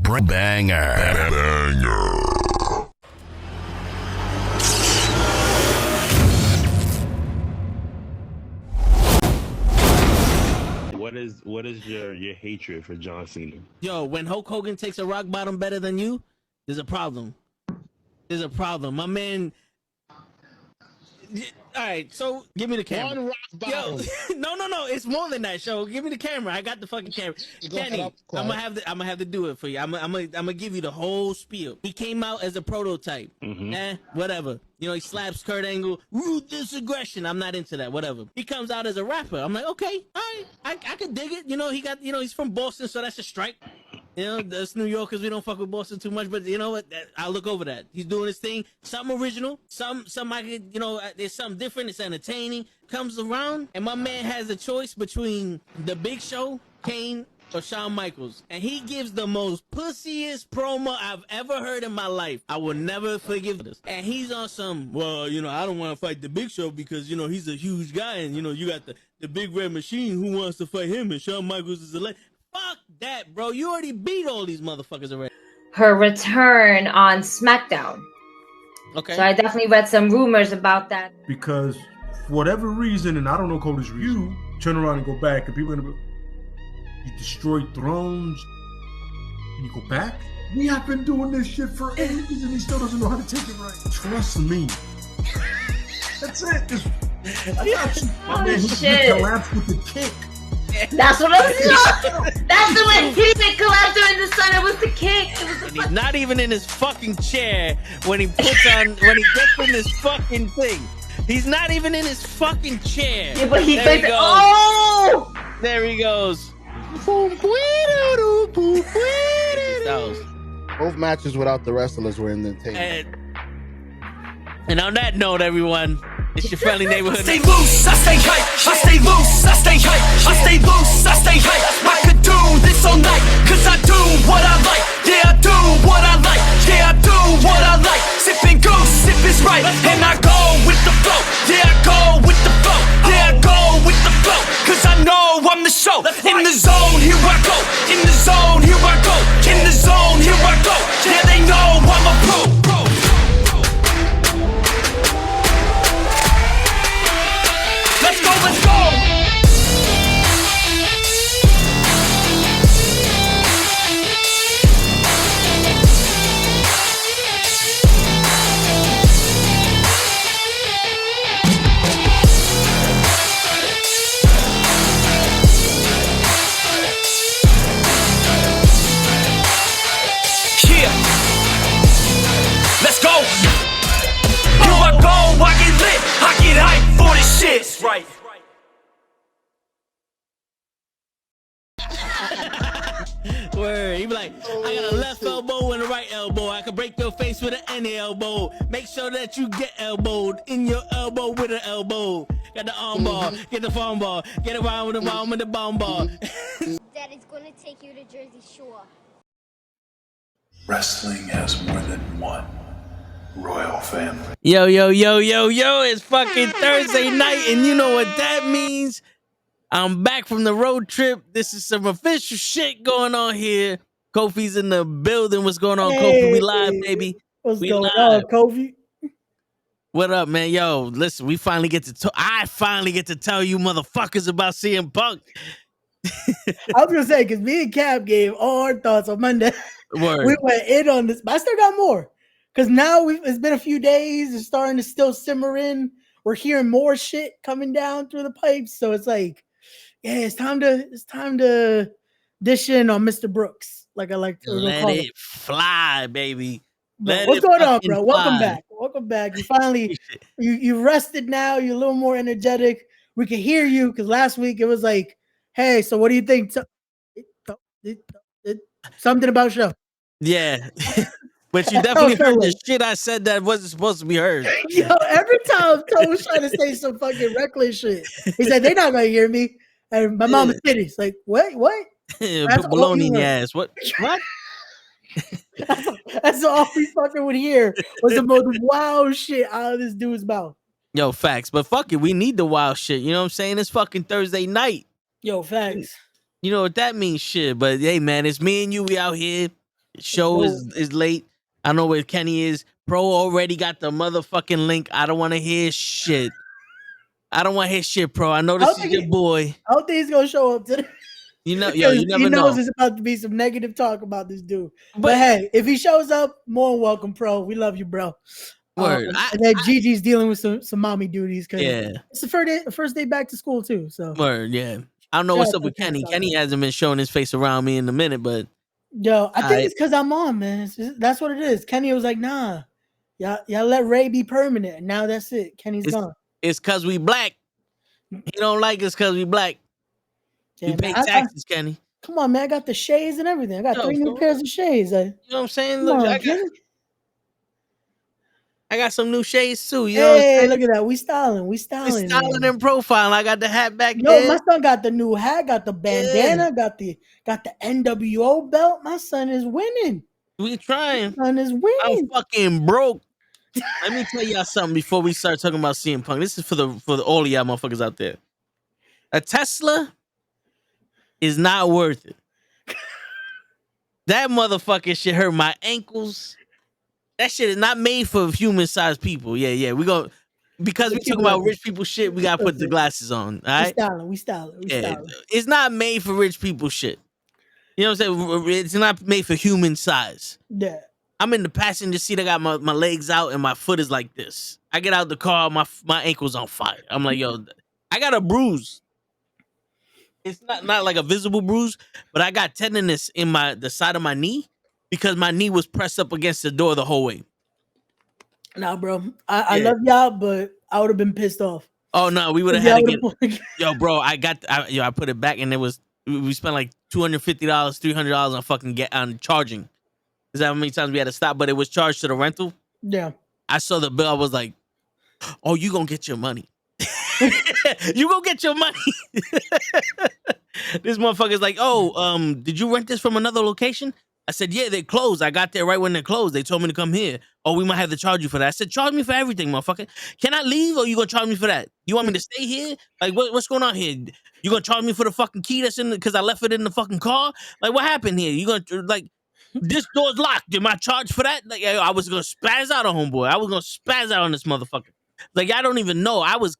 Banger. What is your hatred for John Cena? Yo, when Hulk Hogan takes a rock bottom better than you, there's a problem. There's a problem. My man. All right, so give me the camera. One rock bottom. Yo, no, it's more than that. Show, give me the camera. I got the fucking camera. Kenny, I'm gonna have to do it for you. I'm gonna give you the whole spiel. He came out as a prototype. Whatever. You know, he slaps Kurt Angle. Ruthless aggression. I'm not into that. Whatever. He comes out as a rapper. I'm like, okay, all right, I could dig it. You know, he's from Boston, so that's a strike. You know, us New Yorkers, we don't fuck with Boston too much, but you know what? I'll look over that. He's doing his thing. Something original. Some I could, you know, there's something different. It's entertaining. Comes around, and my man has a choice between The Big Show, Kane, or Shawn Michaels. And he gives the most pussiest promo I've ever heard in my life. I will never forgive this. And he's on some, well, you know, I don't want to fight The Big Show because, you know, he's a huge guy, and, you know, you got the Big Red Machine who wants to fight him, and Shawn Michaels is a legend. Fuck that, bro. You already beat all these motherfuckers already. Her return on SmackDown. Okay. So I definitely read some rumors about that. Because for whatever reason, and I don't know Cody's reason, you turn around and go back, and people are gonna be, you destroyed thrones, and you go back? We have been doing this shit for ages, and he still doesn't know how to take it right. Trust me. That's it. Just, I got you. My man, he collapsed with the kick. That's what I'm saying. That's the way he didn't collapse during the sun. It was the kick. And he's not even in his fucking chair when he gets in this fucking thing. He's not even in his fucking chair. Yeah, but he goes, oh! There he goes. Both matches without the wrestlers were entertaining. And on that note, everyone, it's your friendly neighborhood. I stay loose, I stay hype. I stay loose, I stay hype. I stay loose, I stay hype. I could do this all night, cause I do what I like. Yeah, I do what I like. Yeah, I do what I like. Sipping goose, sip is right. And I go with the flow. Yeah, I go with the flow. Yeah, I go with the flow. Cause I know I'm the show. In the zone, here I go. In the zone, here I go. In the zone, here I go. Yeah, they know I'm a pro. Let's go, let's go! Yeah! Let's go! Here I go, I get lit, I get hyped for this shit. That's right. Word. He be like, I got a left elbow and a right elbow. I can break your face with an any elbow. Make sure that you get elbowed in your elbow with an elbow. Got the arm ball, get the phone ball, get around with the bomb with the bomb ball. Daddy's gonna take you to Jersey Shore. Wrestling has more than one royal family. Yo, it's fucking Thursday night, and you know what that means. I'm back from the road trip. This is some official shit going on here. Kofi's in the building. What's going on, Kofi? We live, baby. What's going on, Kofi? What up, man? Yo, listen, I finally get to tell you motherfuckers about CM Punk. I was gonna say, because me and Cap gave all our thoughts on Monday. Word. We went in on this, but I still got more. Because now it's been a few days. It's starting to still simmer in. We're hearing more shit coming down through the pipes. So it's like, yeah, it's time to dish in on Mr. Brooks. Like I like to let it fly, baby. What's going on, bro? Welcome back. Welcome back. You finally you rested now. You're a little more energetic. We can hear you because last week it was like, hey, so what do you think? Something about show. Yeah. But you definitely heard the shit I said that wasn't supposed to be heard. Yo, every time Toe was trying to say some fucking reckless shit, he said, they're not going to hear me. And my mama's titties. Like, what? Put baloney in your ass. What? That's all we fucking would hear was the most wild shit out of this dude's mouth. Yo, facts. But fuck it. We need the wild shit. You know what I'm saying? It's fucking Thursday night. Yo, facts. You know what that means, shit. But hey, man, it's me and you. We out here. Show is late. I know where Kenny is. Pro already got the motherfucking link. I don't want to hear shit. I don't want to hear shit, Pro. I know this is your boy. I don't think he's gonna show up today. You know, yo, you never he knows know. there's about to be some negative talk about this dude. But hey, if he shows up, more than welcome, Pro. We love you, bro. Word. And then Gigi's dealing with some mommy duties because yeah, it's the first day back to school too. So word, yeah. I don't know what's up with Kenny. Kenny hasn't been showing his face around me in a minute, but yo, I think it's because I'm on, man. That's what it is. Kenny was like, nah, y'all let Ray be permanent. And now that's it. Kenny's gone. It's because we black. He don't like us because we black. Yeah, you pay taxes, Kenny. Come on, man. I got the shades and everything. I got 3 new pairs of shades. You know what I'm saying? Look, I got some new shades too. You know what I'm saying? Look at that. We styling and profiling. I got the hat back there. there. My son got the new hat, got the bandana, got the NWO belt. My son is winning. We trying. My son is winning. I'm fucking broke. Let me tell y'all something before we start talking about CM Punk. This is for all of y'all motherfuckers out there. A Tesla is not worth it. That motherfucking shit hurt my ankles. That shit is not made for human-sized people. Yeah. We go because we talk about rich people shit. We gotta put the glasses on. All right. We styling. It's not made for rich people shit. You know what I'm saying? It's not made for human size. Yeah. I'm in the passenger seat. I got my legs out and my foot is like this. I get out the car, my ankle's on fire. I'm like, yo, I got a bruise. It's not like a visible bruise, but I got tenderness in the side of my knee because my knee was pressed up against the door the whole way. Nah, bro. I love y'all, but I would have been pissed off. Oh no, we would have had to get. Yo, bro, I put it back and we spent like $250, $300 on fucking on charging. Is that how many times we had to stop? But it was charged to the rental. Yeah. I saw the bill. I was like, "Oh, you gonna get your money? You gonna get your money?" This motherfucker's like, "Oh, did you rent this from another location?" I said, "Yeah, they closed. I got there right when they closed. They told me to come here. Oh, we might have to charge you for that." I said, "Charge me for everything, motherfucker. Can I leave or you gonna charge me for that? You want me to stay here? Like, what's going on here? You gonna charge me for the fucking key that's in because I left it in the fucking car? Like, what happened here? You gonna like?" This door's locked. Am I charged for that? Like, I was gonna spaz out on homeboy. I was gonna spaz out on this motherfucker. Like, I don't even know. I was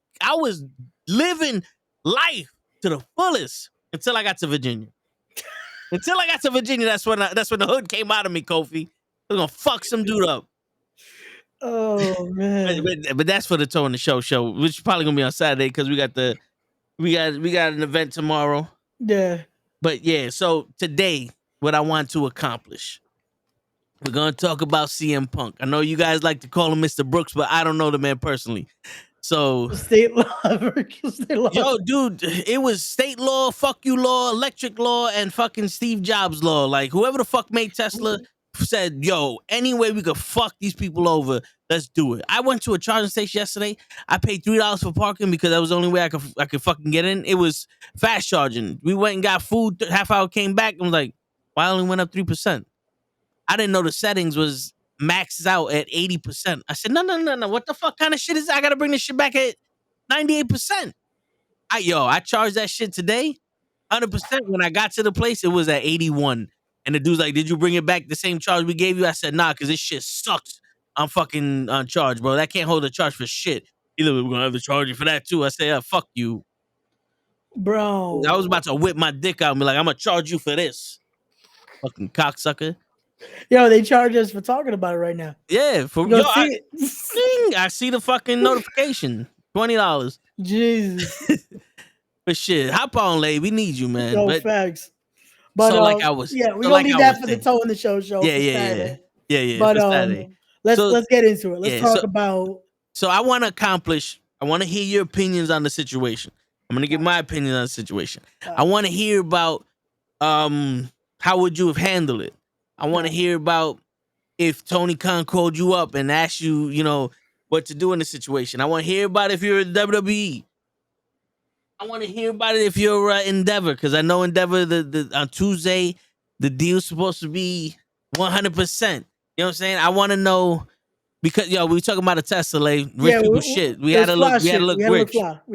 living life to the fullest until I got to Virginia. That's when the hood came out of me, Kofi. I was gonna fuck some dude up. Oh man! But that's for the Toe in the Show, which is probably gonna be on Saturday because we got an event tomorrow. Yeah. But yeah, so today, what I want to accomplish. We're going to talk about CM Punk. I know you guys like to call him Mr. Brooks, but I don't know the man personally. So state law. Yo, dude, it was state law, fuck you law, electric law, and fucking Steve Jobs law. Like, whoever the fuck made Tesla said, yo, any way we could fuck these people over, let's do it. I went to a charging station yesterday. I paid $3 for parking because that was the only way I could fucking get in. It was fast charging. We went and got food. Half hour came back and was like, why only went up 3%? I didn't know the settings was maxed out at 80%. I said, no. What the fuck kind of shit is that? I got to bring this shit back at 98%. I charged that shit today, 100%. When I got to the place, it was at 81. And the dude's like, did you bring it back the same charge we gave you? I said, nah, because this shit sucks. I'm fucking on charge, bro. That can't hold a charge for shit. Either we're going to have to charge you for that, too. I said, fuck you. Bro. I was about to whip my dick out and be like, I'm going to charge you for this. Fucking cocksucker. Yo, they charge us for talking about it right now. Yeah, I see the fucking notification. $20. Jesus. But shit, hop on, Lay. We need you, man. Yo, facts. But so we're gonna need that for the Toe in the Show. Yeah. But let's get into it. Let's talk about. So I want to hear your opinions on the situation. I'm gonna give my opinion on the situation. I want to hear about how would you have handled it. I want to hear about if Tony Khan called you up and asked you, what to do in the situation. I want to hear about if you're in WWE. I want to hear about it if you're Endeavor, because I know Endeavor, the on Tuesday, the deal's supposed to be 100%. You know what I'm saying? I want to know, because, we were talking about a Tesla, like, rich people shit. We had to look rich. We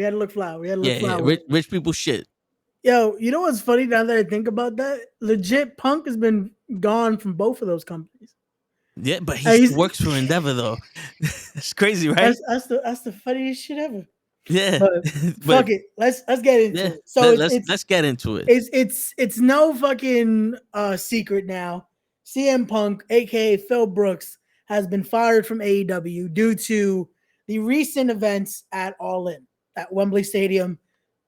had to look fly. Rich people shit. Yo, you know what's funny now that I think about that? Legit, Punk has been gone from both of those companies. Yeah, but he He's- still works for Endeavor though. It's crazy, right? That's the funniest shit ever. Yeah, But fuck it. Let's get into it. So let's get into it. It's no fucking secret now. CM Punk, aka Phil Brooks, has been fired from AEW due to the recent events at All In at Wembley Stadium.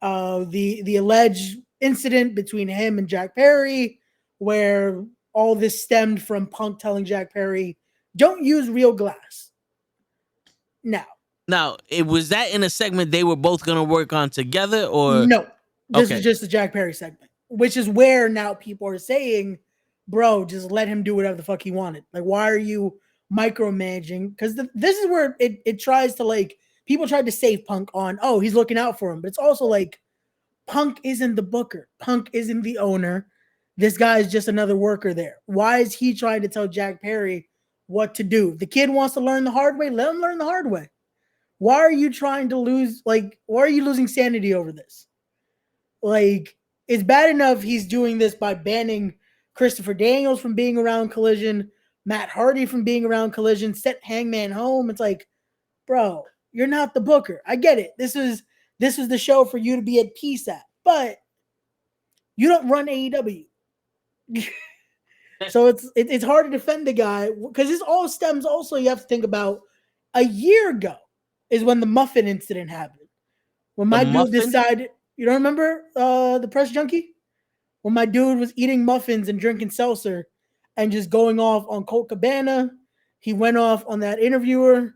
The alleged incident between him and Jack Perry, where all this stemmed from Punk telling Jack Perry, "Don't use real glass." Now, it was that in a segment they were both gonna work on together, or No, this Okay. is just the Jack Perry segment, which is where now people are saying, bro, just let him do whatever the fuck he wanted. Like, why are you micromanaging? Because this is where it tries to, like, people tried to save Punk on, oh, he's looking out for him. But it's also like, Punk isn't the booker. Punk isn't the owner. This guy is just another worker there. Why is he trying to tell Jack Perry what to do? If the kid wants to learn the hard way, let him learn the hard way. Why are you trying to why are you losing sanity over this? Like, it's bad enough he's doing this by banning Christopher Daniels from being around Collision, Matt Hardy from being around Collision, sent Hangman home. It's like, bro, you're not the booker. I get it. This is the show for you to be at peace at, but you don't run AEW. So it's hard to defend the guy because this all stems also, you have to think about a year ago is when the muffin incident happened. When my dude decided, you don't remember the press junkie? When my dude was eating muffins and drinking seltzer and just going off on Colt Cabana, he went off on that interviewer,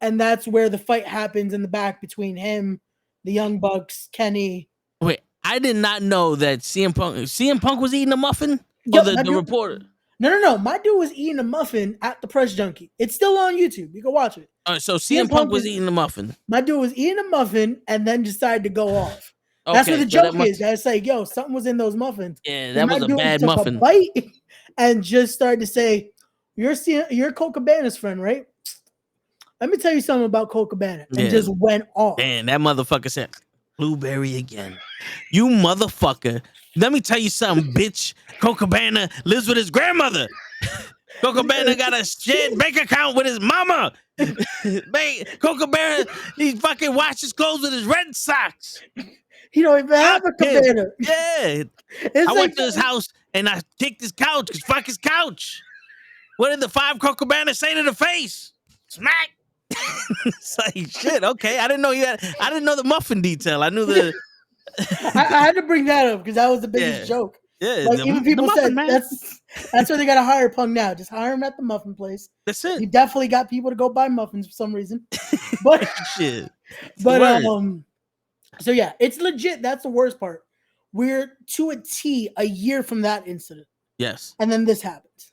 and that's where the fight happens in the back between him, the Young Bucks, Kenny. Wait, I did not know that CM Punk was eating a muffin? Yo, Or the reporter? No. My dude was eating a muffin at the press junkie. It's still on YouTube. You can watch it. All right, so CM Punk was eating a muffin. My dude was eating a muffin and then decided to go off. That's what the joke is. That's like, yo, something was in those muffins. Yeah, that was a bad took muffin. A bite and just started to say, you're Colt Cabana's friend, right? Let me tell you something about Colt Cabana. And just went off. Man, that motherfucker said, blueberry again. You motherfucker. Let me tell you something, bitch. Colt Cabana lives with his grandmother. Colt Cabana got a shared bank account with his mama. Colt Cabana, he fucking washed his clothes with his Red Sox. He don't even have a Cabana. Yeah. I went to his house and I kicked his couch because fuck his couch. What did the 5 Colt Cabana say to the face? Smack. It's like, shit, okay. I didn't know the muffin detail. I knew the I had to bring that up because that was the biggest joke. Yeah, like, even people said that's where they gotta hire Punk now. Just hire him at the muffin place. That's it. He definitely got people to go buy muffins for some reason. But shit. But so yeah, it's legit. That's the worst part. We're to a T a year from that incident. Yes. And then this happens.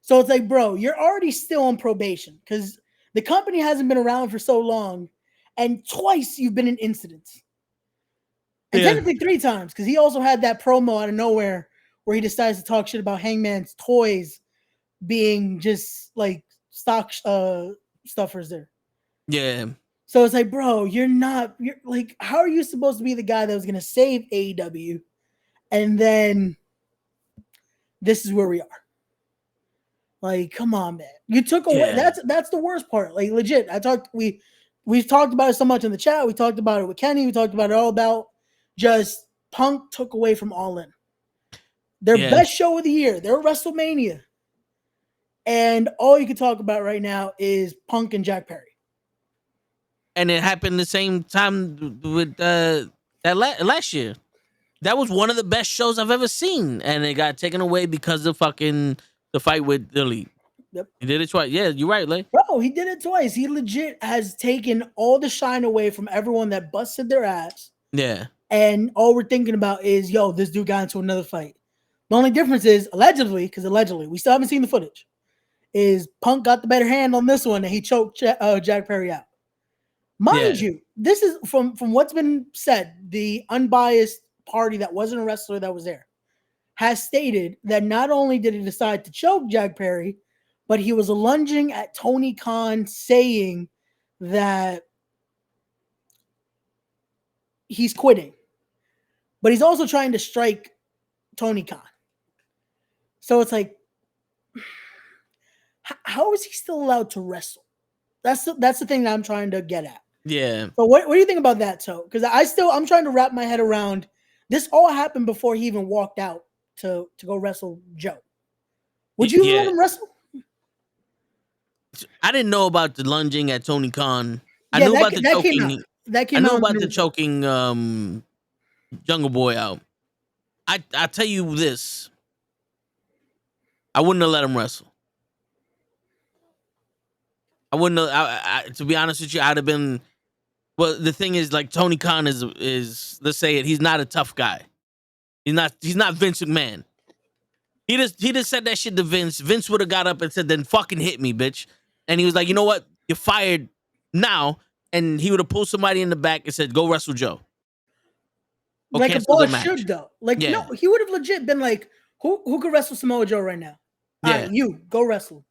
So it's like, bro, you're already still on probation because the company hasn't been around for so long, and twice you've been in incidents. And technically 3 times, because he also had that promo out of nowhere where he decides to talk shit about Hangman's toys being just like stock stuffers there. Yeah. So it's like, bro, you're like, how are you supposed to be the guy that was going to save AEW? And then this is where we are. Like, come on, man. You took away, that's the worst part. Like, legit. We've talked about it so much in the chat. We talked about it with Kenny. We talked about it all about just Punk took away from All In. Their best show of the year. Their WrestleMania. And all you can talk about right now is Punk and Jack Perry. And it happened the same time with that last year. That was one of the best shows I've ever seen. And it got taken away because of fucking the fight with the Elite. Yep. He did it twice. Yeah, you're right, Lay. Bro, he did it twice. He legit has taken all the shine away from everyone that busted their ass. Yeah. And all we're thinking about is, yo, this dude got into another fight. The only difference is, allegedly, we still haven't seen the footage, is Punk got the better hand on this one and he choked Jack Perry out. Mind you, this is from what's been said, the unbiased party that wasn't a wrestler that was there has stated that not only did he decide to choke Jack Perry, but he was lunging at Tony Khan saying that he's quitting. but he's also trying to strike Tony Khan. So it's like, how is he still allowed to wrestle? That's the thing that I'm trying to get at. Yeah. So what do you think about that, So? Because I'm trying to wrap my head around this. All happened before he even walked out to go wrestle Joe. Would you let him wrestle? I didn't know about the lunging at Tony Khan. I knew about the choking. I knew about the choking Jungle Boy out. I tell you this. I wouldn't have let him wrestle. I wouldn't have, to be honest with you, I'd have been. Well, the thing is, like, Tony Khan is let's say it, he's not a tough guy. He's not Vince McMahon. He just said that shit to Vince. Vince would have got up and said, then fucking hit me, bitch. And he was like, you know what? You're fired now. And he would have pulled somebody in the back and said, go wrestle Joe. Or like a boss should, though. Like, no, he would have legit been like, who could wrestle Samoa Joe right now? Yeah. All right, you go wrestle.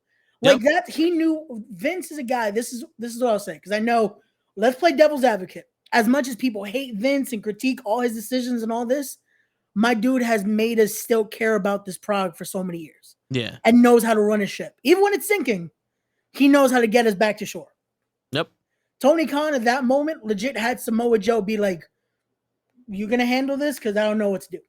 Like that, he knew Vince is a guy. This is what I'll say. Because I know, let's play devil's advocate. As much as people hate Vince and critique all his decisions and all this, my dude has made us still care about this product for so many years. Yeah. And knows how to run his ship. Even when it's sinking, he knows how to get us back to shore. Yep. Tony Khan at that moment legit had Samoa Joe be like, you going to handle this? Because I don't know what to do.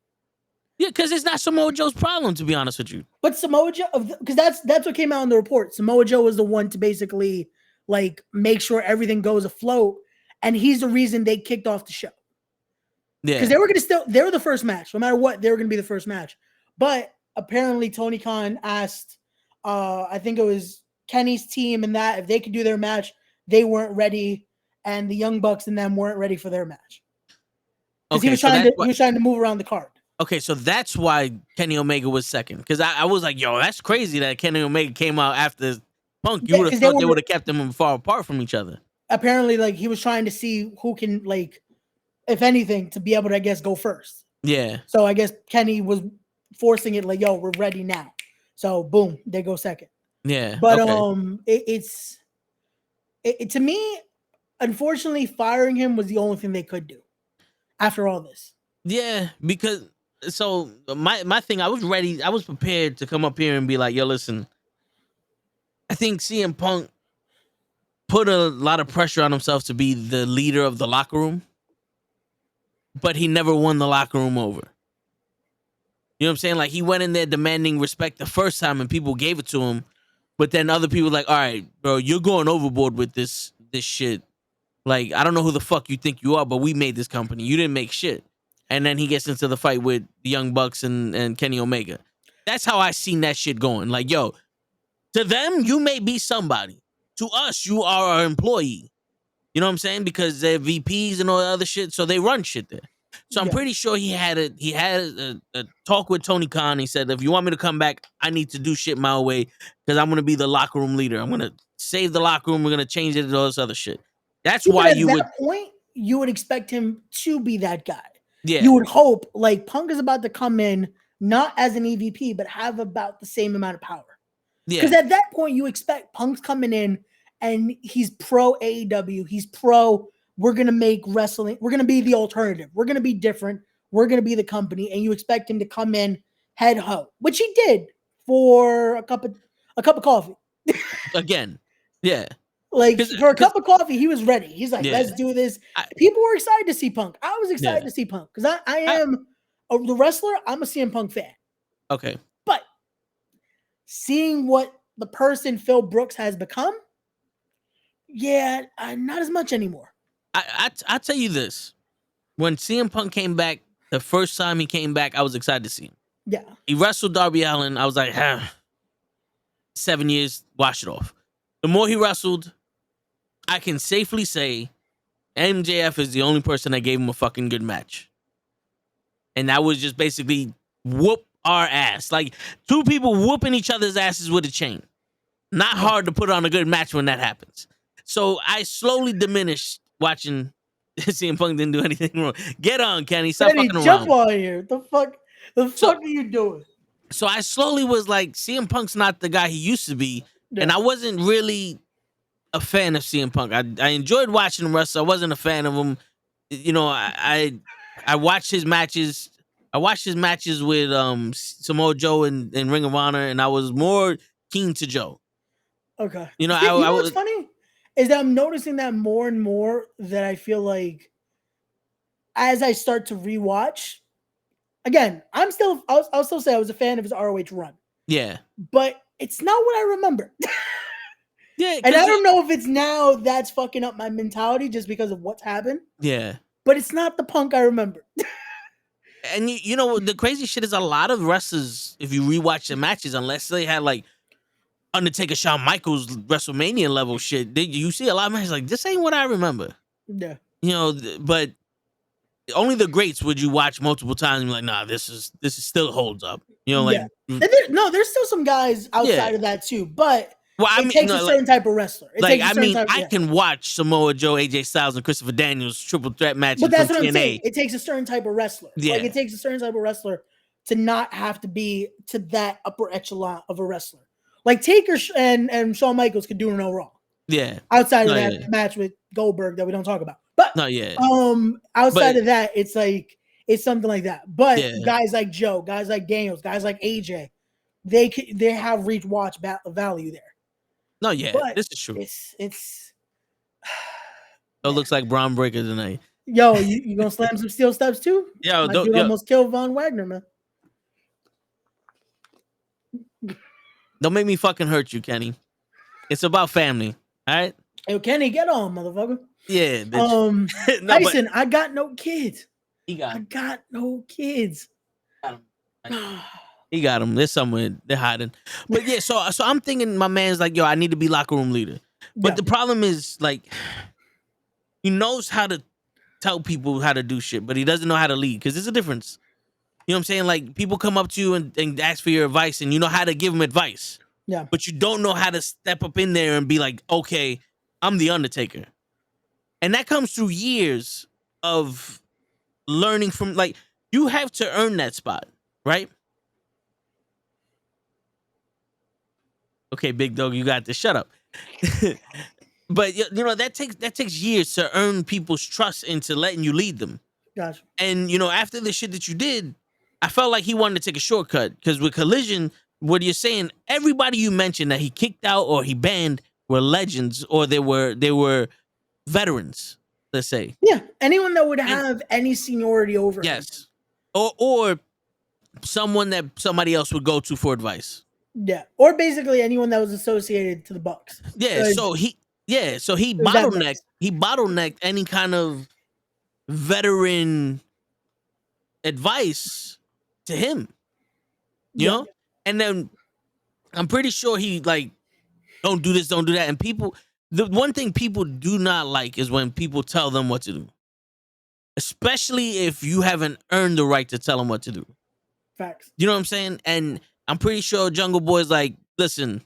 Yeah, because it's not Samoa Joe's problem, to be honest with you. But Samoa Joe, because that's what came out in the report. Samoa Joe was the one to basically like make sure everything goes afloat. And he's the reason they kicked off the show. Yeah. Because they were the first match. No matter what, they were going to be the first match. But apparently Tony Khan asked, I think it was Kenny's team and that if they could do their match, they weren't ready. And the Young Bucks and them weren't ready for their match. Because he was trying to move around the card. Okay, so that's why Kenny Omega was second. Because I was like, yo, that's crazy that Kenny Omega came out after Punk. You would have thought they would have kept them far apart from each other. Apparently, like, he was trying to see who can, like, if anything, to be able to, I guess, go first. Yeah. So I guess Kenny was forcing it like, yo, we're ready now. So boom, they go second. Yeah. But it's to me, unfortunately, firing him was the only thing they could do after all this. Yeah, because so my thing, I was ready, I was prepared to come up here and be like, yo, listen, I think CM Punk put a lot of pressure on himself to be the leader of the locker room, but he never won the locker room over. You know what I'm saying? Like, he went in there demanding respect the first time and people gave it to him, but then other people were like, all right, bro, you're going overboard with this shit. Like, I don't know who the fuck you think you are, but we made this company. You didn't make shit. And then he gets into the fight with the Young Bucks and Kenny Omega. That's how I seen that shit going. Like, yo, to them, you may be somebody. To us, you are our employee. You know what I'm saying? Because they're VPs and all the other shit, so they run shit there. So I'm pretty sure he had a talk with Tony Khan. He said, if you want me to come back, I need to do shit my way because I'm going to be the locker room leader. I'm going to save the locker room. We're going to change it and all this other shit. That's why at that point, you would expect him to be that guy. Yeah. You would hope, like, Punk is about to come in, not as an EVP, but have about the same amount of power. Yeah. Because at that point, you expect Punk's coming in and he's pro AEW. He's pro, we're going to make wrestling, we're going to be the alternative. We're going to be different. We're going to be the company. And you expect him to come in head ho, which he did for a cup of coffee. Again. Yeah. Like, for a cup of coffee, he was ready. He's like, let's do this. People were excited to see Punk. I was excited to see Punk because I am the wrestler. I'm a CM Punk fan. Okay. But seeing what the person Phil Brooks has become, not as much anymore. I tell you this. When CM Punk came back, the first time he came back, I was excited to see him. Yeah. He wrestled Darby Allin. I was like, 7 years, wash it off. The more he wrestled, I can safely say MJF is the only person that gave him a fucking good match. And that was just basically whoop our ass. Like, two people whooping each other's asses with a chain. Not hard to put on a good match when that happens. So I slowly diminished watching CM Punk didn't do anything wrong. Get on, Kenny. Stop fucking around. Jump on here. The fuck are you doing? So I slowly was like, CM Punk's not the guy he used to be. Yeah. And I wasn't really a fan of CM Punk. I enjoyed watching him wrestle. I wasn't a fan of him. You know, I I watched his matches. I watched his matches with Samoa Joe and Ring of Honor, and I was more keen to Joe. Okay. You know, You I know was what's funny is that I'm noticing that more and more that I feel like as I start to rewatch. Again, I'll still say I was a fan of his ROH run, yeah. but it's not what I remember. Yeah, And I don't know if it's now that's fucking up my mentality just because of what's happened. Yeah. But it's not the Punk I remember. And you know the crazy shit is a lot of wrestlers, if you rewatch the matches, unless they had like Undertaker, Shawn Michaels, WrestleMania level shit, you see a lot of matches like this ain't what I remember. Yeah. You know, but only the greats would you watch multiple times and be like, nah, this is still holds up. You know, like no, there's still some guys outside of that too, but well, I it mean, takes a certain type of wrestler. I can watch Samoa Joe, AJ Styles, and Christopher Daniels triple threat matches. But that's from what TNA. I'm saying. It takes a certain type of wrestler. Yeah. Like it takes a certain type of wrestler to not have to be to that upper echelon of a wrestler. Like Taker and Shawn Michaels could do no wrong. Yeah. Outside of that match with Goldberg that we don't talk about. But outside of that, it's like it's something like that. But guys like Joe, guys like Daniels, guys like AJ, they have rewatch value there. No, yeah, but this is true. It's it looks like Braun Breaker tonight. Yo, you gonna slam some steel steps too? Yo, dude almost killed Von Wagner, man. Don't make me fucking hurt you, Kenny. It's about family, all right? Yo, Kenny, get on, motherfucker. Yeah. Tyson, I got no kids. I got no kids. He got them. There's somewhere they're hiding. But yeah, so I'm thinking my man's like, yo, I need to be locker room leader. But the problem is, like, he knows how to tell people how to do shit, but he doesn't know how to lead because there's a difference. You know what I'm saying? Like, people come up to you and ask for your advice, and you know how to give them advice. Yeah. But you don't know how to step up in there and be like, okay, I'm the Undertaker. And that comes through years of learning from, like, you have to earn that spot, right? Okay, big dog, you got this. Shut up. But you know that takes years to earn people's trust into letting you lead them. Gotcha. And you know, after the shit that you did, I felt like he wanted to take a shortcut because with Collision, what you're saying, everybody you mentioned that he kicked out or he banned were legends or they were veterans. Let's say, yeah, anyone that would have any seniority over him. or someone that somebody else would go to for advice. Yeah, or basically anyone that was associated to the Bucks. Yeah, so he bottlenecked any kind of veteran advice to him. You know? And then I'm pretty sure he like, don't do this, don't do that. And people, the one thing people do not like is when people tell them what to do. Especially if you haven't earned the right to tell them what to do. Facts. You know what I'm saying? And I'm pretty sure Jungle Boy's like, listen,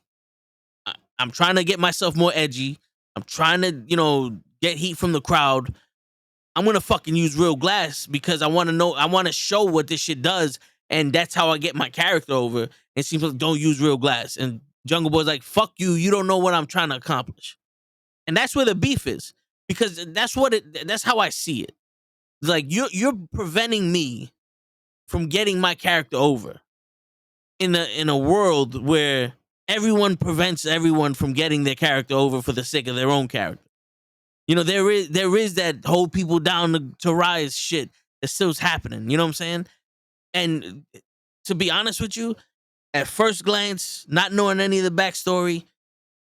I'm trying to get myself more edgy. I'm trying to, you know, get heat from the crowd. I'm going to fucking use real glass because I want to show what this shit does. And that's how I get my character over. And seems like, don't use real glass. And Jungle Boy's like, fuck you. You don't know what I'm trying to accomplish. And that's where the beef is. Because that's how I see it. Like, you're preventing me from getting my character over in a world where everyone prevents everyone from getting their character over for the sake of their own character. You know, there is that hold people down to rise shit that still's happening. You know what I'm saying? And to be honest with you, at first glance, not knowing any of the backstory,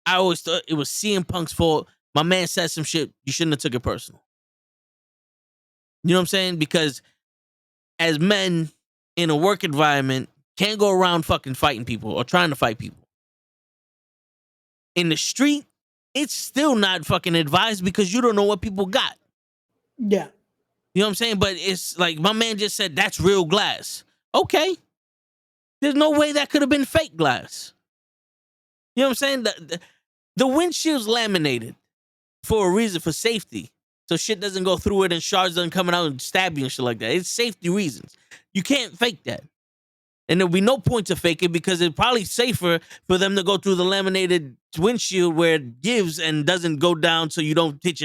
I always thought it was CM Punk's fault. My man said some shit. You shouldn't have took it personal. You know what I'm saying? Because as men in a work environment, can't go around fucking fighting people or trying to fight people. In the street, it's still not fucking advised because you don't know what people got. Yeah. You know what I'm saying? But it's like my man just said, that's real glass. Okay. There's no way that could have been fake glass. You know what I'm saying? The windshield's laminated for a reason, for safety. So shit doesn't go through it and shards doesn't come out and stab you and shit like that. It's safety reasons. You can't fake that. And there'll be no point to fake it because it's probably safer for them to go through the laminated windshield where it gives and doesn't go down so you don't hit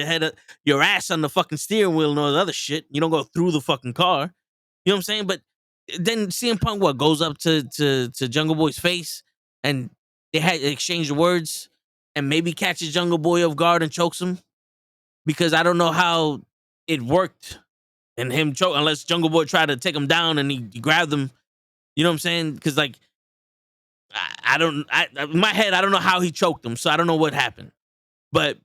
your ass on the fucking steering wheel and all the other shit. You don't go through the fucking car. You know what I'm saying? But then CM Punk goes up to Jungle Boy's face and they had exchanged words and maybe catches Jungle Boy off guard and chokes him. Because I don't know how it worked and him choke unless Jungle Boy tried to take him down and he grabbed him. You know what I'm saying? Because like in my head, I don't know how he choked him, so I don't know what happened. But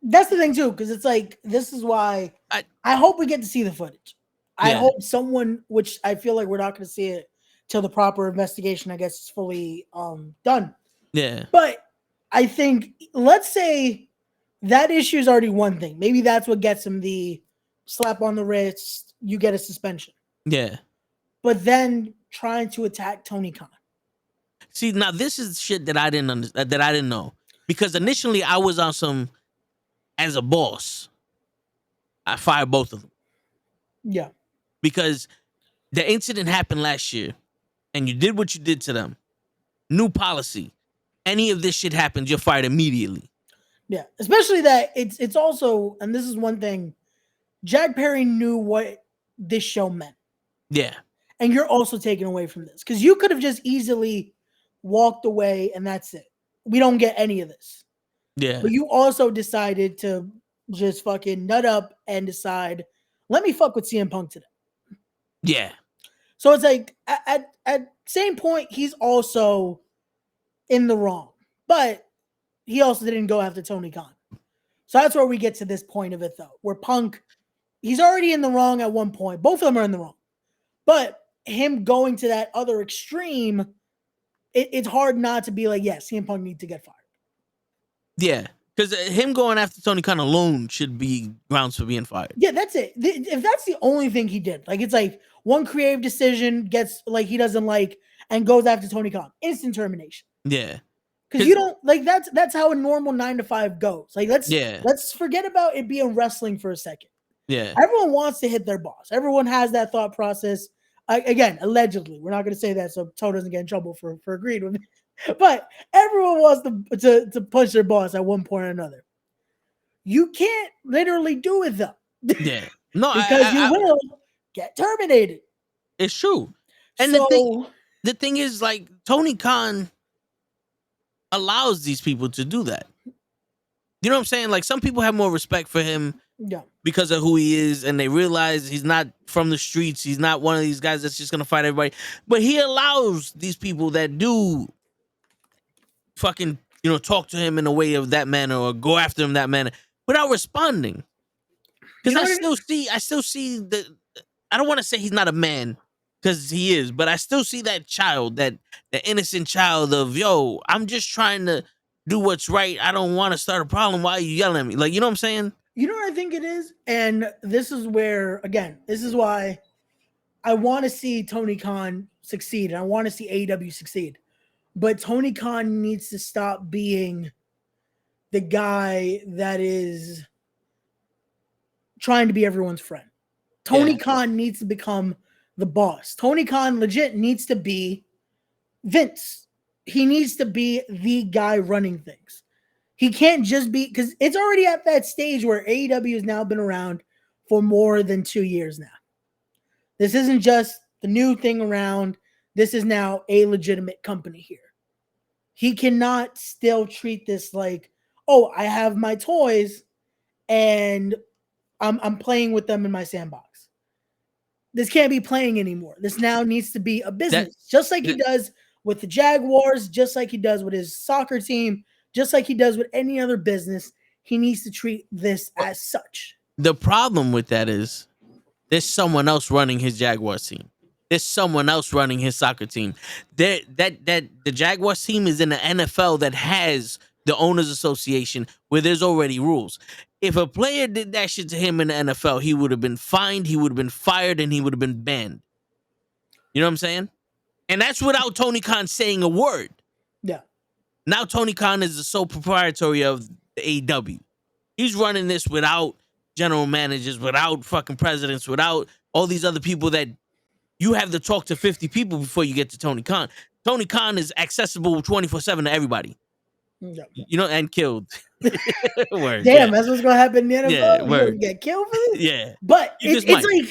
that's the thing too, because it's like this is why I hope we get to see the footage. I hope someone, which I feel like we're not going to see it till the proper investigation, I guess, is fully done. Yeah. But I think let's say that issue is already one thing. Maybe that's what gets him the slap on the wrist. You get a suspension. Yeah. But then trying to attack Tony Khan. See, now this is shit that I didn't know. Because initially I was on some, as a boss, I fired both of them. Yeah. Because the incident happened last year and you did what you did to them. New policy. Any of this shit happens, you're fired immediately. Yeah. Especially that it's also, and this is one thing, Jack Perry knew what this show meant. Yeah. And you're also taken away from this because you could have just easily walked away and that's it. We don't get any of this. Yeah. But you also decided to just fucking nut up and decide, let me fuck with CM Punk today. Yeah. So it's like at same point, he's also in the wrong. But he also didn't go after Tony Khan. So that's where we get to this point of it though, where Punk, he's already in the wrong at one point. Both of them are in the wrong. But him going to that other extreme, it's hard not to be like, yes, CM Punk needs to get fired. Yeah, because him going after Tony Khan alone should be grounds for being fired. Yeah, that's it. If that's the only thing he did, like it's like one creative decision gets like he doesn't like and goes after Tony Khan, instant termination. Yeah, because you don't like that's how a normal 9 to 5 goes. Like let's forget about it being wrestling for a second. Yeah, everyone wants to hit their boss. Everyone has that thought process. Again, allegedly, we're not going to say that so Toe doesn't get in trouble for agreeing with me. But everyone wants to punch their boss at one point or another. You can't literally do it though. Yeah, no, because you will get terminated. It's true. And so, the thing is, like Tony Khan allows these people to do that. You know what I'm saying? Like some people have more respect for him. Yeah. Because of who he is, and they realize he's not from the streets. He's not one of these guys that's just gonna fight everybody. But he allows these people that do fucking, talk to him in a way of that manner or go after him that manner without responding. Because I still see the. I don't want to say he's not a man because he is, but I still see that child, the innocent child of I'm just trying to do what's right. I don't want to start a problem. Why are you yelling at me? Like, you know what I'm saying? You know what I think it is? And this is where, again, this is why I want to see Tony Khan succeed. And I want to see AEW succeed. But Tony Khan needs to stop being the guy that is trying to be everyone's friend. Tony Khan needs to become the boss. Tony Khan legit needs to be Vince. He needs to be the guy running things. He can't just be, because it's already at that stage where AEW has now been around for more than 2 years now. This isn't just the new thing around. This is now a legitimate company here. He cannot still treat this like, oh, I have my toys and I'm playing with them in my sandbox. This can't be playing anymore. This now needs to be a business, just like he does with the Jaguars, just like he does with his soccer team, just like he does with any other business. He needs to treat this as such. The problem with that is there's someone else running his Jaguars team. There's someone else running his soccer team. The Jaguars team is in the NFL that has the Owners Association where there's already rules. If a player did that shit to him in the NFL, he would have been fined, he would have been fired, and he would have been banned. You know what I'm saying? And that's without Tony Khan saying a word. Yeah. Now Tony Khan is the sole proprietary of the AEW. He's running this without general managers, without fucking presidents, without all these other people that, you have to talk to 50 people before you get to Tony Khan. Tony Khan is accessible 24/7 to everybody. Yeah. You know, and killed. Word, Damn, yeah. that's what's gonna happen in the NFL. Yeah, You're word. gonna get killed for this. Yeah. But You just it's might.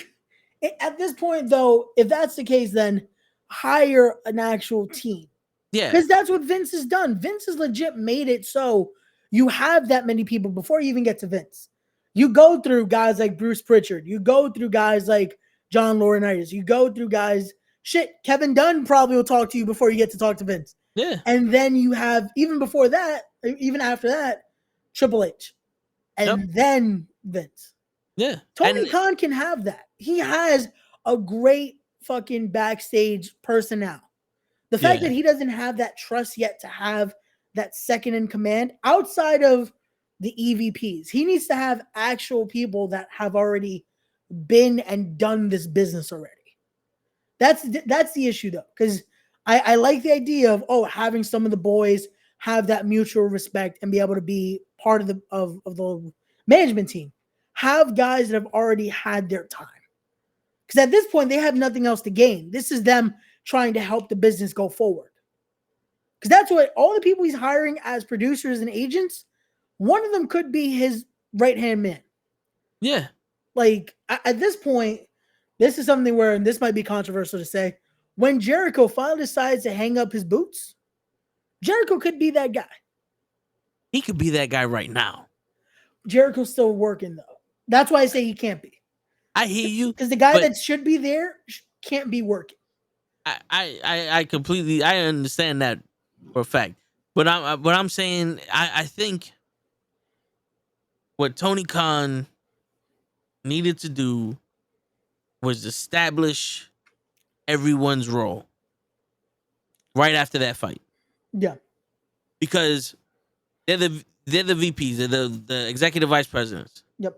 like at this point, though, if that's the case, then hire an actual team. Yeah. Because that's what Vince has done. Vince has legit made it so you have that many people before you even get to Vince. You go through guys like Bruce Pritchard. You go through guys like John Laurinaitis. You go through guys. Shit, Kevin Dunn probably will talk to you before you get to talk to Vince. Yeah. And then you have, even before that, even after that, Triple H. And then Vince. Yeah. Tony Khan can have that. He has a great fucking backstage personnel. The fact that he doesn't have that trust yet to have that second in command outside of the EVPs, he needs to have actual people that have already been and done this business already. That's the issue though, because I like the idea of having some of the boys have that mutual respect and be able to be part of the management team. Have guys that have already had their time. Because at this point, they have nothing else to gain. This is them trying to help the business go forward. Because that's what all the people he's hiring as producers and agents, one of them could be his right-hand man. Yeah. Like, at this point, this is something where, and this might be controversial to say, when Jericho finally decides to hang up his boots, Jericho could be that guy. He could be that guy right now. Jericho's still working, though. That's why I say he can't be. I hear you. Because the guy that should be there can't be working. I completely I understand that for a fact. But I'm saying I think what Tony Khan needed to do was establish everyone's role right after that fight. Yeah. Because they're the VPs, they're the executive vice presidents. Yep.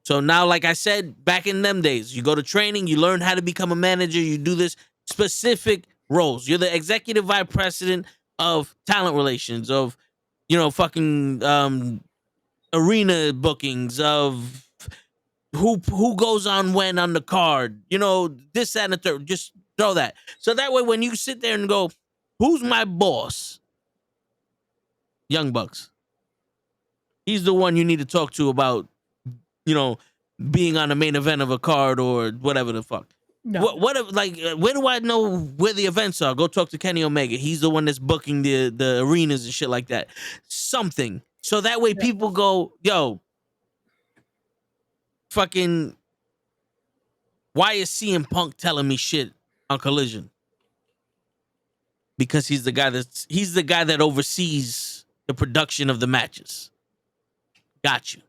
So now, like I said, back in them days, you go to training, you learn how to become a manager, you do this specific roles. You're the executive vice president of talent relations, of, fucking arena bookings, of who goes on when on the card, this, that, and the third. Just throw that. So that way, when you sit there and go, who's my boss? Young Bucks. He's the one you need to talk to about, being on the main event of a card or whatever the fuck. No. Where do I know where the events are? Go talk to Kenny Omega. He's the one that's booking the arenas and shit like that. Something. So that way people go, yo, fucking, why is CM Punk telling me shit on Collision? Because he's the guy that oversees the production of the matches. Got you.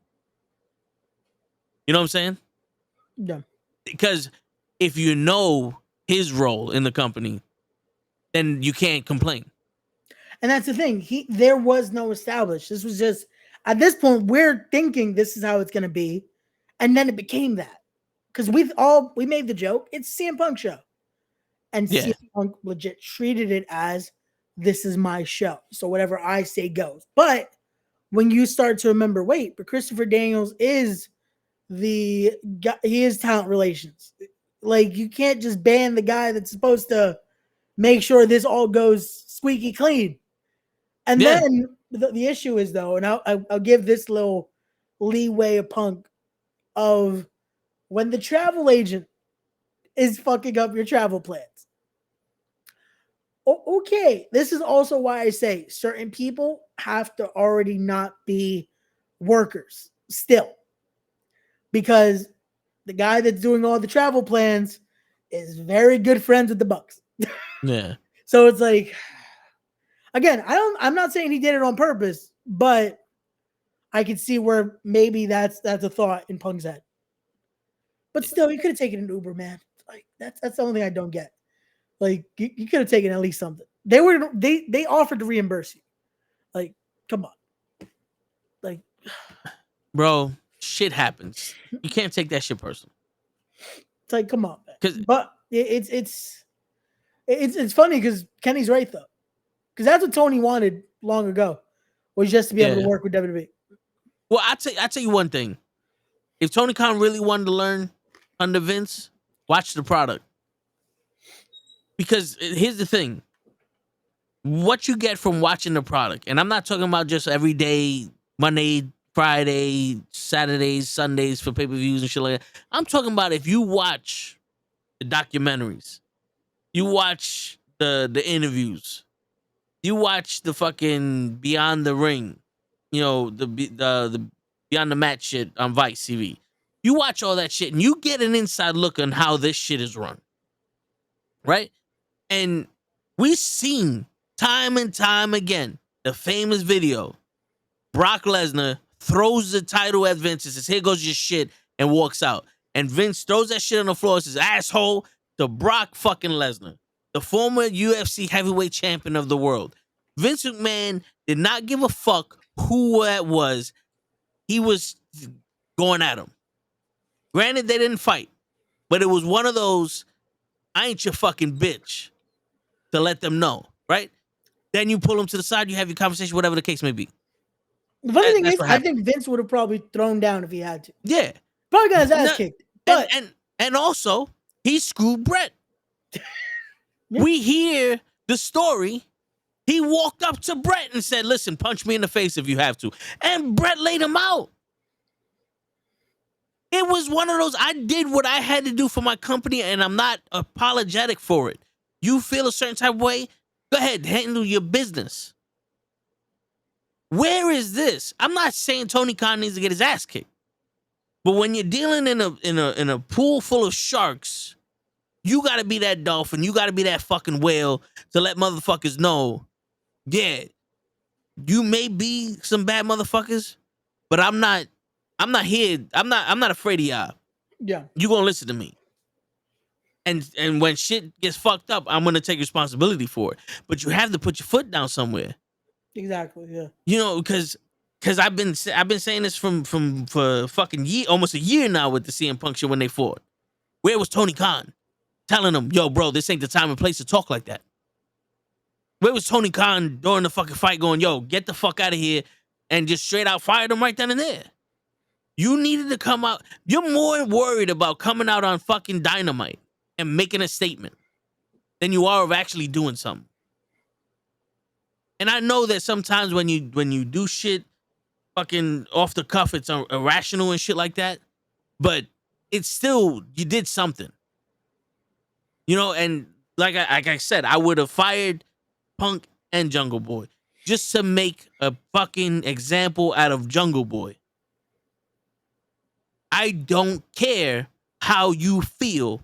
You know what I'm saying? Yeah. Because if you know his role in the company, then you can't complain. And that's the thing. There was no established. This was just, at this point, we're thinking this is how it's going to be. And then it became that. Because we made the joke. It's CM Punk show. And CM Punk legit treated it as, this is my show. So whatever I say goes. But when you start to remember, wait, but Christopher Daniels is he is talent relations. Like, you can't just ban the guy that's supposed to make sure this all goes squeaky clean. And then the issue is, though, and I'll give this little leeway of Punk, of when the travel agent is fucking up your travel plans. Okay, this is also why I say certain people have to already not be workers still. Because the guy that's doing all the travel plans is very good friends with the Bucks. Yeah. So it's like, again, I'm not saying he did it on purpose, but I can see where maybe that's a thought in Punk's head. But still, you could have taken an Uber, man. Like, that's the only thing I don't get. Like, you could have taken at least something. They offered to reimburse you. Like, come on. Like, bro, shit happens. You can't take that shit personal. It's like, come on, man. But it's funny because Kenny's right though. Because that's what Tony wanted long ago, was just to be able to work with WWE. Well, I tell you one thing. If Tony Khan really wanted to learn under Vince, watch the product. because here's the thing. What you get from watching the product, and I'm not talking about just every day, Monday, Friday, Saturdays, Sundays for pay-per-views and shit like that. I'm talking about if you watch the documentaries, you watch the interviews, you watch the fucking Beyond the Ring, the Beyond the Mat shit on Vice TV. You watch all that shit and you get an inside look on how this shit is run. Right? And we've seen time and time again the famous video. Brock Lesnar throws the title at Vince and says, "Here goes your shit," and walks out. And Vince throws that shit on the floor and says, "Asshole," to Brock fucking Lesnar, the former UFC heavyweight champion of the world. Vince McMahon did not give a fuck who that was. He was going at him. Granted, they didn't fight, but it was one of those, I ain't your fucking bitch, to let them know, right? Then you pull them to the side, you have your conversation, whatever the case may be. The funny thing is, I think Vince would have probably thrown down if he had to. Yeah. Probably got his ass kicked. But and also, he screwed Brett. Yeah. We hear the story. He walked up to Brett and said, "Listen, punch me in the face if you have to." And Brett laid him out. It was one of those, I did what I had to do for my company, and I'm not apologetic for it. You feel a certain type of way? Go ahead, handle your business. Where is this? I'm not saying Tony Khan needs to get his ass kicked. But when you're dealing in a pool full of sharks, you gotta be that dolphin. You gotta be that fucking whale to let motherfuckers know, yeah, you may be some bad motherfuckers, but I'm not here. I'm not afraid of y'all. Yeah. You gonna listen to me. And when shit gets fucked up, I'm gonna take responsibility for it. But you have to put your foot down somewhere. Exactly. Yeah. Because I've been saying this for fucking almost a year now with the CM Punk shit when they fought. Where was Tony Khan telling them, "Yo, bro, this ain't the time and place to talk like that"? Where was Tony Khan during the fucking fight going, "Yo, get the fuck out of here," and just straight out fired them right then and there? You needed to come out. You're more worried about coming out on fucking Dynamite and making a statement than you are of actually doing something. And I know that sometimes when you do shit fucking off the cuff, it's irrational and shit like that. But it's still, you did something. And like I said, I would have fired Punk and Jungle Boy just to make a fucking example out of Jungle Boy. I don't care how you feel.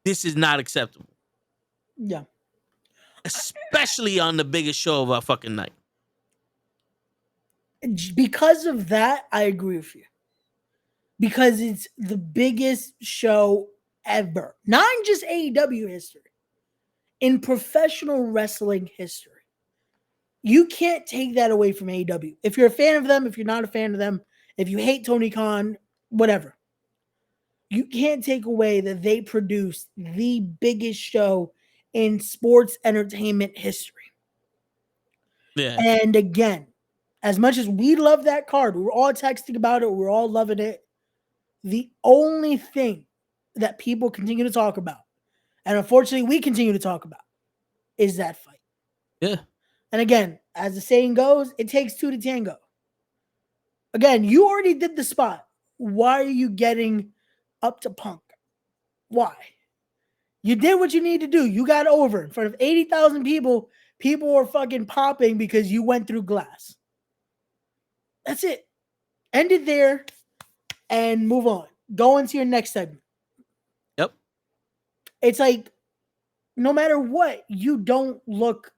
This is not acceptable. Yeah. Especially on the biggest show of our fucking night. Because of that, I agree with you. Because it's the biggest show ever. Not in just AEW history. In professional wrestling history. You can't take that away from AEW. If you're a fan of them, if you're not a fan of them, if you hate Tony Khan, whatever. You can't take away that they produced the biggest show in sports entertainment history. Yeah. And again, as much as we love that card, we were all texting about it, we're all loving it. The only thing that people continue to talk about, and unfortunately we continue to talk about, is that fight. Yeah. And again, as the saying goes, it takes two to tango. Again, you already did the spot. Why are you getting up to Punk? Why? You did what you need to do. You got over in front of 80,000 people. People were fucking popping because you went through glass. That's it. End it there and move on. Go into your next segment. Yep. It's like, no matter what, you don't look,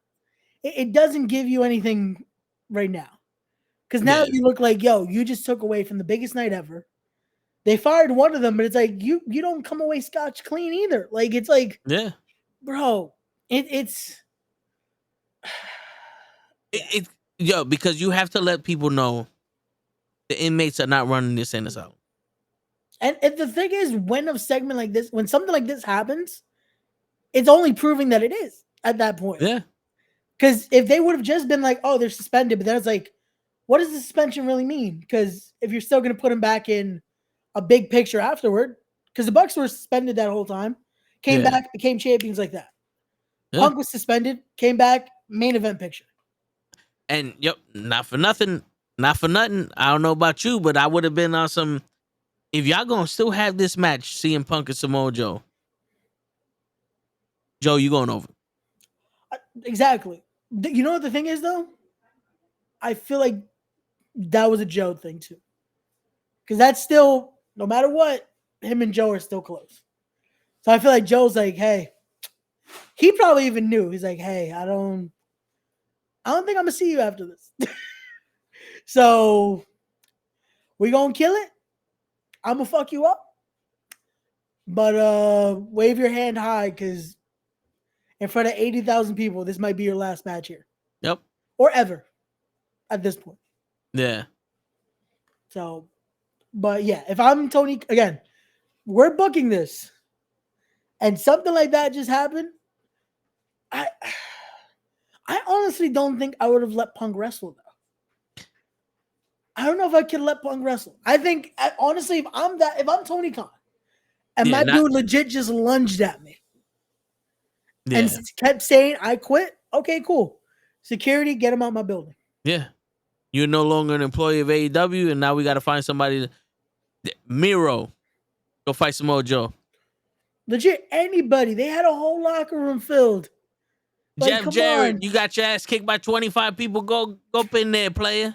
it doesn't give you anything right now. Because now you look like, yo, you just took away from the biggest night ever. They fired one of them, but it's like, you don't come away scotch clean either. Like, it's like, yeah, bro, it's because you have to let people know the inmates are not running this in us out. And the thing is, when a segment like this, when something like this happens, it's only proving that it is at that point. Yeah. Because if they would have just been like, oh, they're suspended, but then it's like, what does the suspension really mean? Because if you're still going to put them back in a big picture afterward, because the Bucks were suspended that whole time, came back, became champions like that. Yeah. Punk was suspended, came back, main event picture. And yep, not for nothing. I don't know about you, but I would have been on some. If y'all gonna still have this match, CM Punk and Samoa Joe, you going over? Exactly. You know what the thing is though? I feel like that was a Joe thing too, because that's still, no matter what, him and Joe are still close. So I feel like Joe's like, hey, he probably even knew. He's like, hey, I don't think I'm gonna see you after this. So we gonna kill it. I'm gonna fuck you up. But wave your hand high, because in front of 80,000 people, this might be your last match here. Yep. Or ever at this point. Yeah. So, but yeah, if I'm Tony, again, we're booking this and something like that just happened, I honestly don't think I would have let Punk wrestle though. I don't know if I could let Punk wrestle. I think, honestly, if I'm Tony Khan and my dude legit just lunged at me and kept saying, I quit, okay, cool. Security, get him out my building. Yeah. You're no longer an employee of AEW, and now we got to find somebody. Miro, go fight Samoa Joe. Legit, anybody. They had a whole locker room filled. Jeff Jarrett, you got your ass kicked by 25 people. Go up in there, player.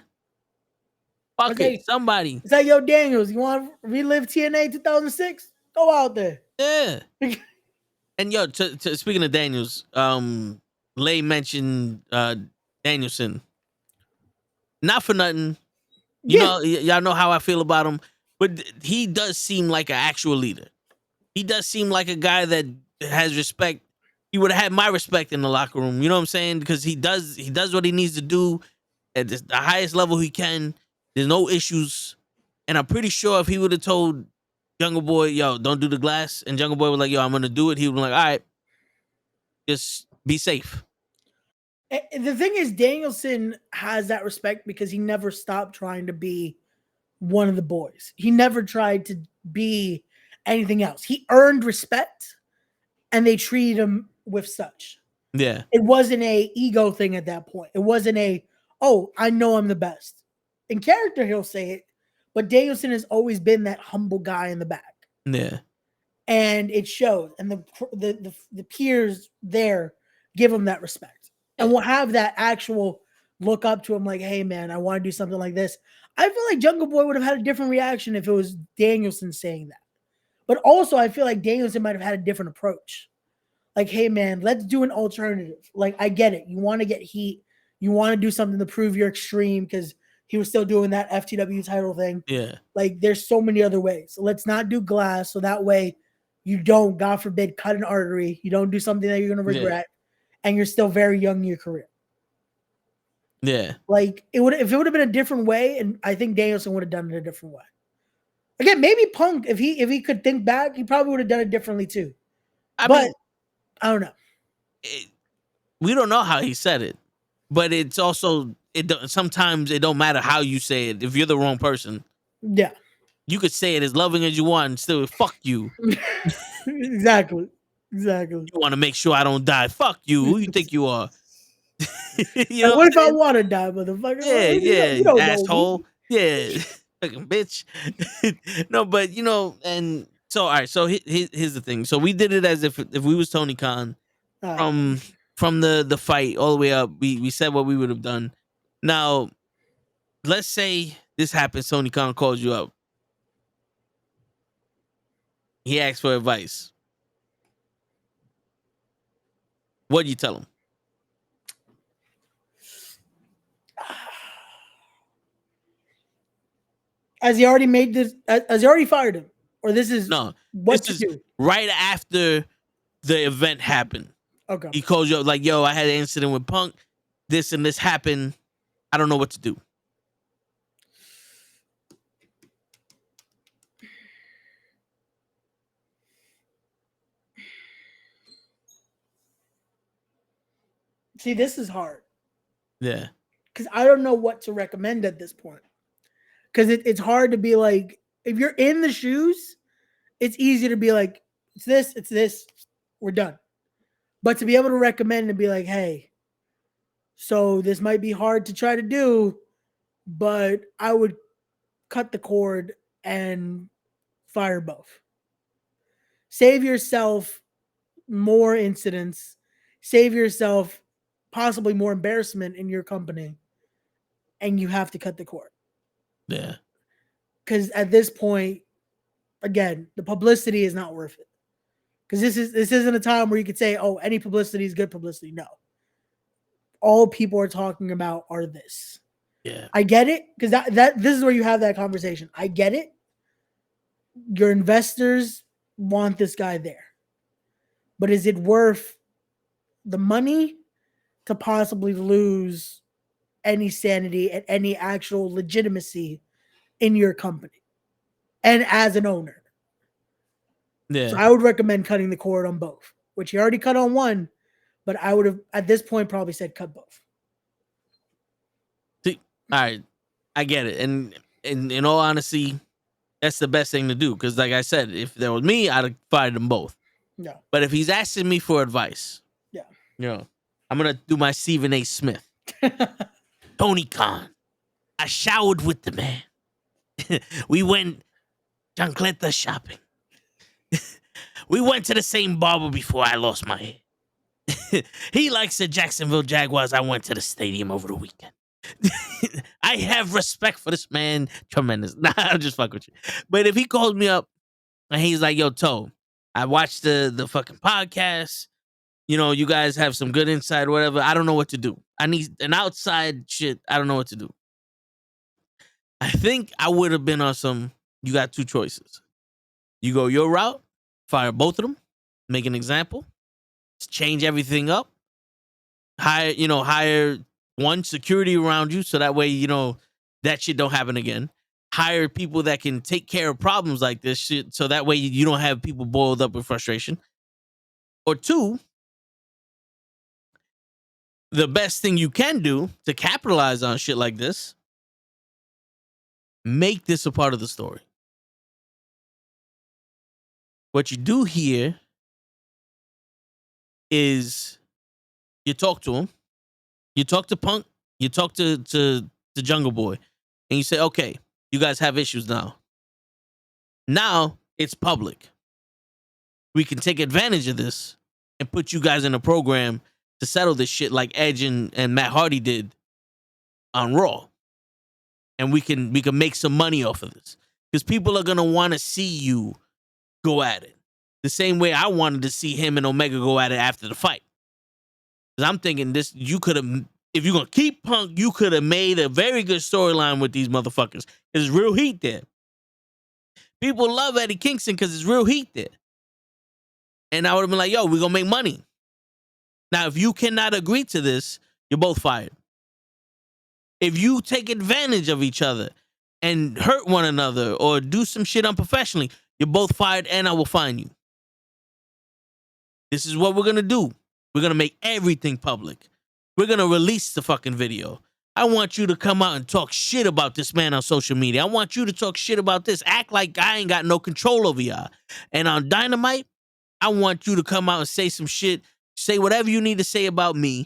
Fuck it, somebody. It's like, yo, Daniels, you want to relive TNA 2006? Go out there. Yeah. And yo, speaking of Daniels, Lay mentioned Danielson. Not for nothing. You know, y'all know how I feel about him, but he does seem like an actual leader. He does seem like a guy that has respect. He would have had my respect in the locker room. You know what I'm saying? Because he does what he needs to do at the highest level he can. There's no issues. And I'm pretty sure if he would have told Jungle Boy, yo, don't do the glass, and Jungle Boy was like, yo, I'm going to do it, he would be like, all right, just be safe. The thing is, Danielson has that respect because he never stopped trying to be one of the boys. He never tried to be anything else. He earned respect, and they treated him with such. Yeah. It wasn't a ego thing at that point. It wasn't a, oh, I know I'm the best. In character, he'll say it, but Danielson has always been that humble guy in the back. Yeah. And it shows. And the peers there give him that respect. And we'll have that actual look up to him like, hey, man, I want to do something like this. I feel like Jungle Boy would have had a different reaction if it was Danielson saying that. But also, I feel like Danielson might have had a different approach. Like, hey, man, let's do an alternative. Like, I get it. You want to get heat. You want to do something to prove you're extreme because he was still doing that FTW title thing. Yeah. Like, there's so many other ways. So let's not do glass. So that way you don't, God forbid, cut an artery. You don't do something that you're going to regret. And you're still very young in your career. Yeah. Like, if it would have been a different way, and I think Danielson would have done it a different way. Again, maybe Punk, if he could think back, he probably would have done it differently too. I don't know. We don't know how he said it, but it's also sometimes it don't matter how you say it. If you're the wrong person, yeah, you could say it as loving as you want and still fuck you. Exactly. You want to make sure I don't die. Fuck you. Who you think you are? You know what if I want to die, motherfucker? Yeah, you don't asshole. Yeah, fucking bitch. No, but and so all right. So here's the thing. So we did it as if we was Tony Khan from the fight all the way up. We said what we would have done. Now, let's say this happens. Tony Khan calls you up. He asks for advice. What do you tell him? Has he already made this? Has he already fired him? Or this is what to do? Right after the event happened. Okay. He calls you up like, yo, I had an incident with Punk. This and this happened. I don't know what to do. See, this is hard. Yeah. Because I don't know what to recommend at this point. Because it's hard to be like, if you're in the shoes, it's easy to be like, it's this, we're done. But to be able to recommend and be like, hey, so this might be hard to try to do, but I would cut the cord and fire both. Save yourself more incidents, save yourself possibly more embarrassment in your company, and you have to cut the cord. Yeah. Because at this point, again, the publicity is not worth it. Because this isn't a time where you could say, oh, any publicity is good publicity. No. All people are talking about are this. Yeah. I get it, because that this is where you have that conversation. I get it. Your investors want this guy there. But is it worth the money to possibly lose any sanity and any actual legitimacy in your company and as an owner? Yeah. So I would recommend cutting the cord on both, which he already cut on one, but I would have at this point probably said cut both. See, all right, I get it, and in all honesty, that's the best thing to do. Because, like I said, if there was me, I'd have fired them both. Yeah. But if he's asking me for advice, Yeah. I'm gonna do my Stephen A. Smith. Tony Khan. I showered with the man. We went chancleta shopping. We went to the same barber before I lost my hair. He likes the Jacksonville Jaguars. I went to the stadium over the weekend. I have respect for this man. Tremendous. Nah, I'm just fucking with you. But if he calls me up and he's like, yo, Toe, I watched the fucking podcast. You guys have some good insight or whatever. I don't know what to do. I need an outside shit. I don't know what to do. I think I would have been on some, you got two choices. You go your route, fire both of them, make an example, change everything up, hire one security around you so that way, that shit don't happen again. Hire people that can take care of problems like this shit so that way you don't have people boiled up with frustration. Or two, the best thing you can do to capitalize on shit like this, make this a part of the story. What you do here is you talk to him, you talk to Punk, you talk to Jungle Boy, and you say, okay, you guys have issues now. Now it's public. We can take advantage of this and put you guys in a program to settle this shit like Edge and Matt Hardy did on Raw. And we can make some money off of this. Because people are going to want to see you go at it. The same way I wanted to see him and Omega go at it after the fight. Because I'm thinking this, you could have, if you're going to keep Punk, you could have made a very good storyline with these motherfuckers. There's real heat there. People love Eddie Kingston because there's real heat there. And I would have been like, yo, we're going to make money. Now, if you cannot agree to this, you're both fired. If you take advantage of each other and hurt one another or do some shit unprofessionally, you're both fired and I will fine you. This is what we're going to do. We're going to make everything public. We're going to release the fucking video. I want you to come out and talk shit about this man on social media. I want you to talk shit about this. Act like I ain't got no control over y'all. And on Dynamite, I want you to come out and say some shit. Say whatever you need to say about me.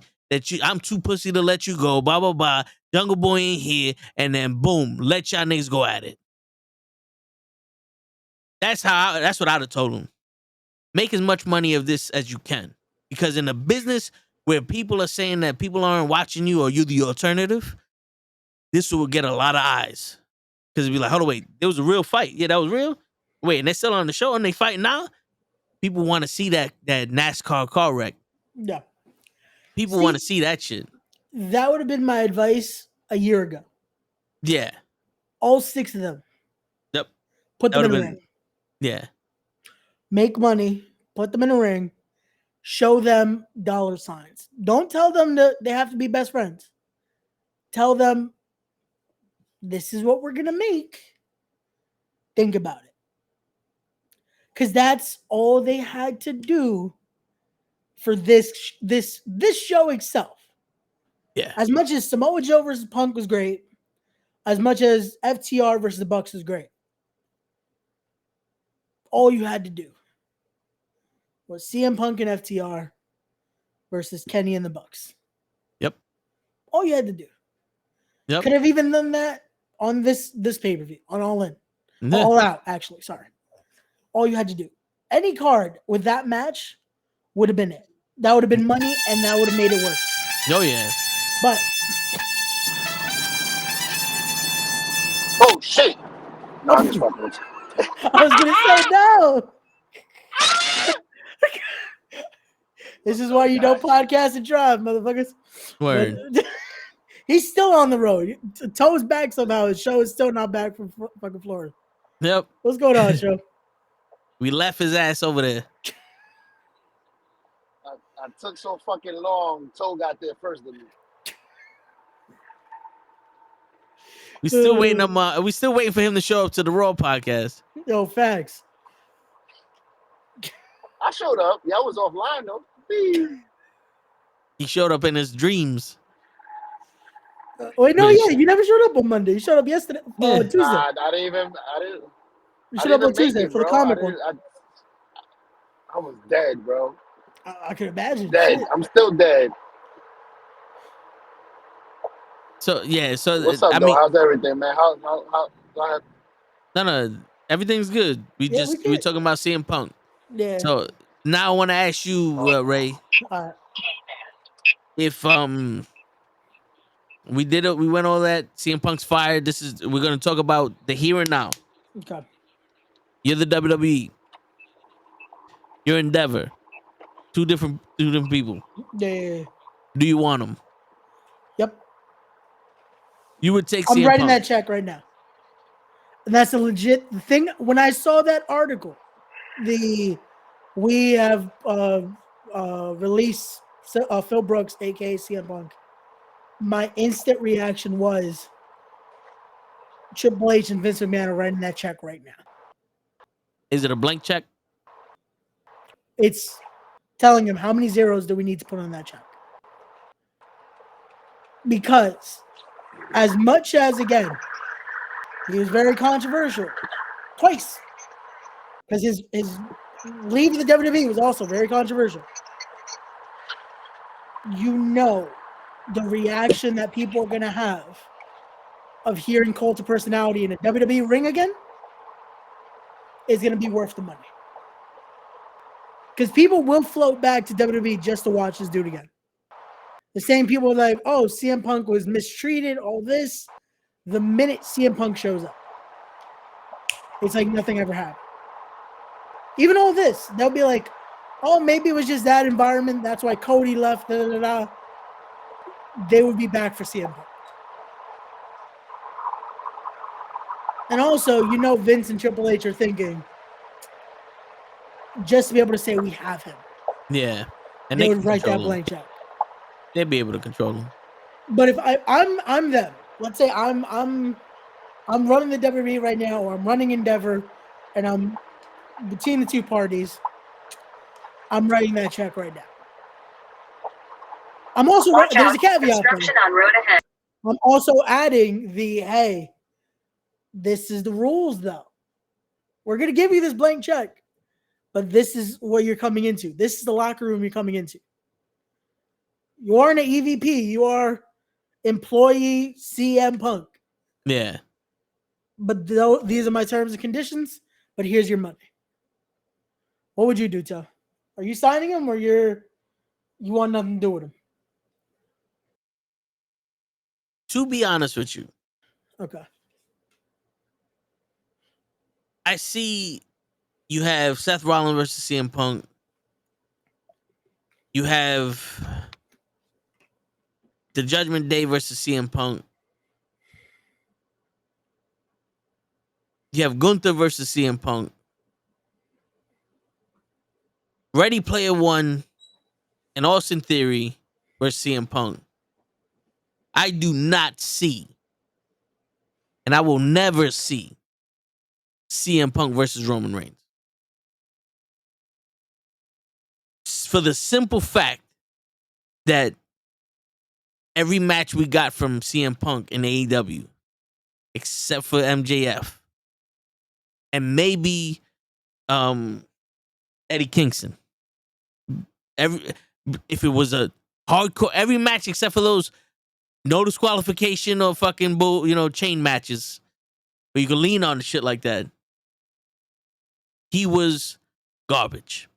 I'm too pussy to let you go. Blah, blah, blah. Jungle Boy ain't here. And then boom, let y'all niggas go at it. That's what I'd have told him. Make as much money of this as you can. Because in a business where people are saying that people aren't watching you or you're the alternative, this will get a lot of eyes. Because it'd be like, hold on, wait, there was a real fight. Yeah, that was real? Wait, and they're still on the show and they fighting now? People want to see that NASCAR car wreck. Yeah. People want to see that shit. That would have been my advice a year ago. Yeah. All 6 of them. Yep. Put them in a ring. Yeah. Make money. Put them in a ring. Show them dollar signs. Don't tell them that they have to be best friends. Tell them this is what we're going to make. Think about it. Because that's all they had to do for this show itself. Yeah. As much as Samoa Joe versus Punk was great, as much as FTR versus the Bucks was great, all you had to do was CM Punk and FTR versus Kenny and the Bucks. Yep. All you had to do. Yep. Could have even done that on this pay-per-view, on All In. Yeah. All Out, actually. Sorry. All you had to do. Any card with that match would have been it. That would have been money, and that would have made it work. Oh, yeah. But Oh shit! No, I'm just fucking with you. I was gonna say no. This is why you don't podcast and drive, motherfuckers. Word. But he's still on the road. Toe's back somehow. His show is still not back from fucking Florida. Yep. What's going on, show? We left his ass over there. I took so fucking long. Toe got there first than me. We still waiting on we still waiting for him to show up to the Raw podcast. Yo, facts. I showed up. Yeah, I was offline though. He showed up in his dreams. Wait, no, yeah, you never showed up on Monday. You showed up yesterday, Tuesday. Nah, I didn't. You showed up on Tuesday for the comic one. I was dead, bro. I can imagine. Dead. Shit. I'm still dead. So yeah, so What's up, though? How's everything, man? How go ahead. No, everything's good. We're talking about CM Punk. Yeah. So now I want to ask you, Ray, if we went all that, CM Punk's fired. We're gonna talk about the here and now. Okay. You're the WWE. You're Endeavor. Two different people. Yeah. Do you want them? Yep. You would take. I'm CM writing Punk. that check right now. And that's a legit thing. When I saw that article, we have released Phil Brooks, aka CM Punk. My instant reaction was Triple H and Vince McMahon are writing that check right now. Is it a blank check? It's telling him how many zeros do we need to put on that check. Because as much as, again, he was very controversial twice. Because his leave the WWE was also very controversial. You know the reaction that people are going to have of hearing Cult of Personality in a WWE ring again is going to be worth the money. Because people will float back to WWE just to watch this dude again. The same people are like, oh, CM Punk was mistreated, all this. The minute CM Punk shows up, it's like nothing ever happened. Even all this, they'll be like, oh, maybe it was just that environment. That's why Cody left. Da, da, da, da. They would be back for CM Punk. And also, you know, Vince and Triple H are thinking, just to be able to say we have him. Yeah. And they they would write that blank check. They'd be able to control him. But if I'm them, let's say I'm running the WWE right now, or I'm running Endeavor, and I'm between the two parties, I'm writing that check right now. I'm also there's a caveat. On road ahead. I'm also adding hey, this is the rules though. We're gonna give you this blank check, but this is what you're coming into. This is the locker room you're coming into. You aren't an EVP. You are employee CM Punk. Yeah. But these are my terms and conditions, but here's your money. What would you do, Joe? Are you signing him, or you want nothing to do with him? To be honest with you. Okay. I see you have Seth Rollins versus CM Punk. You have the Judgment Day versus CM Punk. You have Gunther versus CM Punk. Ready Player One and Austin Theory versus CM Punk. I do not see, and I will never see, CM Punk versus Roman Reigns. For the simple fact that every match we got from CM Punk in AEW, except for MJF, and maybe Eddie Kingston, if it was a hardcore, every match except for those no disqualification or fucking chain matches where you can lean on shit like that, he was garbage.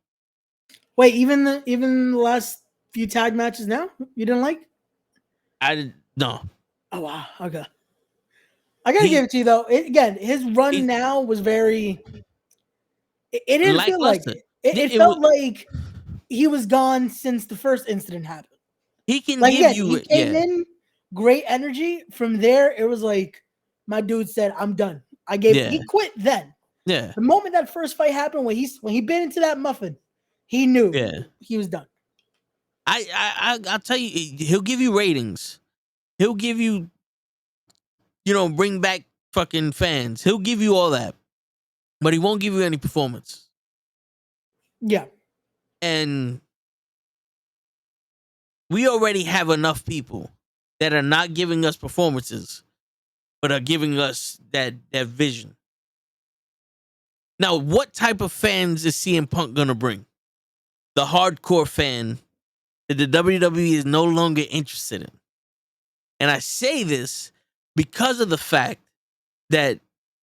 Wait, even the last few tag matches now you didn't like? No. Oh wow, okay. I gotta give it to you though. Again, his run now was very. It didn't feel like it. It felt like he was gone since the first incident happened. He can give you. He came in, great energy. From there, it was like my dude said, "I'm done." He quit then. Yeah. The moment that first fight happened, when he bit into that muffin, he knew he was done. I'll tell you, he'll give you ratings. He'll give you, bring back fucking fans. He'll give you all that, but he won't give you any performance. Yeah. And we already have enough people that are not giving us performances, but are giving us that vision. Now, what type of fans is CM Punk gonna bring? The hardcore fan that the WWE is no longer interested in. And I say this because of the fact that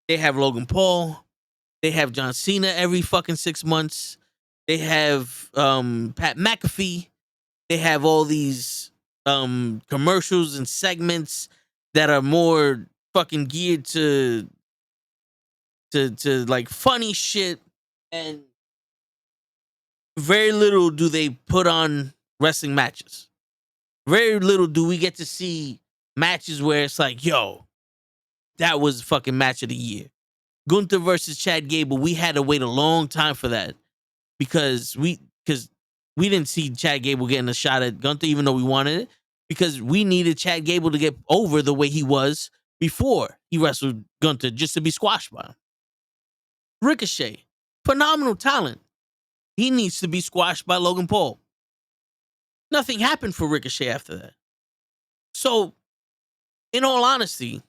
they have Logan Paul, they have John Cena every fucking 6 months, they have Pat McAfee, they have all these commercials and segments that are more fucking geared to like funny shit, and very little do they put on wrestling matches. Very little do we get to see matches where it's like, yo, that was fucking match of the year. Gunther versus Chad Gable, we had to wait a long time for that because we didn't see Chad Gable getting a shot at Gunther, even though we wanted it, because we needed Chad Gable to get over the way he was before he wrestled Gunther, just to be squashed by him. Ricochet, phenomenal talent. He needs to be squashed by Logan Paul. Nothing happened for Ricochet after that. So, in all honesty,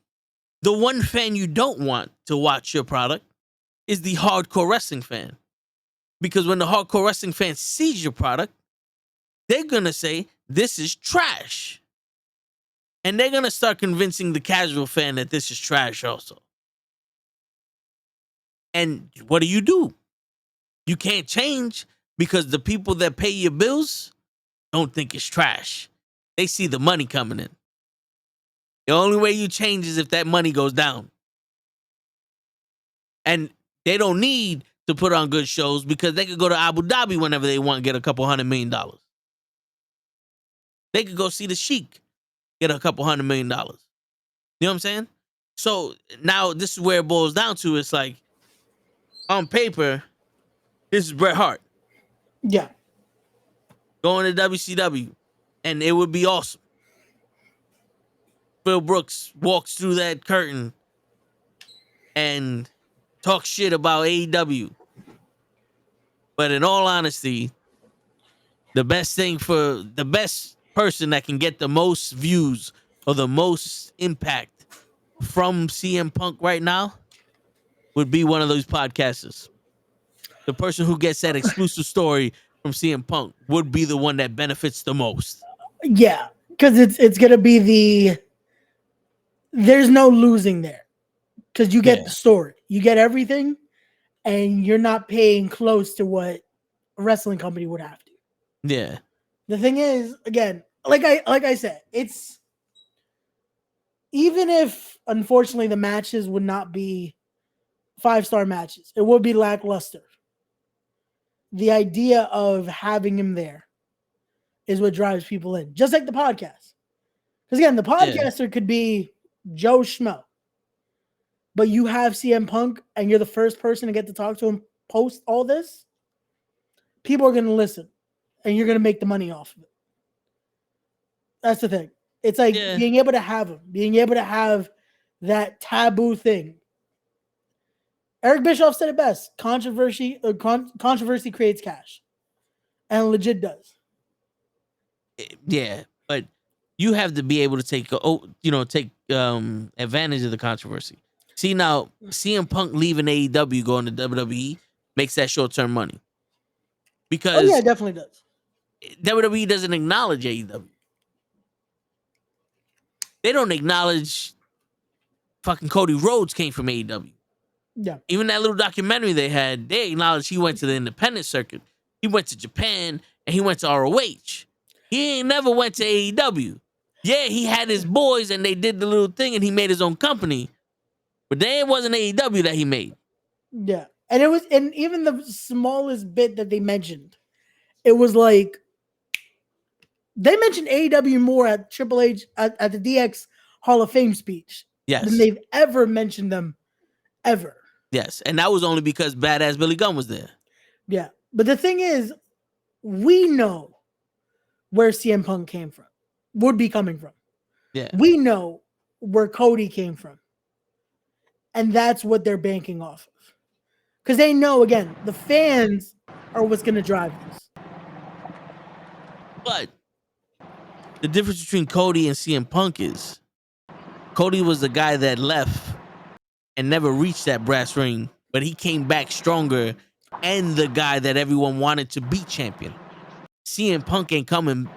the one fan you don't want to watch your product is the hardcore wrestling fan. Because when the hardcore wrestling fan sees your product, they're going to say, this is trash. And they're going to start convincing the casual fan that this is trash also. And what do? You can't change because the people that pay your bills don't think it's trash. They see the money coming in. The only way you change is if that money goes down. And they don't need to put on good shows because they could go to Abu Dhabi whenever they want and get a couple $100 million. They could go see the Sheik, get a couple $100 million. You know what I'm saying? So now this is where it boils down to. It's like, on paper, this is Bret Hart. Yeah. Going to WCW. And it would be awesome. Phil Brooks walks through that curtain and talks shit about AEW. But in all honesty, the best person that can get the most views or the most impact from CM Punk right now would be one of those podcasters. The person who gets that exclusive story from CM Punk would be the one that benefits the most. Yeah, because it's gonna be there's no losing there. Because you get the story. You get everything, and you're not paying close to what a wrestling company would have to. Yeah. The thing is, again, like I said, it's even if unfortunately the matches would not be 5-star matches, it would be lackluster. The idea of having him there is what drives people in, just like the podcast. Because again, the podcaster could be Joe Schmo, but you have CM Punk and you're the first person to get to talk to him post all this. People are going to listen, and you're going to make the money off of it. That's the thing. It's like being able to have him, being able to have that taboo thing. Eric Bischoff said it best: controversy creates cash, and legit does. Yeah, but you have to be able to take advantage of the controversy. See, now CM Punk leaving AEW, going to WWE makes that short-term money. Because it definitely does. WWE doesn't acknowledge AEW. They don't acknowledge fucking Cody Rhodes came from AEW. Yeah. Even that little documentary they had, they acknowledged he went to the independent circuit. He went to Japan and he went to ROH. He ain't never went to AEW. Yeah, he had his boys and they did the little thing and he made his own company. But then it wasn't AEW that he made. Yeah. And it was, and even the smallest bit that they mentioned, it was like they mentioned AEW more at Triple H at the DX Hall of Fame speech than they've ever mentioned them ever. Yes. And that was only because badass Billy Gunn was there. Yeah. But the thing is, we know where CM Punk came from, would be coming from. Yeah. We know where Cody came from. And that's what they're banking off of. Because they know, again, the fans are what's going to drive this. But the difference between Cody and CM Punk is Cody was the guy that left and never reached that brass ring, but he came back stronger and the guy that everyone wanted to be champion. CM Punk ain't coming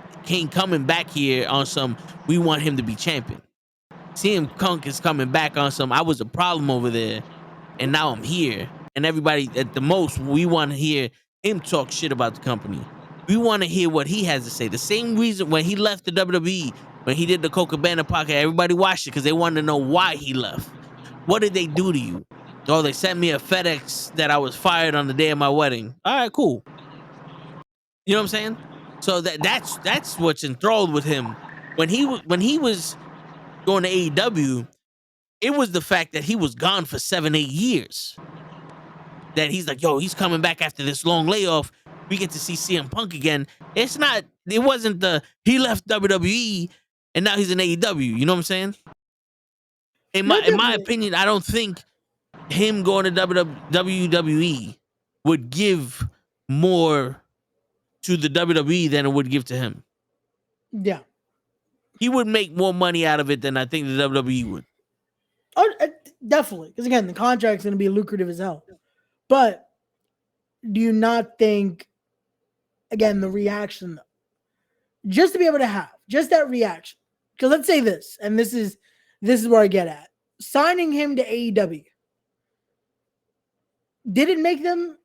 back here on some, we want him to be champion. CM Punk is coming back on some, I was a problem over there and now I'm here. And everybody, at the most, we want to hear him talk shit about the company. We want to hear what he has to say. The same reason when he left the WWE, when he did the Coca Cabana podcast, everybody watched it because they wanted to know why he left. What did they do to you? Oh, they sent me a FedEx that I was fired on the day of my wedding. All right, cool. You know what I'm saying? So that's what's enthralled with him. When he was going to AEW, it was the fact that he was gone for 7-8 years. That he's like, yo, he's coming back after this long layoff. We get to see CM Punk again. It wasn't he left WWE and now he's in AEW. You know what I'm saying? In my opinion, I don't think him going to WWE would give more to the WWE than it would give to him. Yeah. He would make more money out of it than I think the WWE would. Oh, definitely. Because again, the contract's going to be lucrative as hell. But do you not think, again, the reaction, just to be able to have just that reaction? Because let's say this, and this is where I get at. Signing him to AEW, did it make them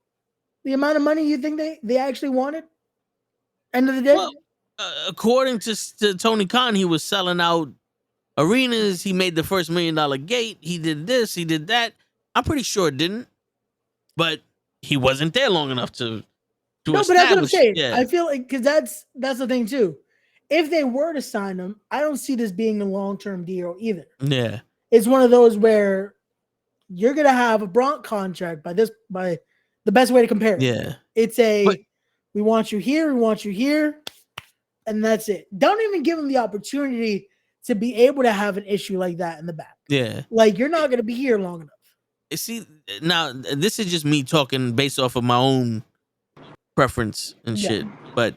the amount of money you think they actually wanted? End of the day? Well, according to Tony Khan, he was selling out arenas. He made the first $1 million gate. He did this. He did that. I'm pretty sure it didn't. But he wasn't there long enough to no, but that's what I'm saying. Yeah. I feel like, because that's the thing too. If they were to sign him, I don't see this being a long-term deal either. Yeah. It's one of those where you're gonna have a Bronx contract by the best way to compare it. Yeah. It's we want you here, and that's it. Don't even give him the opportunity to be able to have an issue like that in the back. Yeah. Like, you're not gonna be here long enough. See, now this is just me talking based off of my own preference and shit. But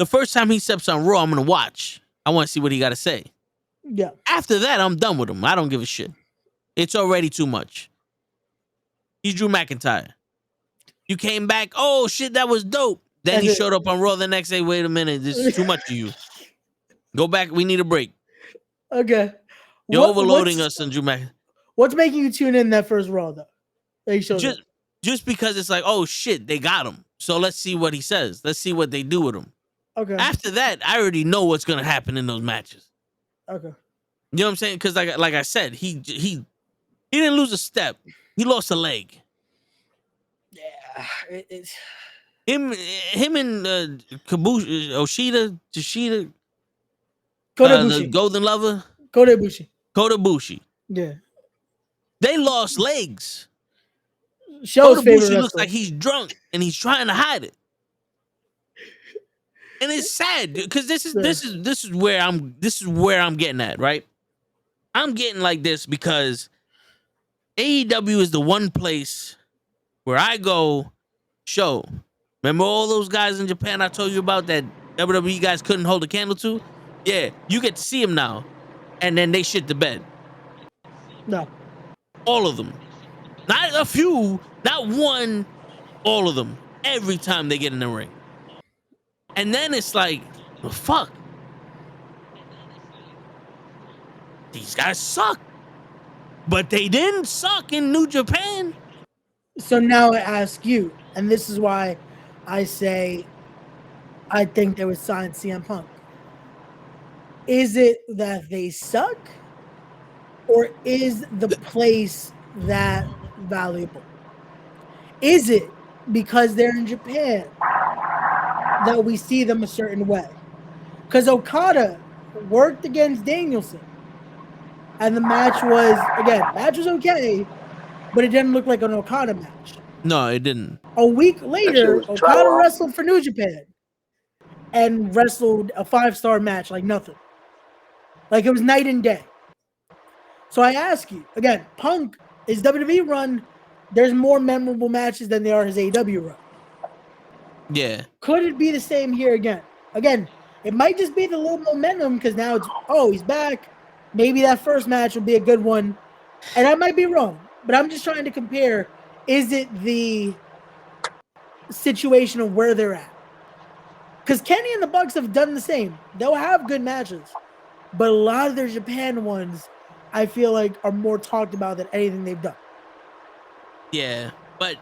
the first time he steps on Raw, I'm gonna watch. I want to see what he got to say. Yeah. After that, I'm done with him. I don't give a shit. It's already too much. He's Drew McIntyre. You came back. Oh shit, that was dope. Then he showed up on Raw the next day. Wait a minute, this is too much for you. Go back. We need a break. Okay. You're overloading us on Drew McIntyre. What's making you tune in that first Raw though? Just because it's like, oh shit, they got him. So let's see what he says. Let's see what they do with him. Okay. After that, I already know what's gonna happen in those matches. Okay. You know what I'm saying? Because like I said, he didn't lose a step. He lost a leg. Yeah. Him and Toshida, the Golden Lover, Kota Ibushi. Yeah. They lost legs. Show's favorite Ibushi looks wrestler. like he's drunk and he's trying to hide it. And it's sad because this is where I'm getting at, right? I'm getting like this because AEW is the one place where I go show. Remember all those guys in Japan I told you about that WWE guys couldn't hold a candle to? Yeah, you get to see them now. And then they shit the bed. No. All of them. Not a few, not one, all of them. Every time they get in the ring. And then it's like, well, fuck. These guys suck. But they didn't suck in New Japan. So now I ask you, and this is why I say I think they would sign CM Punk. Is it that they suck, or is the place that valuable? Is it because they're in Japan that we see them a certain way? Because Okada worked against Danielson, and the match was okay, but it didn't look like an Okada match. No, it didn't. A week later, Okada wrestled for New Japan and wrestled a 5-star match like nothing. Like it was night and day. So I ask you, again, Punk, his WWE run, there's more memorable matches than there are his AEW run. Yeah. Could it be the same here again? Again, it might just be the little momentum because now it's, he's back. Maybe that first match will be a good one. And I might be wrong, but I'm just trying to compare. Is it the situation of where they're at? Because Kenny and the Bucks have done the same. They'll have good matches. But a lot of their Japan ones, I feel like, are more talked about than anything they've done. Yeah, but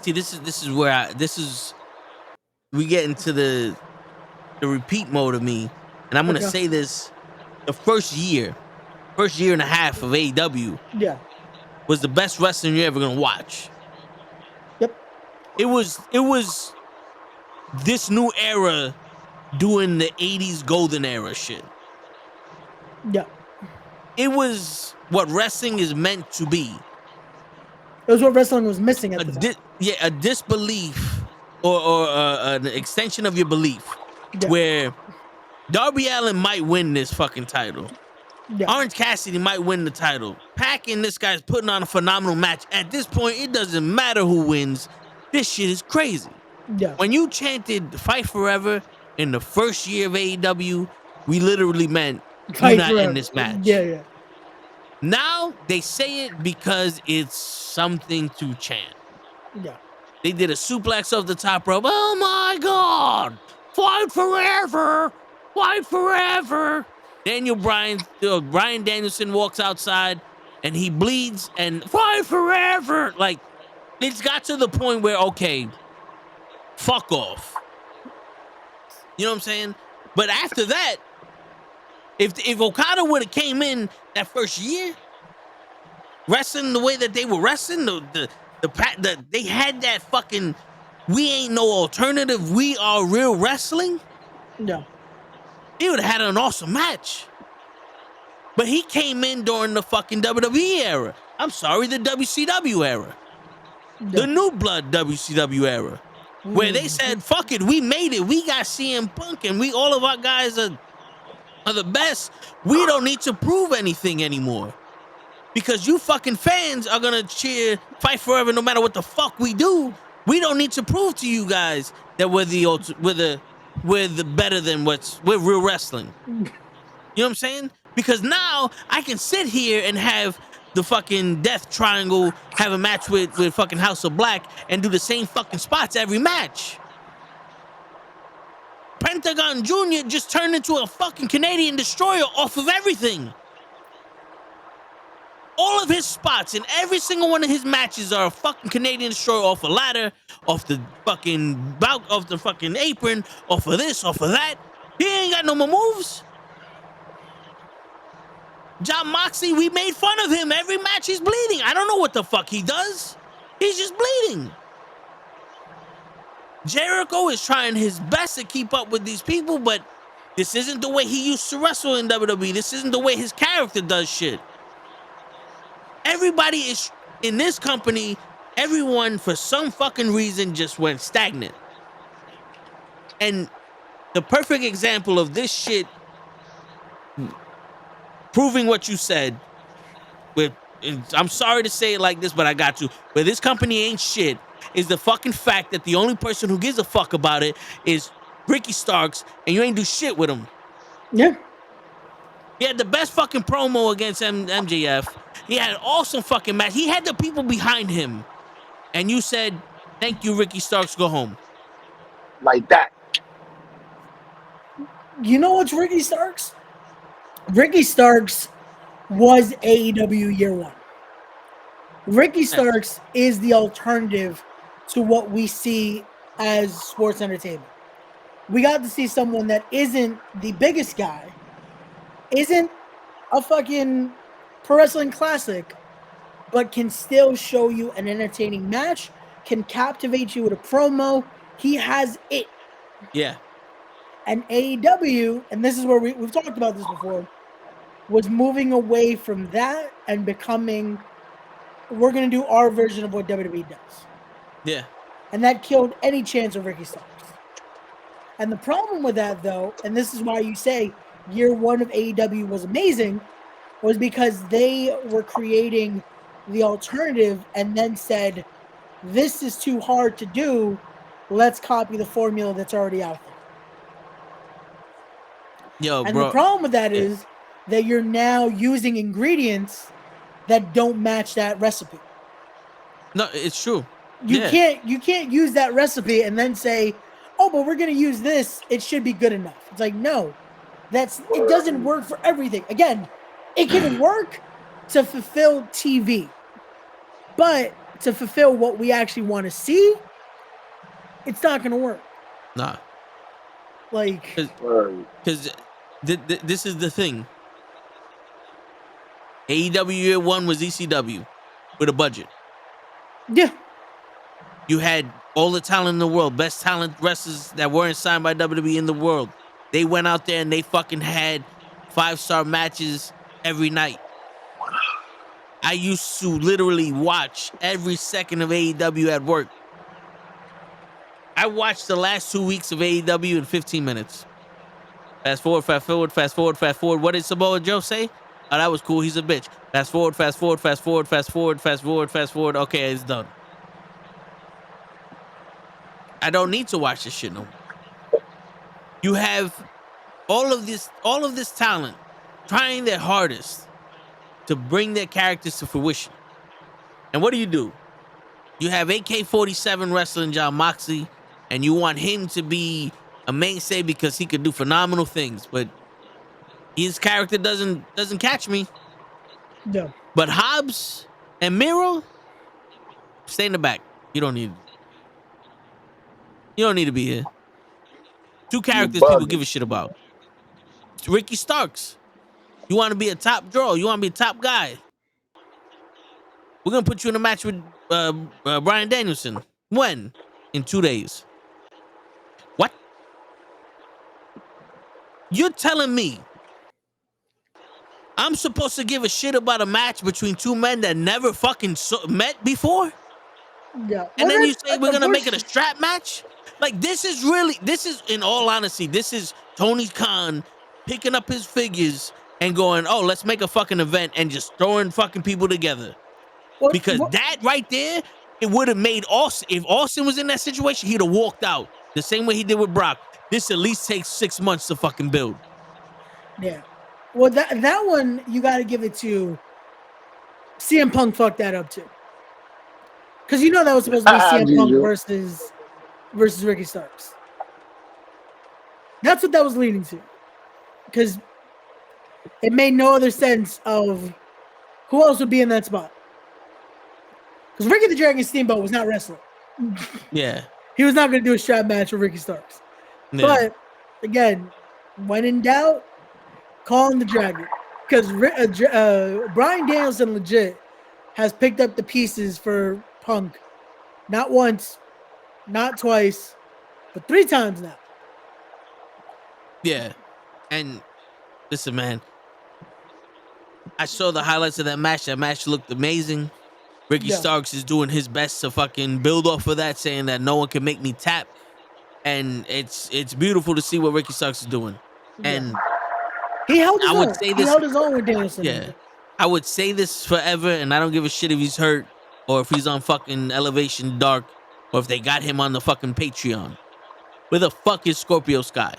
see, this is where we get into the repeat mode of me, and I'm gonna say this: the first year and a half of AEW, was the best wrestling you're ever gonna watch. Yep, it was this new era doing the 80s golden era shit. Yeah. It was what wrestling is meant to be. It was what wrestling was missing at the time. A disbelief or an extension of your belief where Darby Allin might win this fucking title. Orange Cassidy might win the title. Pac and this guy's putting on a phenomenal match. At this point, it doesn't matter who wins. This shit is crazy. Yeah. When you chanted Fight Forever in the first year of AEW, we literally meant you're not in this match. Yeah. Now they say it because it's something to chant. Yeah. They did a suplex off the top rope. Oh my God! Fight forever! Fight forever! Bryan Danielson walks outside and he bleeds and fight forever. Like, it's got to the point where, okay, fuck off. You know what I'm saying? But after that, if Okada would have came in that first year, wrestling the way that they were wrestling, they had that fucking we ain't no alternative, we are real wrestling. Yeah. He would have had an awesome match. But he came in during the fucking WWE era. I'm sorry, the WCW era. Yeah. The New Blood WCW era. Where they said, fuck it, we made it. We got CM Punk and all of our guys are the best. We don't need to prove anything anymore. Because you fucking fans are gonna cheer Fight Forever no matter what the fuck we do. We don't need to prove to you guys that we're the better than we're real wrestling. You know what I'm saying? Because now I can sit here and have the fucking Death Triangle have a match with fucking House of Black and do the same fucking spots every match. Pentagon Jr. just turned into a fucking Canadian destroyer off of everything. All of his spots in every single one of his matches are a fucking Canadian destroyer off a ladder, off the fucking off the fucking apron, off of this, off of that. He ain't got no more moves. John Moxley, we made fun of him. Every match he's bleeding. I don't know what the fuck he does. He's just bleeding. Jericho is trying his best to keep up with these people, but this isn't the way he used to wrestle in WWE. This isn't the way his character does shit. Everybody is in this company, everyone for some fucking reason just went stagnant. And the perfect example of this shit proving what you said, I'm sorry to say it like this, but I got to. Where this company ain't shit is the fucking fact that the only person who gives a fuck about it is Ricky Starks, and you ain't do shit with him. Yeah. He had the best fucking promo against MJF. He had an awesome fucking match. He had the people behind him. And you said, thank you, Ricky Starks, go home. like that. You know what's Ricky Starks? Ricky Starks was AEW year one. Ricky Starks is the alternative to what we see as sports entertainment. We got to see someone that isn't the biggest guy, isn't a fucking pro wrestling classic, but can still show you an entertaining match, can captivate you with a promo. He has it. Yeah. And AEW, and this is where we've talked about this before, was moving away from that and becoming, we're going to do our version of what WWE does. Yeah. And that killed any chance of Ricky Starks. And the problem with that, though, and this is why you say year one of AEW was amazing, was because they were creating the alternative and then said, this is too hard to do. Let's copy the formula that's already out there. The problem with that is that you're now using ingredients that don't match that recipe. No, it's true. You can't use that recipe and then say, oh, but we're gonna use this, it should be good enough. It's like, no, it doesn't work for everything. Again, it can work to fulfill TV, but to fulfill what we actually want to see, it's not gonna work. Nah. Like, because this is the thing. AEW year one was ECW with a budget. Yeah. You had all the talent in the world, best talent wrestlers that weren't signed by WWE in the world. They went out there and they fucking had 5-star matches every night. I used to literally watch every second of AEW at work. I watched the last 2 weeks of AEW in 15 minutes. Fast forward, fast forward, fast forward, fast forward. What did Samoa Joe say? Oh, that was cool. He's a bitch. Fast forward, fast forward, fast forward, fast forward, fast forward, fast forward. Okay, it's done. I don't need to watch this shit no more. You have all of this talent trying their hardest to bring their characters to fruition. And what do? You have AK-47 wrestling Jon Moxley, and you want him to be a mainstay because he could do phenomenal things, but his character doesn't catch me. No. But Hobbs and Miro, stay in the back. You don't need to be here. Two characters people give a shit about. Ricky Starks. You want to be a top draw. You want to be a top guy. We're going to put you in a match with Bryan Danielson. When? In 2 days. What? You're telling me I'm supposed to give a shit about a match between two men that never fucking met before? Yeah. And then you say we're going to make it a strap match? Like, this is, in all honesty, this is Tony Khan picking up his figures and going, oh, let's make a fucking event and just throwing fucking people together. Because that right there, it would have made Austin, if Austin was in that situation, he'd have walked out the same way he did with Brock. This at least takes 6 months to fucking build. Yeah. Well, that one, you got to give it to CM Punk fucked that up too. Because you know that was supposed to be CM Punk versus Ricky Starks. That's what that was leading to. Because it made no other sense of who else would be in that spot. Because Ricky the Dragon Steamboat was not wrestling. Yeah. He was not going to do a strap match with Ricky Starks. Yeah. But, again, when in doubt, call him the Dragon. Because Bryan Danielson legit has picked up the pieces for Punk. Not once, not twice, but 3 times now. Yeah. And, listen, man. I saw the highlights of that match. That match looked amazing. Ricky Starks is doing his best to fucking build off of that, saying that no one can make me tap. And it's beautiful to see what Ricky Starks is doing. And he held his own. He held his own with Danielson. Yeah. I would say this forever, and I don't give a shit if he's hurt or if he's on fucking Elevation Dark or if they got him on the fucking Patreon. Where the fuck is Scorpio Sky?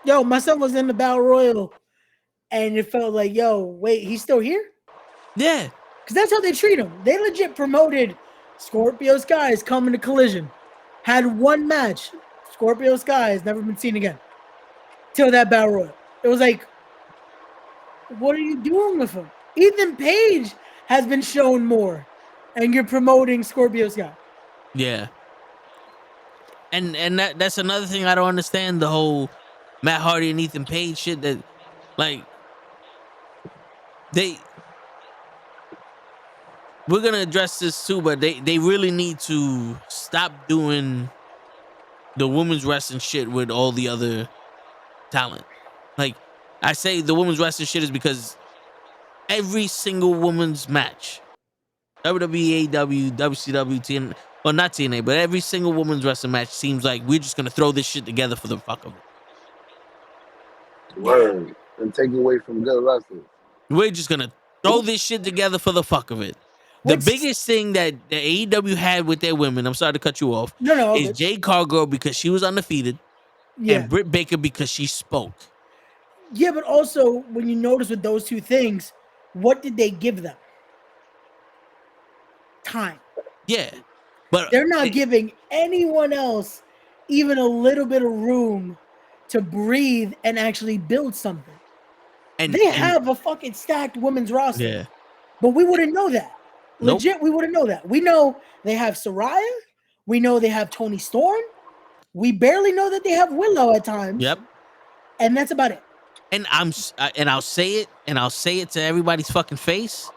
Yo, my son was in the Battle Royal, and it felt like, yo, wait, he's still here? Yeah. Because that's how they treat him. They legit promoted Scorpio Sky is coming to Collision. Had 1 match. Scorpio Sky has never been seen again till that battle royal. It was like, what are you doing with him? Ethan Page has been shown more, and you're promoting Scorpio Sky. Yeah. And that's another thing I don't understand, the whole Matt Hardy and Ethan Page shit. That, like, we're gonna address this too, but they really need to stop doing the women's wrestling shit with all the other talent. Like, I say the women's wrestling shit is because every single women's match, WWE, AEW, WCW, TNA, well, not TNA, but every single women's wrestling match seems like we're just gonna throw this shit together for the fuck of it. Word. And take away from good wrestlers. We're just gonna throw this shit together for the fuck of it. The biggest thing that the AEW had with their women, I'm sorry to cut you off, is Jade Cargill because she was undefeated, and Britt Baker because she spoke. Yeah, but also when you notice with those two things, what did they give them? Time. Yeah, but they're not giving anyone else even a little bit of room to breathe and actually build something. And they have a fucking stacked women's roster. Yeah. But we wouldn't know that. Nope. Legit, we wouldn't know that. We know they have Saraya. We know they have Toni Storm. We barely know that they have Willow at times. Yep. And that's about it. And I'll say it to everybody's fucking face.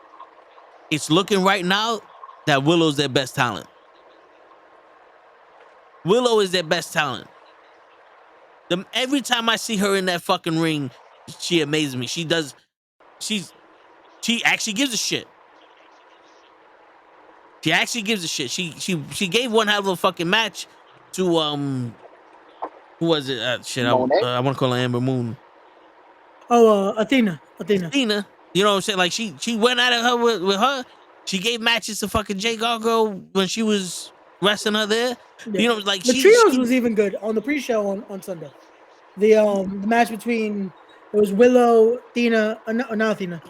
It's looking right now that Willow's their best talent. Willow is their best talent. Every time I see her in that fucking ring, she amazes me. She actually gives a shit. She actually gives a shit. She gave one hell of a fucking match to who was it? I want to call her Amber Moon. Oh, Athena. You know what I'm saying? Like she went at her with her. She gave matches to fucking Jade Cargill when she was wrestling her there. Yeah. You know, like the trios was even good on the pre-show on Sunday. The match between it was Willow, Athena, not Athena.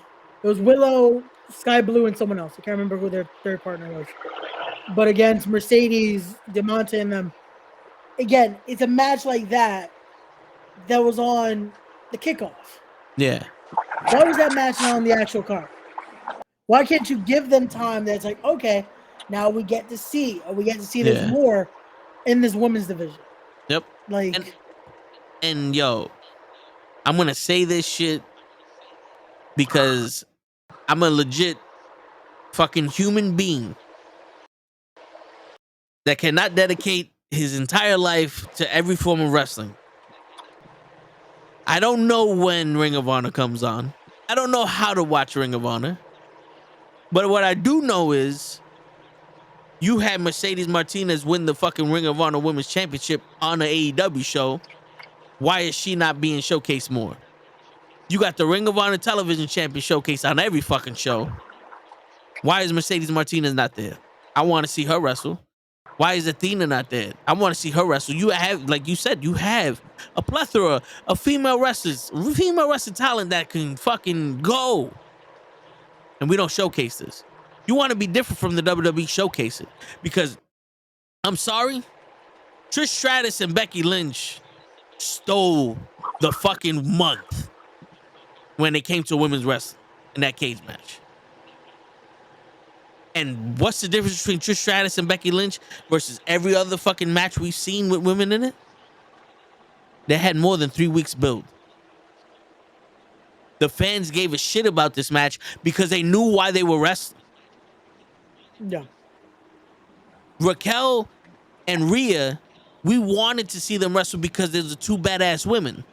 It was Willow, Sky Blue, and someone else. I can't remember who their third partner was. But against Mercedes, DeMonte, and them. Again, it's a match like that was on the kickoff. Yeah. Why was that match not on the actual card? Why can't you give them time that's like, okay, now we get to see there's more in this women's division. Yep. Like, and yo, I'm gonna say this shit because I'm a legit fucking human being that cannot dedicate his entire life to every form of wrestling. I don't know when Ring of Honor comes on. I don't know how to watch Ring of Honor. But what I do know is you had Mercedes Martinez win the fucking Ring of Honor Women's Championship on the AEW show. Why is she not being showcased more? You got the Ring of Honor Television Champion showcase on every fucking show. Why is Mercedes Martinez not there? I want to see her wrestle. Why is Athena not there? I want to see her wrestle. You have, like you said, you have a plethora of female wrestling talent that can fucking go. And we don't showcase this. You want to be different from the WWE, showcase it. Because, I'm sorry, Trish Stratus and Becky Lynch stole the fucking month when it came to women's wrestling in that cage match. And what's the difference between Trish Stratus and Becky Lynch versus every other fucking match we've seen with women in it? They had more than 3 weeks build. The fans gave a shit about this match because they knew why they were wrestling. Yeah. Raquel and Rhea, we wanted to see them wrestle because there's the two badass women.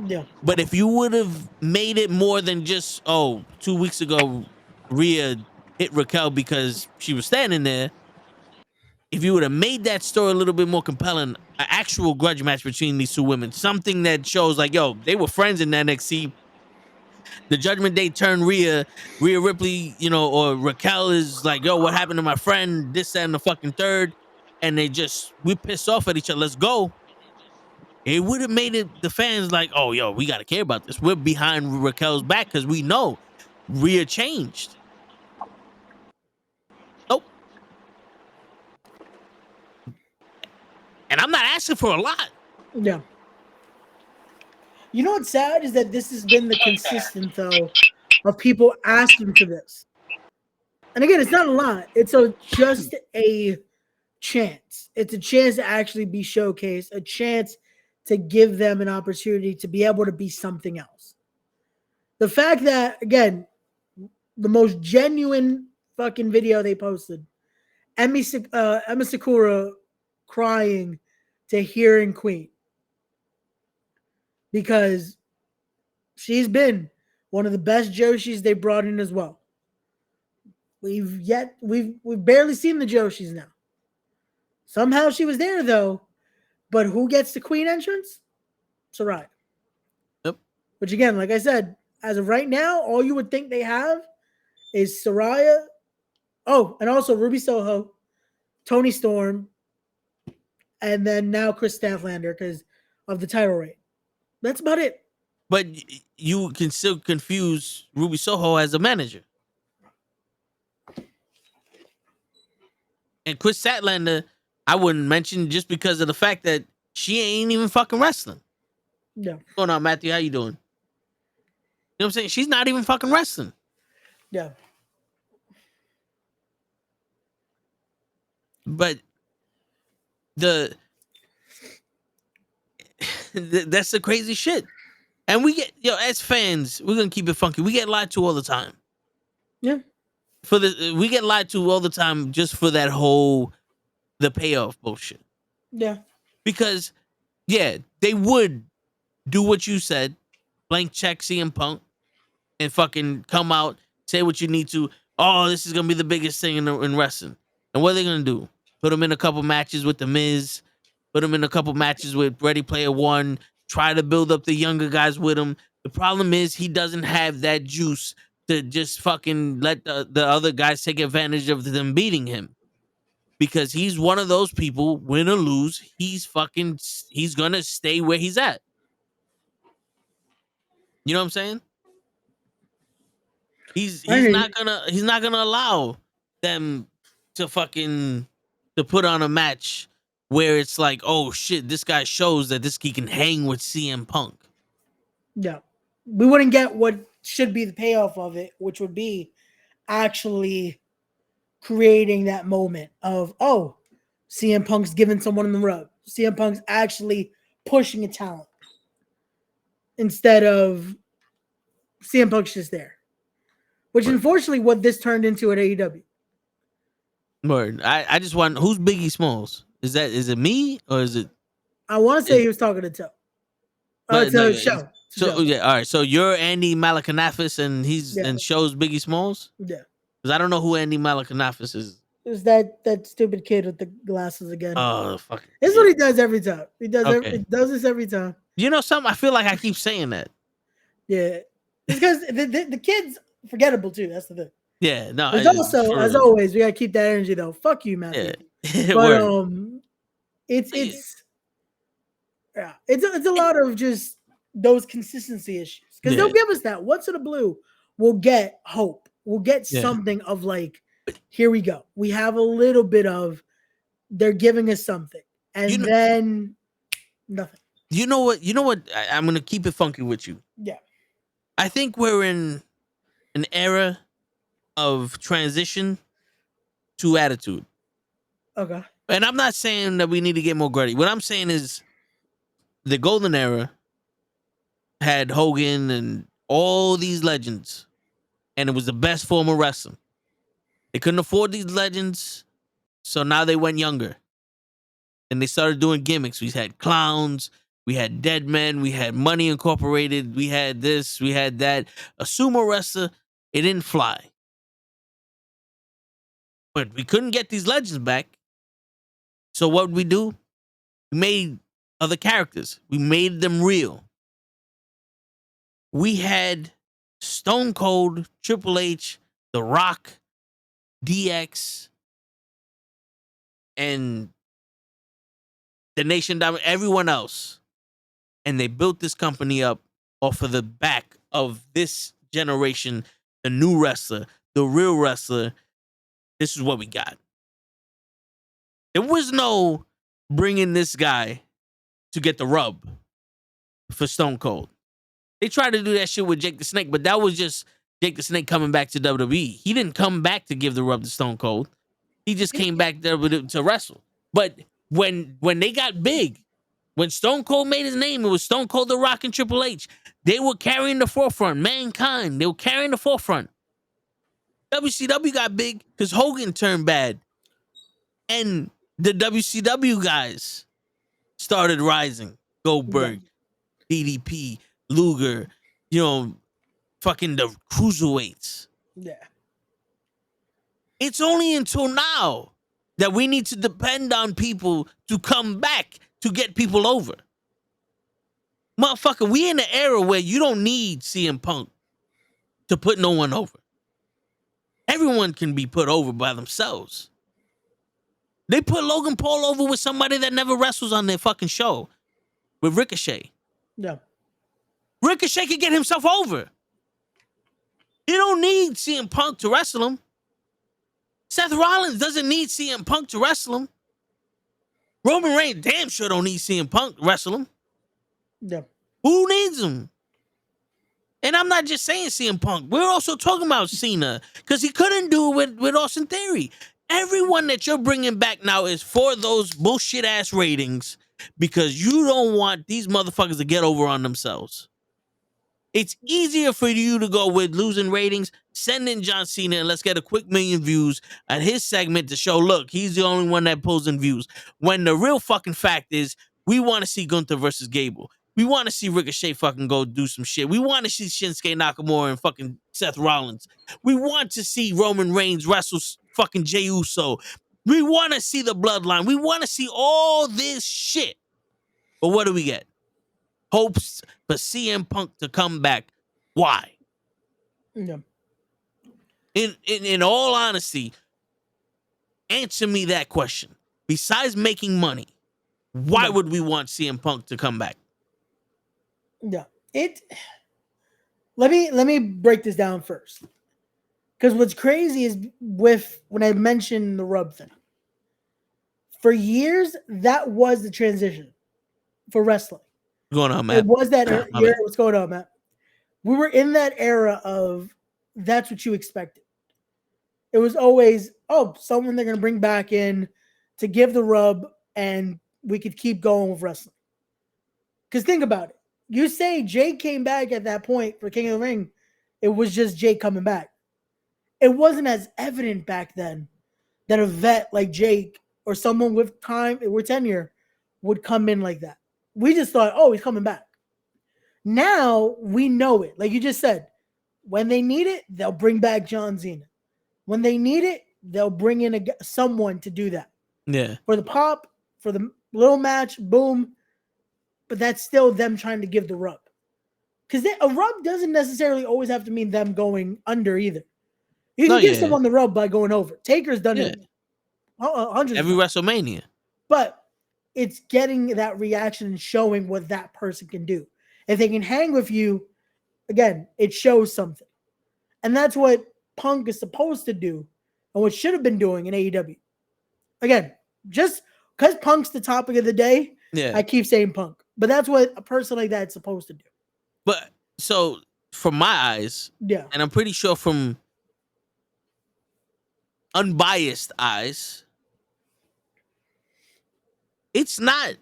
Yeah. But if you would have made it more than just, 2 weeks ago, Rhea hit Raquel because she was standing there. If you would have made that story a little bit more compelling, an actual grudge match between these two women, something that shows like, yo, they were friends in NXT. The Judgment Day turned Rhea Ripley, or Raquel is like, yo, what happened to my friend? This, that, and the fucking third. And we pissed off at each other. Let's go. It would have made it the fans like, oh, yo, we got to care about this. We're behind Raquel's back because we know Rhea changed. Nope. And I'm not asking for a lot. Yeah. You know what's sad is that this has been the consistent though of people asking for this. And again, it's not a lot. It's just a chance. It's a chance to actually be showcased, a chance to give them an opportunity to be able to be something else. The fact that, again, the most genuine fucking video they posted, Emma Sakura crying to hearing Queen. Because she's been one of the best Joshis they brought in as well. We've barely seen the Joshis now. Somehow she was there though, but who gets the Queen entrance? Saraya. Yep. Which again, like I said, as of right now, all you would think they have is Saraya. Oh, and also Ruby Soho, Tony Storm, and then now Chris Statlander because of the title reign. That's about it. But you can still confuse Ruby Soho as a manager. And Chris Statlander, I wouldn't mention just because of the fact that she ain't even fucking wrestling. Yeah. What's going on, Matthew? How you doing? You know what I'm saying? She's not even fucking wrestling. Yeah. But that's the crazy shit. And we get, as fans, we're gonna keep it funky. We get lied to all the time. Yeah. We get lied to all the time just for that whole the payoff bullshit. Yeah. Because they would do what you said, blank check CM Punk, and fucking come out, say what you need to. Oh, this is gonna be the biggest thing in wrestling. And what are they gonna do? Put him in a couple matches with The Miz, put him in a couple matches with Ready Player One, try to build up the younger guys with him. The problem is he doesn't have that juice to just fucking let the other guys take advantage of them beating him. Because he's one of those people, win or lose, he's gonna stay where he's at. You know what I'm saying? He's not gonna allow them to put on a match where it's like, oh shit, this guy shows that he can hang with CM Punk. Yeah. We wouldn't get what should be the payoff of it, which would be actually creating that moment of, oh, CM Punk's giving someone in the rub. CM Punk's actually pushing a talent instead of CM Punk's just there. Which unfortunately what this turned into at AEW. Word. I just want, who's Biggie Smalls? Is it me or is it? I want to say he was talking to Toe. To Show. So yeah, all right. So you're Andy Malakanafis and and Show's Biggie Smalls? Yeah. Because I don't know who Andy Malakanafis is. It was that stupid kid with the glasses again. Oh, fuck. This is what he does every time. He does this every time. You know something? I feel like I keep saying that. Yeah. It's because the kid's forgettable too. That's the thing. Yeah, no. There's also, as always, we gotta keep that energy though. Fuck you, Matthew. Yeah. But it's a lot of just those consistency issues. Because they'll give us that. Once in a blue, we'll get hope. We'll get something of like, here we go. We have a little bit of they're giving us something. And then nothing. You know what? I'm gonna keep it funky with you. Yeah. I think we're in an era of transition to attitude. Okay. And I'm not saying that we need to get more gritty. What I'm saying is the golden era had Hogan and all these legends, and it was the best form of wrestling. They couldn't afford these legends, so now they went younger. And they started doing gimmicks. We had clowns, we had dead men, we had Money Incorporated, we had this, we had that. A sumo wrestler, it didn't fly. But we couldn't get these legends back. So what did we do? We made other characters. We made them real. We had Stone Cold, Triple H, The Rock, DX, and the Nation Diamond, everyone else. And they built this company up off of the back of this generation, the new wrestler, the real wrestler. This is what we got. There was no bringing this guy to get the rub for Stone Cold. They tried to do that shit with Jake the Snake, but that was just Jake the Snake coming back to WWE. He didn't come back to give the rub to Stone Cold. He just came back there to wrestle. But when they got big, when Stone Cold made his name, it was Stone Cold, The Rock, and Triple H. They were carrying the forefront. Mankind, they were carrying the forefront. WCW got big because Hogan turned bad. And the WCW guys started rising. Goldberg, DDP, Luger, fucking the cruiserweights. Yeah. It's only until now that we need to depend on people to come back to get people over. Motherfucker, we in an era where you don't need CM Punk to put no one over. Everyone can be put over by themselves. They put Logan Paul over with somebody that never wrestles on their fucking show. With Ricochet. Yeah. Ricochet can get himself over. You don't need CM Punk to wrestle him. Seth Rollins doesn't need CM Punk to wrestle him. Roman Reigns damn sure don't need CM Punk to wrestle him. Yeah. Who needs him? And I'm not just saying CM Punk. We're also talking about Cena because he couldn't do it with Austin Theory. Everyone that you're bringing back now is for those bullshit ass ratings because you don't want these motherfuckers to get over on themselves. It's easier for you to go with losing ratings, send in John Cena, and let's get a quick 1 million views at his segment to show, look, he's the only one that pulls in views. When the real fucking fact is, we want to see Gunther versus Gable. We want to see Ricochet fucking go do some shit. We want to see Shinsuke Nakamura and fucking Seth Rollins. We want to see Roman Reigns wrestle fucking Jey Uso. We want to see the bloodline. We want to see all this shit. But what do we get? Hopes for CM Punk to come back. Why? Yeah. In all honesty, answer me that question. Besides making money, why would we want CM Punk to come back? Yeah. Let me break this down first. Because what's crazy is when I mentioned the rub thing. For years, that was the transition for wrestling. What's going on, Matt? It was that era. What's going on, Matt? We were in that era of that's what you expected. It was always, someone they're going to bring back in to give the rub and we could keep going with wrestling. Because think about it. You say Jake came back at that point for King of the Ring. It was just Jake coming back. It wasn't as evident back then that a vet like Jake or someone with time or tenure would come in like that. We just thought, he's coming back. Now we know it. Like you just said, when they need it, they'll bring back John Cena. When they need it, they'll bring in someone to do that. Yeah. For the pop, for the little match, boom. But that's still them trying to give the rub. Because a rub doesn't necessarily always have to mean them going under either. You can give someone the rub by going over. Taker's done it hundreds every of times. WrestleMania. But it's getting that reaction and showing what that person can do. If they can hang with you, again, it shows something. And that's what Punk is supposed to do and what should have been doing in AEW. Again, just because Punk's the topic of the day, I keep saying Punk. But that's what a person like that is supposed to do. But so from my eyes, and I'm pretty sure from unbiased eyes, it's not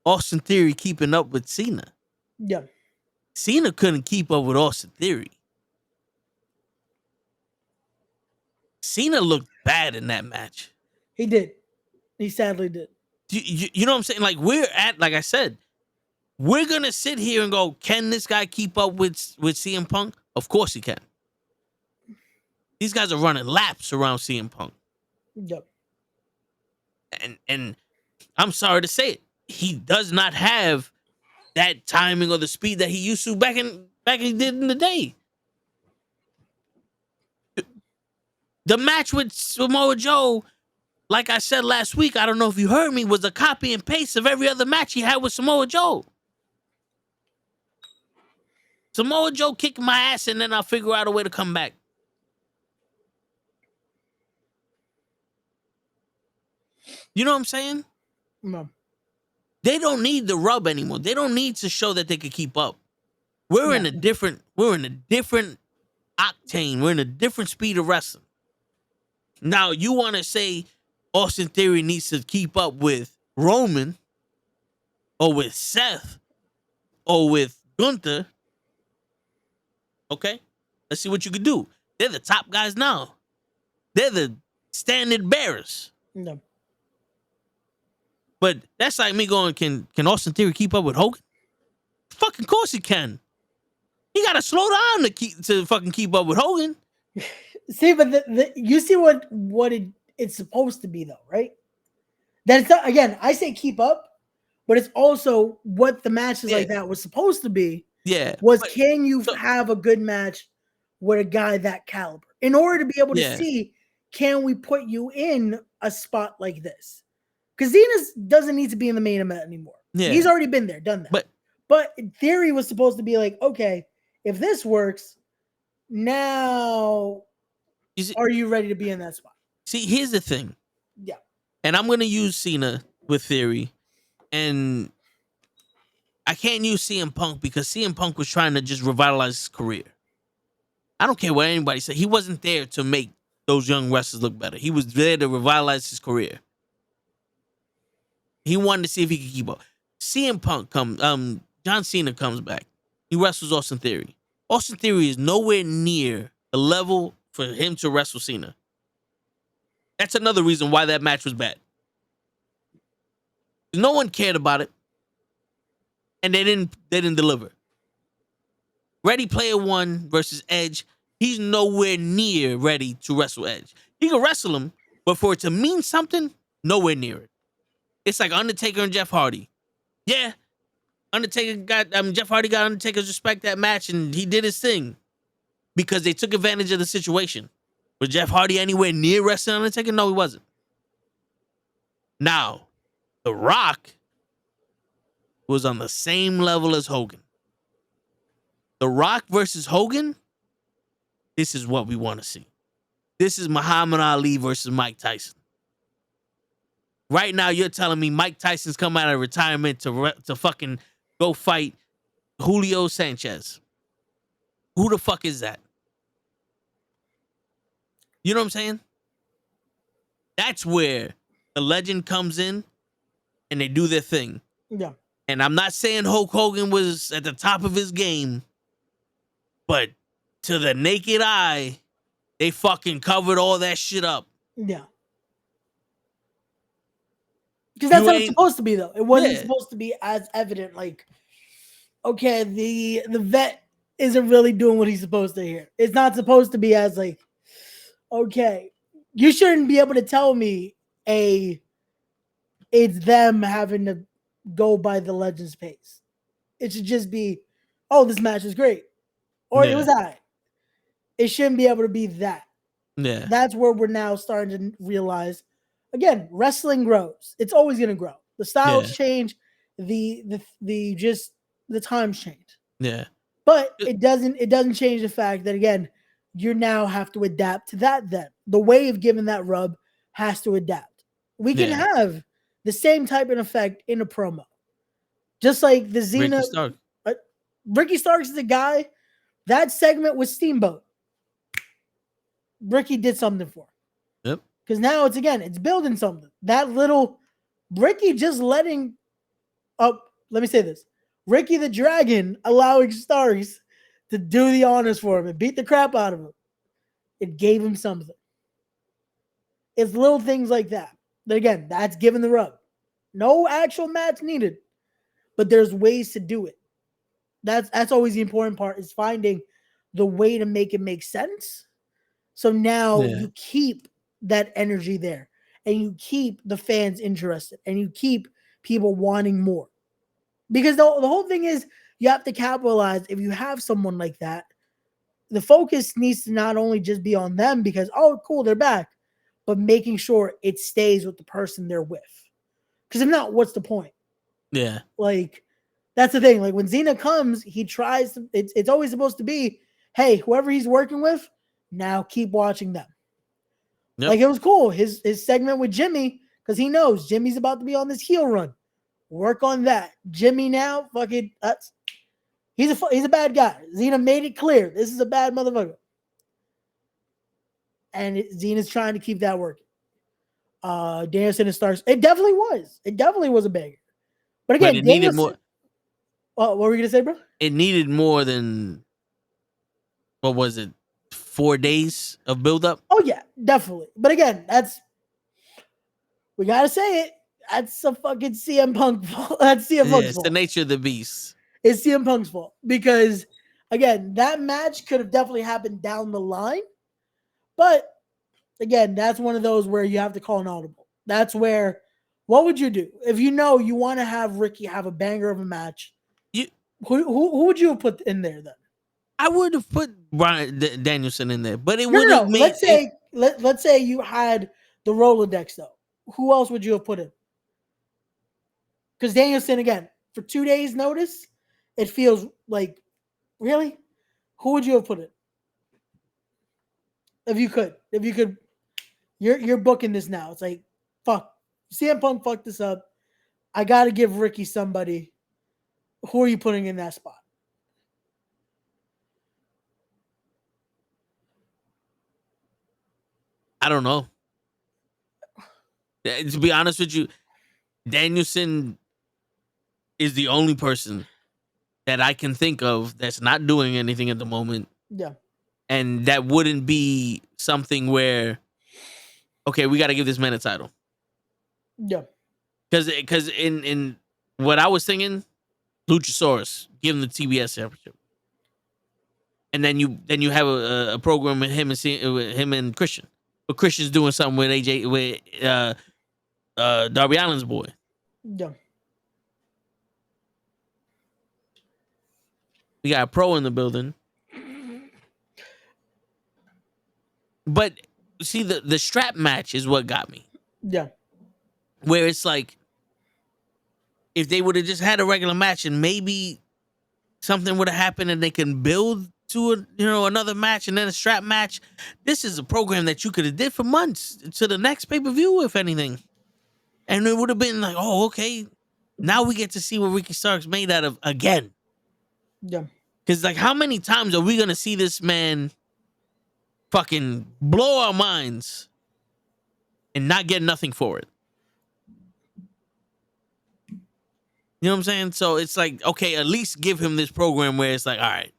Austin Theory keeping up with Cena. Yeah. Cena couldn't keep up with Austin Theory. Cena looked bad in that match. He did. He sadly did. You know what I'm saying? Like I said, we're going to sit here and go, can this guy keep up with CM Punk? Of course he can. These guys are running laps around CM Punk. Yep. And I'm sorry to say it, he does not have that timing or the speed that he used to back he did in the day. The match with Samoa Joe, like I said last week, I don't know if you heard me, was a copy and paste of every other match he had with Samoa Joe. Samoa Joe kicked my ass and then I'll figure out a way to come back. You know what I'm saying? No. They don't need the rub anymore. They don't need to show that they could keep up. We're in a different octane. We're in a different speed of wrestling. Now, you want to say Austin Theory needs to keep up with Roman or with Seth or with Gunther. Okay, let's see what you can do. They're the top guys now. They're the standard bearers. No. But that's like me going, can Austin Theory keep up with Hogan? Fucking course he can. He gotta slow down to fucking keep up with Hogan. See, but you see what it's supposed to be though, right? That it's not, again, I say keep up, but it's also what the matches like that was supposed to be. Yeah. Can you have a good match with a guy that caliber? In order to be able to see, can we put you in a spot like this? Because Zenas doesn't need to be in the main event anymore. Yeah. He's already been there, done that. But in theory was supposed to be like, okay, if this works, now are you ready to be in that spot? See, here's the thing. Yeah. And I'm going to use Cena with Theory. And I can't use CM Punk because CM Punk was trying to just revitalize his career. I don't care what anybody said. He wasn't there to make those young wrestlers look better. He was there to revitalize his career. He wanted to see if he could keep up. CM Punk John Cena comes back. He wrestles Austin Theory. Austin Theory is nowhere near the level for him to wrestle Cena. That's another reason why that match was bad. No one cared about it. And they didn't deliver. Ready Player One versus Edge. He's nowhere near ready to wrestle Edge. He can wrestle him, but for it to mean something, nowhere near it. It's like Undertaker and Jeff Hardy. Yeah, Jeff Hardy got Undertaker's respect that match, and he did his thing because they took advantage of the situation. Was Jeff Hardy anywhere near wrestling Undertaker? No, he wasn't. Now, The Rock was on the same level as Hogan. The Rock versus Hogan, this is what we want to see. This is Muhammad Ali versus Mike Tyson. Right now, you're telling me Mike Tyson's come out of retirement to fucking go fight Julio Sanchez. Who the fuck is that? You know what I'm saying? That's where the legend comes in and they do their thing. Yeah. And I'm not saying Hulk Hogan was at the top of his game, but to the naked eye, they fucking covered all that shit up. Yeah. Because that's how it's supposed to be, though. It wasn't supposed to be as evident. Like, okay, the vet isn't really doing what he's supposed to here. It's not supposed to be as like, okay, you shouldn't be able to tell me it's them having to go by the legend's pace. It should just be, oh, this match is great, or it was I. It shouldn't be able to be that. Yeah, that's where we're now starting to realize. Again, wrestling grows. It's always going to grow. The styles change. The times change. Yeah. But it doesn't change the fact that, again, you now have to adapt to that then. The way of giving that rub has to adapt. We can have the same type of effect in a promo. Just like the Xena. Ricky Stark. Ricky Starks is the guy. That segment with Steamboat. Ricky did something for him. Yep. Because now it's building something. That little Ricky just letting up. Let me say this. Ricky the Dragon allowing Starks to do the honors for him and beat the crap out of him. It gave him something. It's little things like that. But again, that's giving the rub. No actual match needed. But there's ways to do it. That's always the important part, is finding the way to make it make sense. So now you keep that energy there, and you keep the fans interested, and you keep people wanting more. Because the whole thing is, you have to capitalize. If you have someone like that, the focus needs to not only just be on them because, oh, cool, they're back, but making sure it stays with the person they're with. Because if not, what's the point? Yeah. Like, that's the thing. Like, when Xena comes, he tries to, it's always supposed to be, hey, whoever he's working with, now keep watching them. Yep. Like, it was cool. His segment with Jimmy because he knows Jimmy's about to be on this heel run. Work on that. Jimmy now, fucking, he's a bad guy. Xena made it clear. This is a bad motherfucker. And Xena's trying to keep that working. Danielson and Starks. It definitely was. It definitely was a banger. But again, it needed more. What were you gonna say, bro? It needed more than, what was it, 4 days of buildup? Oh yeah, definitely. But again, we gotta say it. That's a fucking CM Punk fault. That's CM Punk's fault. It's the nature of the beast. It's CM Punk's fault because again, that match could have definitely happened down the line. But again, that's one of those where you have to call an audible. That's where, what would you do if you know you want to have Ricky have a banger of a match? Who would you have put in there then? I would have put Bryan Danielson in there, but it No, would have made. Let's say you had the Rolodex though. Who else would you have put in? Because Danielson, again, for 2 days' notice, it feels like, really? Who would you have put in? If you could, you're booking this now. It's like, fuck, CM Punk fucked this up. I got to give Ricky somebody. Who are you putting in that spot? I don't know. To be honest with you, Danielson is the only person that I can think of that's not doing anything at the moment. Yeah. And that wouldn't be something where, okay, we got to give this man a title. Yeah. Because in what I was thinking, Luchasaurus, give him the TBS championship. And then you have a program with him and Christian. But Christian's doing something with AJ, with Darby Allin's boy. Yeah. We got a pro in the building. But see, the strap match is what got me. Yeah. Where it's like, if they would have just had a regular match and maybe something would have happened and they can build to another match and then a strap match. This is a program that you could have did for months to the next pay-per-view, if anything. And it would have been like, oh, okay. Now we get to see what Ricky Starks made out of again. Yeah. Because, like, how many times are we going to see this man fucking blow our minds and not get nothing for it? You know what I'm saying? So it's like, okay, at least give him this program where it's like, all right,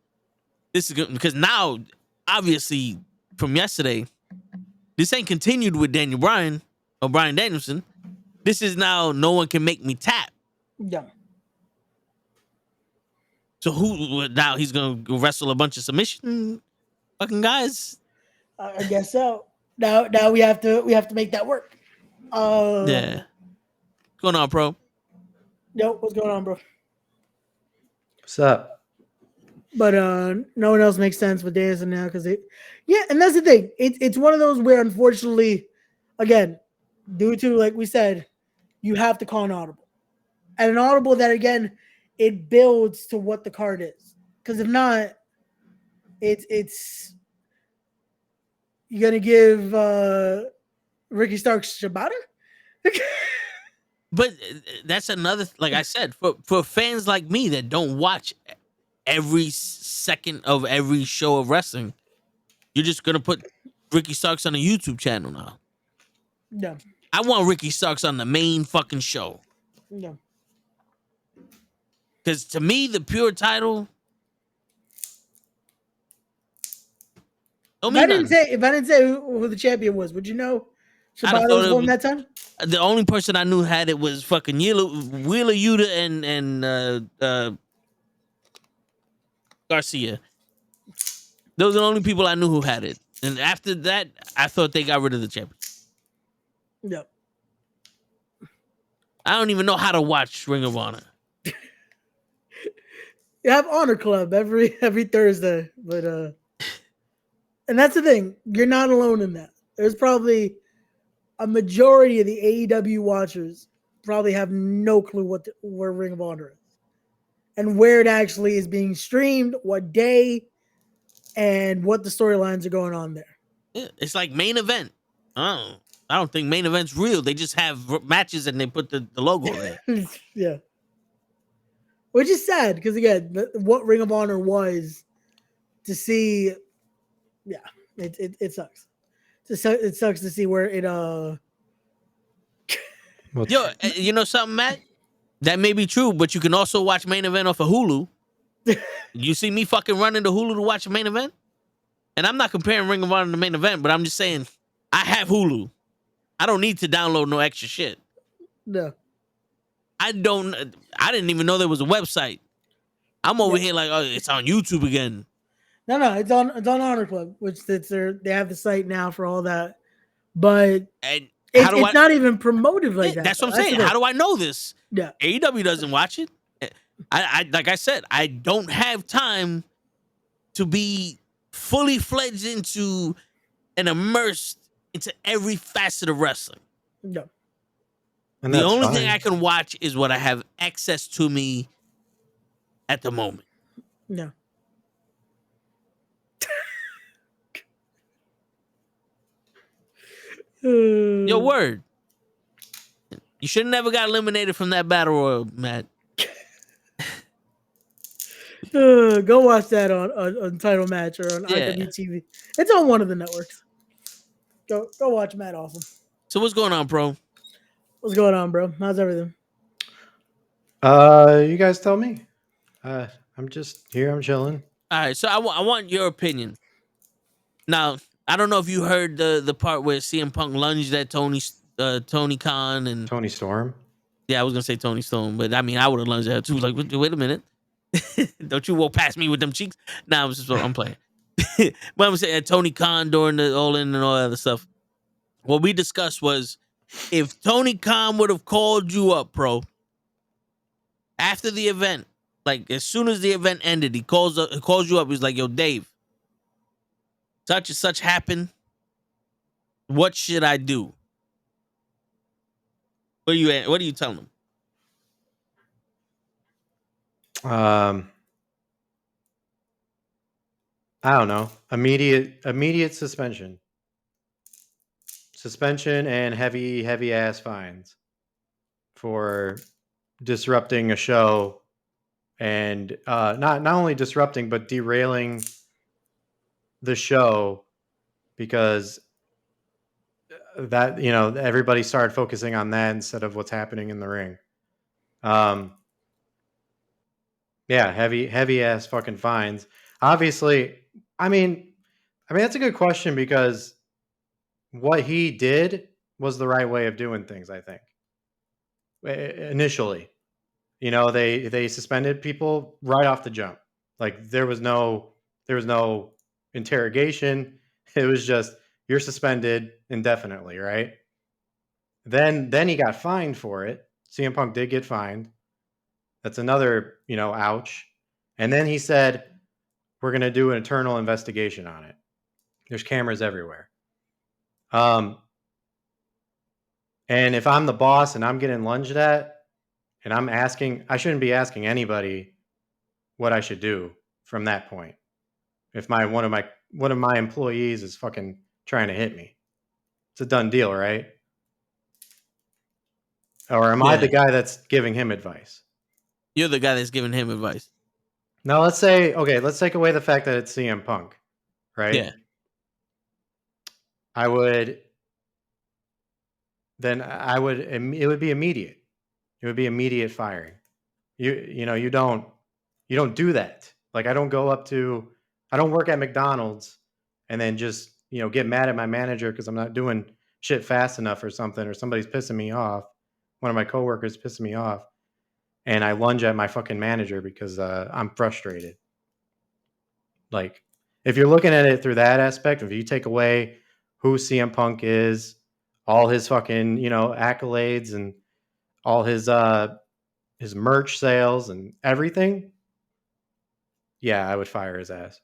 this is good. Because now, obviously, from yesterday, this ain't continued with Daniel Bryan or Bryan Danielson. This is now no one can make me tap. Yeah. So who now he's gonna wrestle a bunch of submission fucking guys? I guess so. Now we have to make that work. Yeah. What's going on, bro? Yo, what's going on, bro? What's up? But no one else makes sense with Danielson now because and that's the thing. It's one of those where unfortunately, again, due to, like we said, you have to call an audible. And an audible that, again, it builds to what the card is. Because if not, it's you're gonna give Ricky Starks Shibata? But that's another, like I said, for fans like me that don't watch every second of every show of wrestling, you're just gonna put Ricky Starks on a YouTube channel now. No. I want Ricky Starks on the main fucking show. No. Because to me, the pure title. If I didn't say who the champion was, would you know Shibata was born that time? The only person I knew had it was fucking Wheeler Yuta and Garcia. Those are the only people I knew who had it. And after that, I thought they got rid of the champion. Yep. I don't even know how to watch Ring of Honor. You have Honor Club every Thursday, but and that's the thing. You're not alone in that. There's probably a majority of the AEW watchers probably have no clue where Ring of Honor is and where it actually is being streamed, what day, and what the storylines are going on there. Yeah, it's like main event. Oh, I don't think main event's real. They just have matches and they put the logo there. Yeah. Which is sad because again, what Ring of Honor was to see, yeah, it sucks. It sucks to see where it Yo, you know something, Matt? That may be true, but you can also watch main event off of Hulu. You see me fucking running to Hulu to watch a main event? And I'm not comparing Ring of Honor to main event, but I'm just saying I have Hulu. I don't need to download no extra shit. No. I didn't even know there was a website. I'm over here like, oh, it's on YouTube again. No, it's on Honor Club, which they have the site now for all that. But it's not even promoted like that. That's what I'm saying. How do I know this? Yeah. AEW doesn't watch it. I like I said, I don't have time to be fully fledged into and immersed into every facet of wrestling. No. And the only thing I can watch is what I have access to me at the moment. No. Your word. You should have never got eliminated from that battle royal, Matt. Go watch that on Title Match or on IWTV. It's on one of the networks. Go watch Matt Awesome. So what's going on, bro? What's going on, bro? How's everything? You guys tell me. I'm just here. I'm chilling. All right, so I want your opinion. Now, I don't know if you heard the part where CM Punk lunged at Tony Khan and Tony Storm. Yeah, I was gonna say Tony Storm, but I mean I would have lunged at her too. Like, wait a minute, don't you walk past me with them cheeks? Nah, I'm playing. But I'm saying Tony Khan during the All In and all that other stuff. What we discussed was if Tony Khan would have called you up, bro, after the event, like as soon as the event ended, he calls you up. He's like, "Yo, Dave, such and such happened. What should I do?" What are you telling him? I don't know. Immediate suspension. Suspension and heavy ass fines for disrupting a show and not only disrupting but derailing the show because that everybody started focusing on that instead of what's happening in the ring. Yeah, heavy ass fucking fines. Obviously, I mean that's a good question because what he did was the right way of doing things, I think. Initially, they suspended people right off the jump. Like there was no interrogation. It was just you're suspended indefinitely, right? Then he got fined for it. CM Punk did get fined. That's another, ouch. And then he said, we're going to do an internal investigation on it. There's cameras everywhere. And if I'm the boss and I'm getting lunged at and I shouldn't be asking anybody what I should do from that point. If one of my employees is fucking trying to hit me, it's a done deal, right? Or am I the guy that's giving him advice? You're the guy that's giving him advice. Now let's take away the fact that it's CM Punk, right? Yeah. It would be immediate. It would be immediate firing. You don't do that. Like I don't work at McDonald's and then just, get mad at my manager because I'm not doing shit fast enough or something, or somebody's pissing me off. One of my coworkers pissing me off. And I lunge at my fucking manager because I'm frustrated. Like, if you're looking at it through that aspect, if you take away who CM Punk is, all his fucking, accolades and all his merch sales and everything, yeah, I would fire his ass.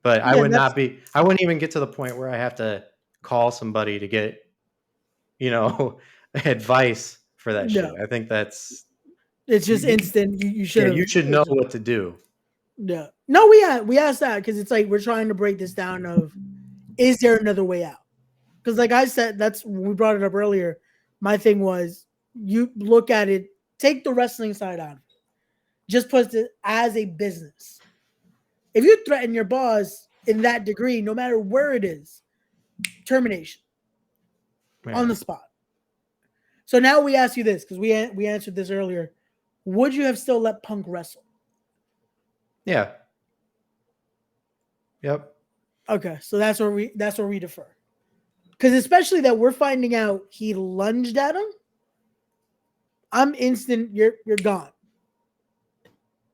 But I wouldn't even get to the point where I have to call somebody to get, advice for that shit. I think it's just instant. You should. You should know what to do. Yeah. No, we asked that because it's like we're trying to break this down. Is there another way out? because like I said, we brought it up earlier. My thing was you look at it, take the wrestling side out of it. Just put it as a business. If you threaten your boss in that degree, no matter where it is, termination on the spot. So now we ask you this because we answered this earlier. Would you have still let Punk wrestle? Yeah. Yep. Okay, so that's where we defer. Because especially that we're finding out he lunged at him. I'm instant. You're gone.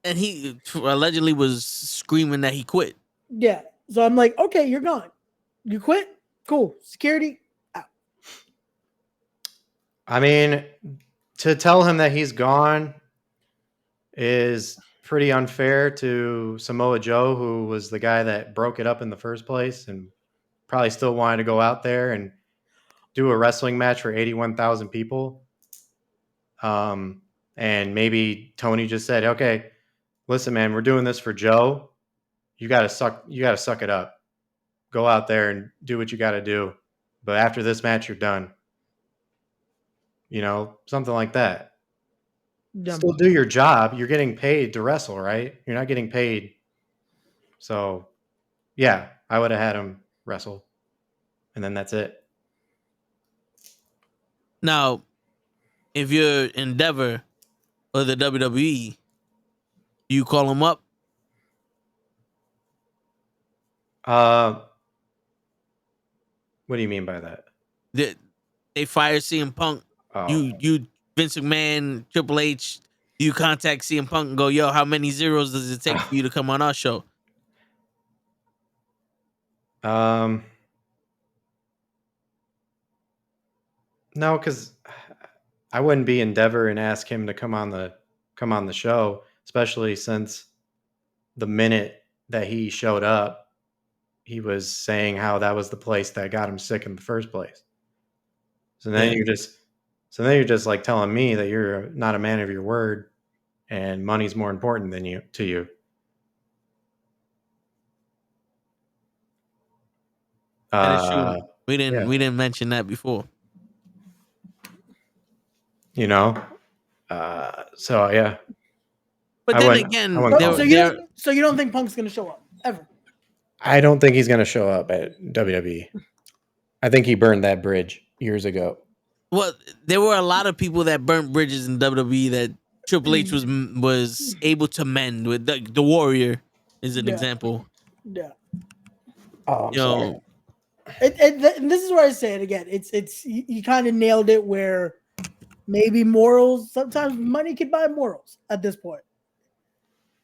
And he allegedly was screaming that he quit. Yeah. So I'm like, okay, you're gone. You quit? Cool. Security out. I mean, to tell him that he's gone is pretty unfair to Samoa Joe, who was the guy that broke it up in the first place and probably still wanted to go out there and do a wrestling match for 81,000 people. And maybe Tony just said, okay, listen, man, we're doing this for Joe. You gotta suck it up. Go out there and do what you gotta do. But after this match, you're done. You know, something like that. Still do your job. You're getting paid to wrestle, right? You're not getting paid. So, yeah, I would have had him wrestle. And then that's it. Now, if you're Endeavor or the WWE, you call him up? What do you mean by that? They fire CM Punk. Oh. You Vince McMahon, Triple H, you contact CM Punk and go, yo, how many zeros does it take for you to come on our show? No, because I wouldn't be Endeavor and ask him to come on the show, especially since the minute that he showed up, he was saying how that was the place that got him sick in the first place. So then you're just like telling me that you're not a man of your word and money's more important to you. That is true. We didn't mention that before. You know? So yeah. But then again, so you don't think Punk's gonna show up ever? I don't think he's gonna show up at WWE. I think he burned that bridge years ago. Well, there were a lot of people that burnt bridges in WWE that Triple H was able to mend. With the Warrior is an example. Yeah. Oh, I'm sorry. And this is where I say it again. It's you kind of nailed it. Where maybe morals. Sometimes money can buy morals. At this point,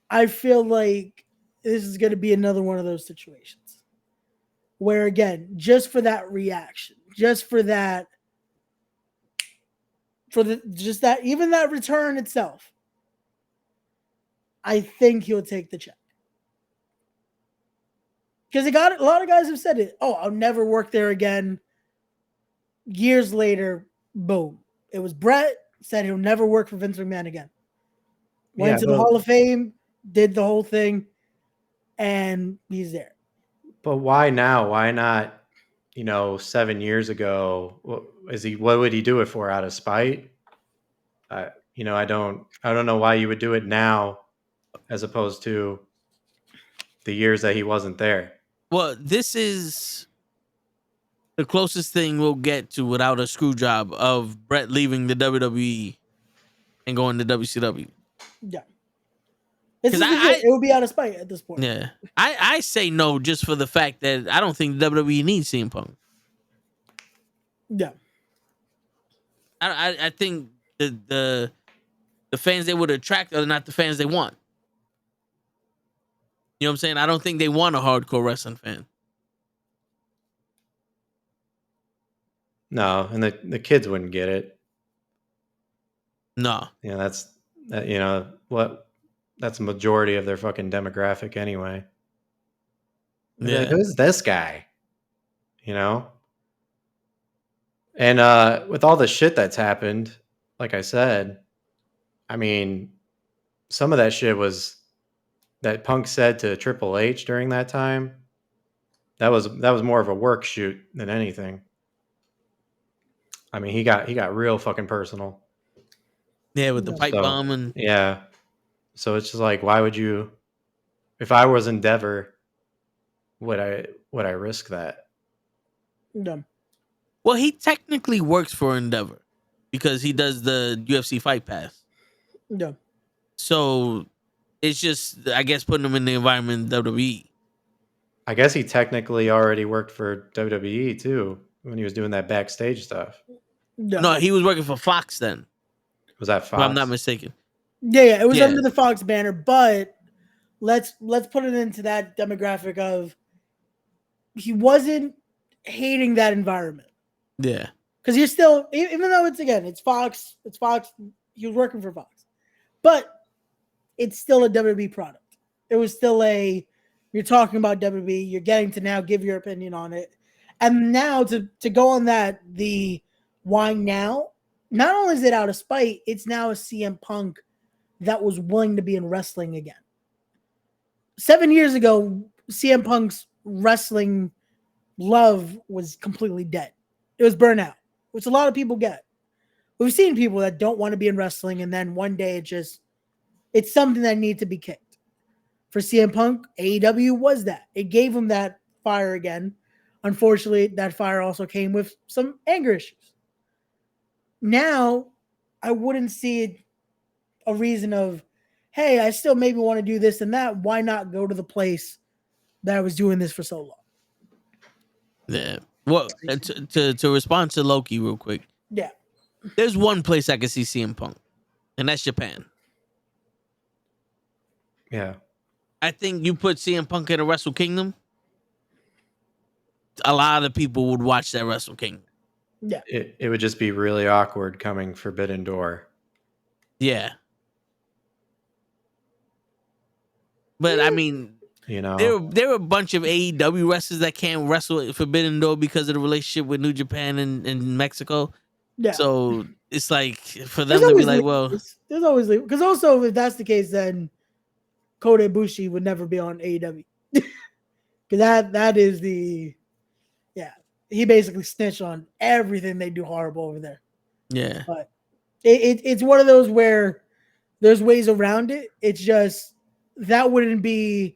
I feel like this is going to be another one of those situations where, again, just for that reaction, just for that. Even that return itself, I think he'll take the check. Because a lot of guys have said it. Oh, I'll never work there again. Years later, boom. It was Brett said he'll never work for Vince McMahon again. Went to the Hall of Fame, did the whole thing, and he's there. But why now? Why not, 7 years ago? What would he do it for? Out of spite? I don't know why you would do it now as opposed to the years that he wasn't there. Well, this is the closest thing we'll get to without a screw job of Brett leaving the WWE and going to WCW. Yeah. It would be out of spite at this point. Yeah. I say no just for the fact that I don't think WWE needs CM Punk. Yeah. I think the fans they would attract are not the fans they want. You know what I'm saying? I don't think they want a hardcore wrestling fan. No, and the kids wouldn't get it. No. Yeah, that's a majority of their fucking demographic anyway. Yeah. Like, who's this guy? And with all the shit that's happened, like I said, I mean, some of that shit was that Punk said to Triple H during that time. That was more of a work shoot than anything. I mean, he got real fucking personal. Yeah, with the pipe So, bomb and yeah. So it's just like, why would you? If I was Endeavor, would I risk that? No. well, he technically works for Endeavor because he does the UFC Fight Pass. No. So it's just, I guess, putting him in the environment of WWE. I guess he technically already worked for WWE too when he was doing that backstage stuff. No, he was working for Fox then, Was that if I'm not Fox? mistaken. Yeah, it was Yeah. under the Fox banner, but let's put it into that demographic of he wasn't hating that environment. Yeah. Because you're still, even though it's Fox, he was working for Fox. But it's still a WWE product. It was still you're talking about WWE, you're getting to now give your opinion on it. And now to go on that, the why now, not only is it out of spite, it's now a CM Punk that was willing to be in wrestling again. 7 years ago, CM Punk's wrestling love was completely dead. It was burnout, which a lot of people get. We've seen people that don't want to be in wrestling, and then one day it's something that needs to be kicked. For CM Punk, AEW was that. It gave him that fire again. Unfortunately, that fire also came with some anger issues. Now, I wouldn't see it a reason of, hey, I still maybe want to do this and that. Why not go to the place that I was doing this for so long? Yeah. Well, to respond to Loki real quick, Yeah. there's one place I can see CM Punk, and that's Japan. Yeah. I think you put CM Punk in a Wrestle Kingdom, a lot of people would watch that Wrestle Kingdom. Yeah. It would just be really awkward coming Forbidden Door. Yeah. But I mean, You know, there are a bunch of AEW wrestlers that can't wrestle at Forbidden Door because of the relationship with New Japan and Mexico. Yeah. So it's like for them to be like, well, there's always because also if that's the case, then Kota Ibushi would never be on AEW because that is he basically snitched on everything they do horrible over there. Yeah, but it's one of those where there's ways around it. It's just that would be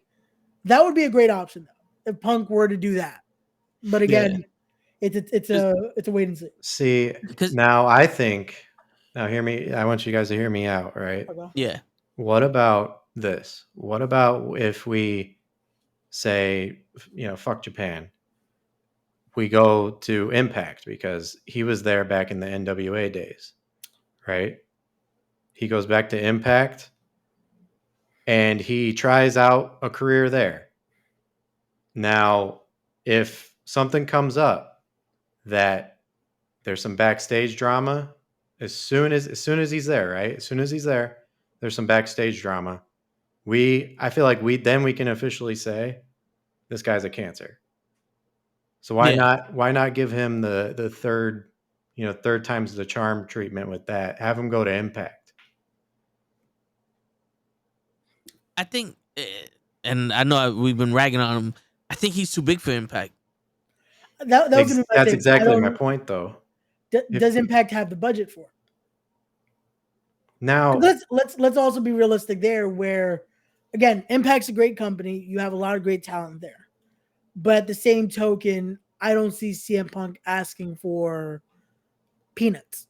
a great option though if Punk were to do that. But again, it's a wait and see. See, now I think hear me. I want you guys to hear me out, right? Okay. Yeah. What about this? What about if we say, fuck Japan? We go to Impact because he was there back in the NWA days, right? He goes back to Impact and he tries out a career there. Now, if something comes up that there's some backstage drama, as soon as he's there, right? As soon as he's there, there's some backstage drama. I feel like we can officially say this guy's a cancer. So why not give him the third time's the charm treatment with that? Have him go to Impact. I think, and I know we've been ragging on him. I think he's too big for Impact. That's exactly my point, though. Does Impact have the budget for it? Now let's also be realistic there. Where again, Impact's a great company. You have a lot of great talent there, but at the same token, I don't see CM Punk asking for peanuts.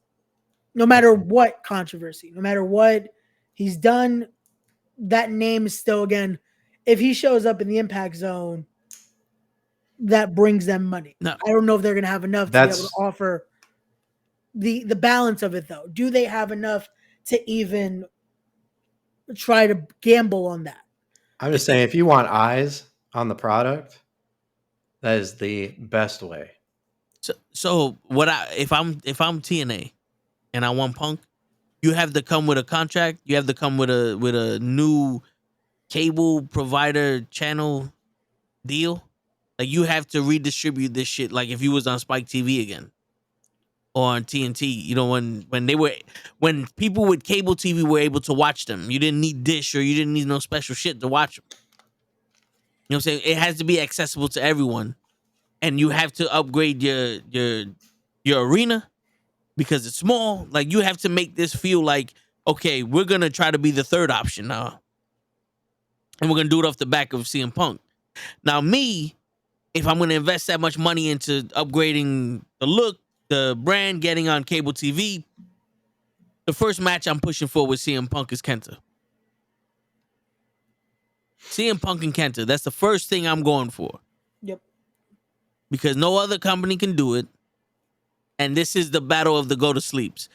No matter what controversy, no matter what he's done, that name is still, again, if he shows up in the Impact Zone, that brings them money. No. I don't know if they're going to have enough to be able to offer the balance of it, though. Do they have enough to even try to gamble on that? I'm just saying, if you want eyes on the product, that is the best way. So if I'm TNA and I want Punk, you have to come with a contract. You have to come with a new cable provider channel deal. Like you have to redistribute this shit. Like if you was on Spike TV again or on TNT, when people with cable TV were able to watch them, you didn't need dish or you didn't need no special shit to watch them. You know what I'm saying? It has to be accessible to everyone, and you have to upgrade your arena. because it's small. Like you have to make this feel like, okay, we're gonna try to be the third option now, and we're gonna do it off the back of CM Punk. Now, me, if I'm gonna invest that much money into upgrading the look, the brand, getting on cable TV, the first match I'm pushing for with CM Punk is Kenta. CM Punk and Kenta. That's the first thing I'm going for. Yep. Because no other company can do it. And this is the battle of the go to sleeps.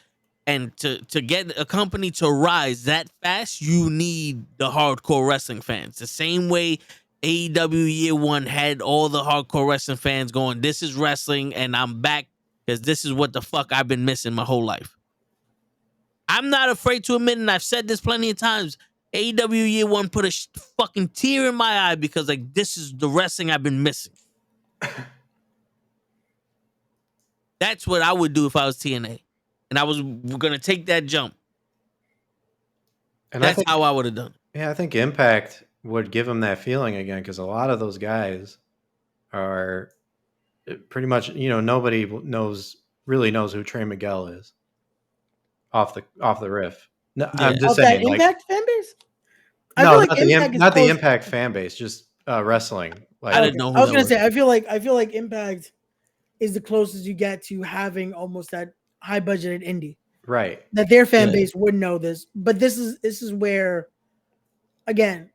And to get a company to rise that fast, you need the hardcore wrestling fans. The same way AEW Year One had all the hardcore wrestling fans going, this is wrestling and I'm back because this is what the fuck I've been missing my whole life. I'm not afraid to admit, and I've said this plenty of times, AEW Year One put a fucking tear in my eye because like this is the wrestling I've been missing. That's what I would do if I was TNA, and I was gonna take that jump. And that's how I would have done it. Yeah, I think Impact would give them that feeling again because a lot of those guys are pretty much, nobody really knows who Trey Miguel is off the riff. No, yeah. I'm just saying, that Impact fan base. No, like not the Impact fan base, just wrestling. Like, I didn't know. I was gonna say, I feel like Impact is the closest you get to having almost that high budgeted indie, right? That their fan base would know this, but this is where, again,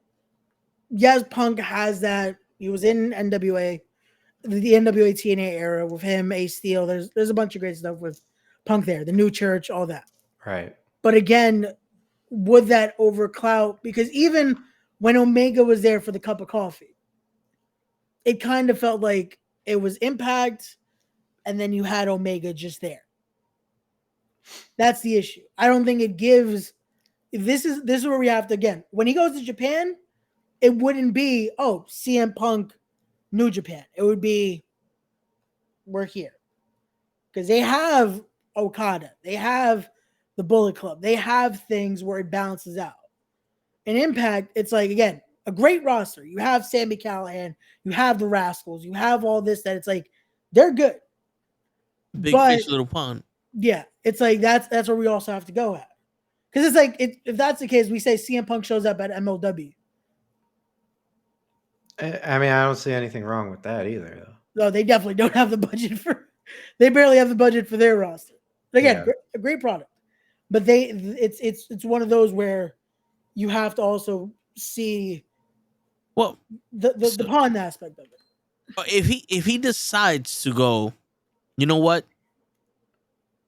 yes, Punk has that. He was in NWA, the NWA TNA era with him, Ace Steel. There's a bunch of great stuff with Punk there, the New Church, all that. Right. But again, would that overcloud? Because even when Omega was there for the cup of coffee, it kind of felt like it was Impact, and then you had Omega just there. That's the issue. I don't think it gives. This is where we have to, again, when he goes to Japan, it wouldn't be, oh, CM Punk, New Japan. It would be, we're here. Because they have Okada. They have the Bullet Club. They have things where it balances out. In Impact, it's like, again, a great roster. You have Sami Callihan. You have the Rascals. You have all this that it's like, they're good. Big fish, little pond. Yeah, it's like that's where we also have to go at. Because it's like, if that's the case, we say CM Punk shows up at MLW. I mean, I don't see anything wrong with that either, though. No, they definitely don't have the budget for. They barely have the budget for their roster. Again, a great product, but it's one of those where you have to also see, well, the pawn aspect of it. If he decides to go, you know what?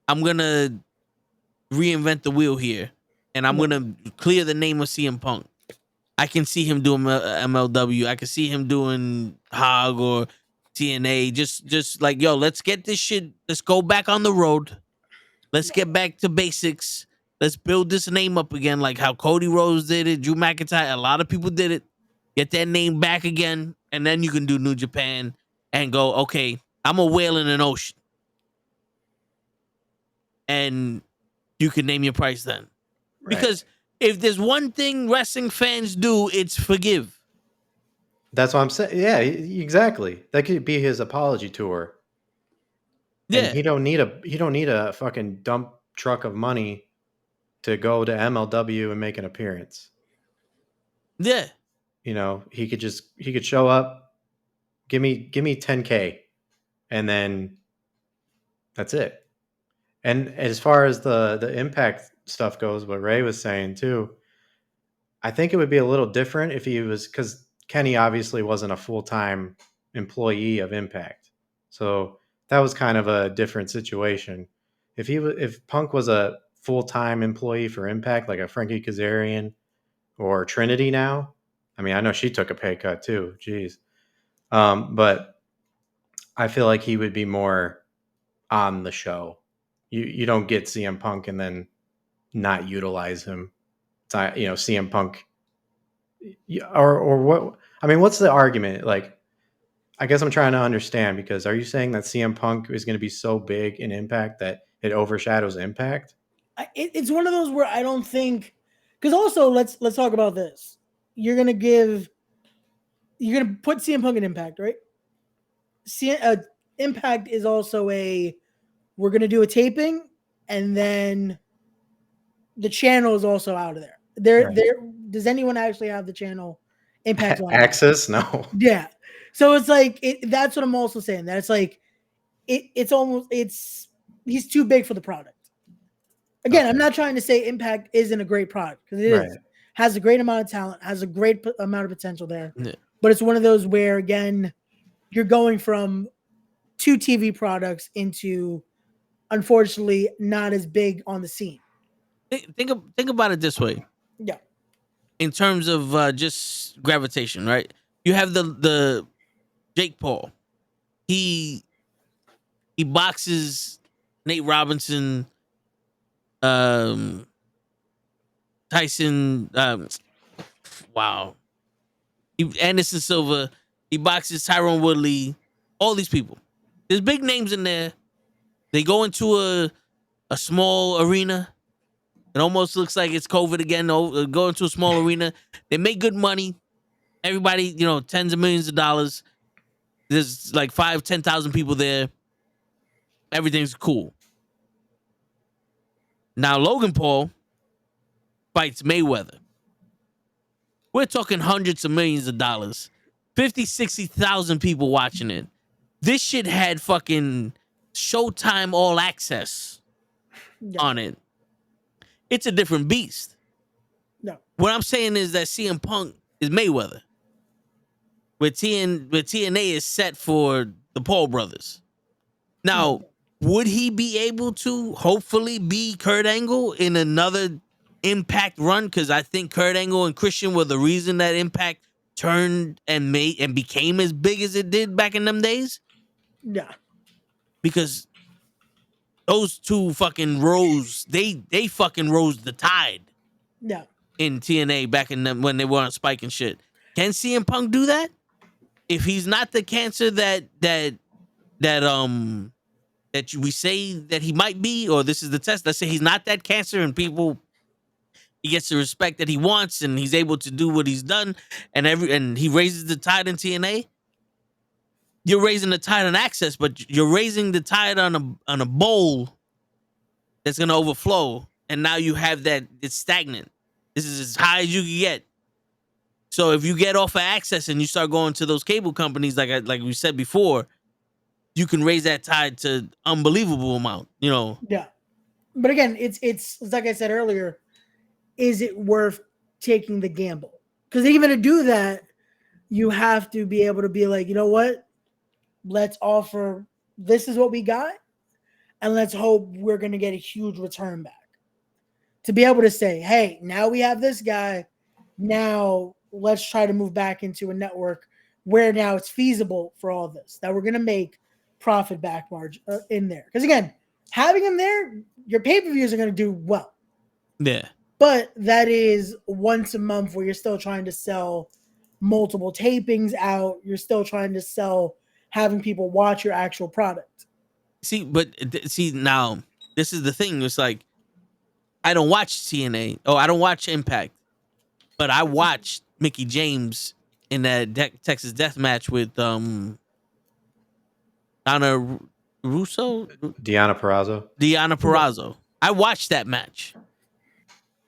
I'm gonna reinvent the wheel here, and I'm gonna clear the name of CM Punk. I can see him doing MLW. I can see him doing Hog or TNA. Just like, yo, let's get this shit. Let's go back on the road. Let's get back to basics. Let's build this name up again, like how Cody Rhodes did it, Drew McIntyre. A lot of people did it. Get that name back again, and then you can do New Japan and go, okay, I'm a whale in an ocean. And you can name your price then. Right. Because if there's one thing wrestling fans do, it's forgive. That's what I'm saying. Yeah, exactly. That could be his apology tour. Yeah, and he don't need a fucking dump truck of money to go to MLW and make an appearance. Yeah, he could show up, give me $10K, and then that's it. And as far as the Impact stuff goes, what Ray was saying too, I think it would be a little different if he was, because Kenny obviously wasn't a full-time employee of Impact. So that was kind of a different situation. If Punk was a full-time employee for Impact, like a Frankie Kazarian or Trinity now, I mean, I know she took a pay cut too. Jeez. But I feel like he would be more on the show. You don't get CM Punk and then not utilize him. CM Punk or what? I mean, what's the argument? Like, I guess I'm trying to understand, because are you saying that CM Punk is going to be so big in Impact that it overshadows Impact? It's one of those where I don't think, because also let's talk about this. You're gonna put CM Punk in Impact, right? Impact is also we're gonna do a taping and then the channel is also out of there. Does anyone actually have the channel Impact on Access? No. Yeah. So it's like that's what I'm also saying. That it's like it's he's too big for the product. Again, I'm not trying to say Impact isn't a great product because it is. Has a great amount of talent, has a great amount of potential there. Yeah. But it's one of those where again, you're going from 2 TV products into unfortunately not as big on the scene. Think about it this way. Yeah. In terms of just gravitation, right? You have the Jake Paul. He boxes Nate Robinson, Tyson, Anderson Silva. He boxes Tyrone Woodley. All these people. There's big names in there. They go into a small arena. It almost looks like it's COVID again. Go into a small arena. They make good money. Everybody, tens of millions of dollars. There's like 5,000-10,000 people there. Everything's cool. Now Logan Paul fights Mayweather. We're talking hundreds of millions of dollars. 50,000-60,000 people watching it. This shit had fucking Showtime All Access on it. It's a different beast. No. What I'm saying is that CM Punk is Mayweather. Where TNA is set for the Paul brothers. Now, would he be able to hopefully be Kurt Angle in another Impact run? Because I think Kurt Angle and Christian were the reason that Impact turned and became as big as it did back in them days. Yeah. Because those two fucking rose, they fucking rose the tide. Yeah. In TNA back in them when they were on Spike and shit. Can CM Punk do that? If he's not the cancer that we say that he might be, or this is the test. Let's say he's not that cancer, and he gets the respect that he wants, and he's able to do what he's done, and he raises the tide in TNA. You're raising the tide on Access, but you're raising the tide on a bowl that's gonna overflow, and now you have that it's stagnant. This is as high as you can get. So if you get off of Access and you start going to those cable companies, like we said before, you can raise that tide to unbelievable amount. Yeah, but again, it's like I said earlier. Is it worth taking the gamble? Because even to do that, you have to be able to be like, you know what? Let's offer. This is what we got, and let's hope we're going to get a huge return back. To be able to say, hey, now we have this guy. Now let's try to move back into a network where now it's feasible for all this, that we're going to make profit back margin in there. Because again, having him there, your pay-per-views are going to do well. Yeah. But that is once a month where you're still trying to sell multiple tapings out. You're still trying to sell having people watch your actual product. Now this is the thing. It's like, I don't watch TNA. Oh, I don't watch Impact. But I watched Mickie James in that Texas Death Match with Deanna Purrazzo. I watched that match.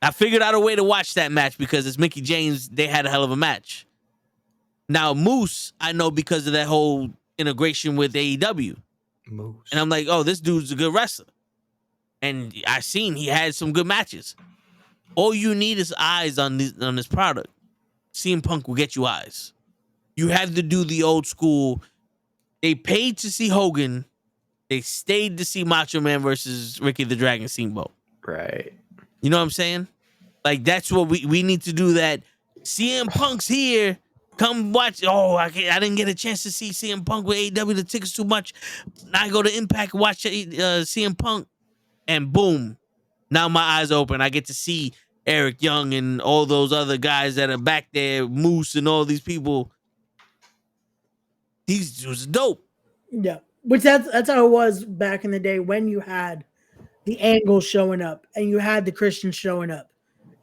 I figured out a way to watch that match because it's Mickie James. They had a hell of a match. Now, Moose, I know because of that whole integration with AEW. Moose. And I'm like, oh, this dude's a good wrestler. And I seen he had some good matches. All you need is eyes on this product. CM Punk will get you eyes. You have to do the old school. They paid to see Hogan. They stayed to see Macho Man versus Ricky the Dragon Steamboat. Right. You know what I'm saying? Like, that's what we need to do. That CM Punk's here. Come watch. Oh, I didn't get a chance to see CM Punk with AEW. The tickets too much. Now I go to Impact, watch CM Punk, and boom. Now my eyes open. I get to see Eric Young and all those other guys that are back there, Moose and all these people. These dudes are dope. Yeah, which that's how it was back in the day when you had the Angle showing up and you had the Christians showing up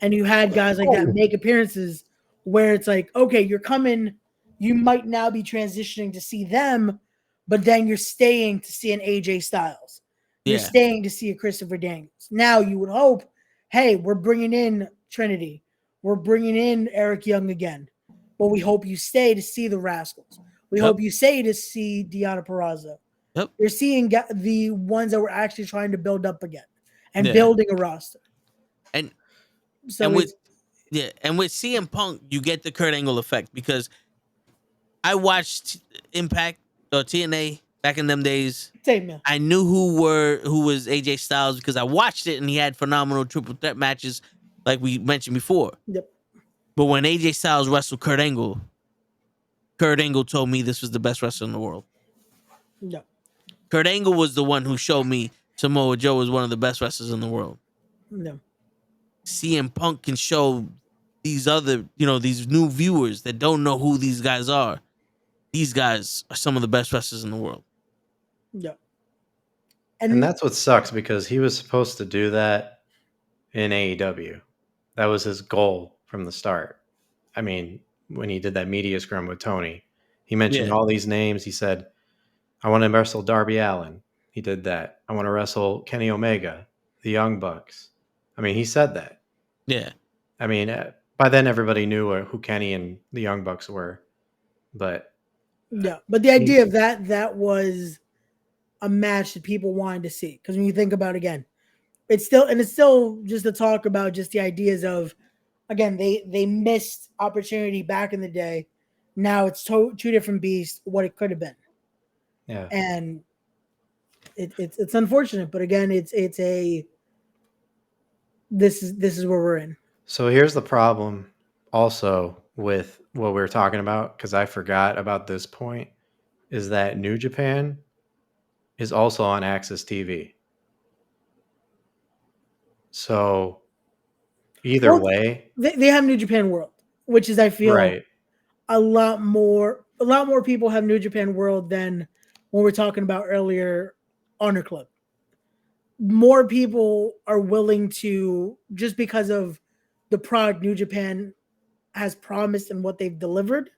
and you had guys like that make appearances where it's like, okay, you're coming, you might now be transitioning to see them, but then you're staying to see an AJ Styles. You're Yeah. staying to see a Christopher Daniels. Now you would hope, hey, we're bringing in Trinity. We're bringing in Eric Young again. But we hope you stay to see the Rascals. We hope you stay to see Deanna Purrazzo. Yep. You're seeing the ones that we're actually trying to build up again and Yeah. building a roster. And So and with CM Punk, you get the Kurt Angle effect because I watched Impact or TNA back in them days. Same, yeah. I knew who was AJ Styles because I watched it and he had phenomenal triple threat matches, like we mentioned before. Yep. But when AJ Styles wrestled Kurt Angle told me this was the best wrestler in the world. No. Kurt Angle was the one who showed me Samoa Joe was one of the best wrestlers in the world. No. CM Punk can show these other, these new viewers that don't know who these guys are. These guys are some of the best wrestlers in the world. Yeah. And that's what sucks because he was supposed to do that in AEW. That was his goal from the start. I mean, when he did that media scrum with Tony, he mentioned all these names. He said, I want to wrestle Darby Allin. He did that. I want to wrestle Kenny Omega, the Young Bucks. I mean, he said that. Yeah. I mean, by then everybody knew who Kenny and the Young Bucks were. But but the idea of that was a match that people wanted to see. Because when you think about it again, it's still just to talk about just the ideas of, again, they missed opportunity back in the day. Now it's two different beasts, what it could have been. Yeah. And it's unfortunate, but again, this is where we're in. So here's the problem also with what we were talking about, because I forgot about this point, is that New Japan is also on Access TV. So either way, they have New Japan World, which is, I feel, a lot more people have New Japan World than when we're talking about earlier Honor Club. More people are willing to, just because of the product New Japan has promised and what they've delivered,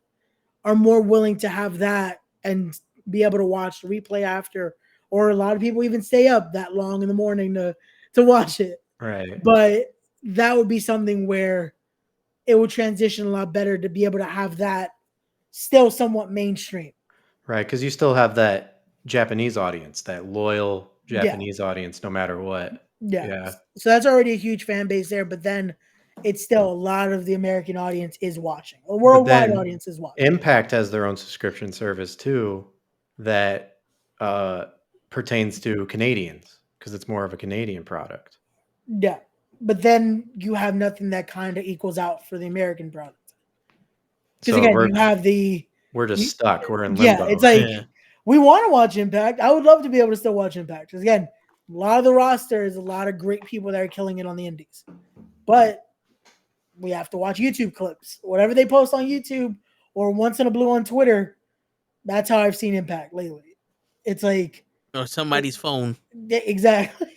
are more willing to have that and be able to watch the replay after, or a lot of people even stay up that long in the morning to watch it. Right. But that would be something where it would transition a lot better to be able to have that still somewhat mainstream. Right, because you still have that Japanese audience, that loyal Japanese audience, no matter what. Yeah. So that's already a huge fan base there, but then it's still a lot of the American audience is watching. A worldwide audience is watching. Impact has their own subscription service too that pertains to Canadians because it's more of a Canadian product. Yeah. But then you have nothing that kind of equals out for the American product. Because again, you have we're just stuck. We're in limbo. Yeah, it's like we want to watch Impact. I would love to be able to still watch Impact. Because again, a lot of the roster is a lot of great people that are killing it on the indies. But we have to watch YouTube clips. Whatever they post on YouTube or once in a blue on Twitter, that's how I've seen Impact lately. It's like or somebody's phone. Exactly.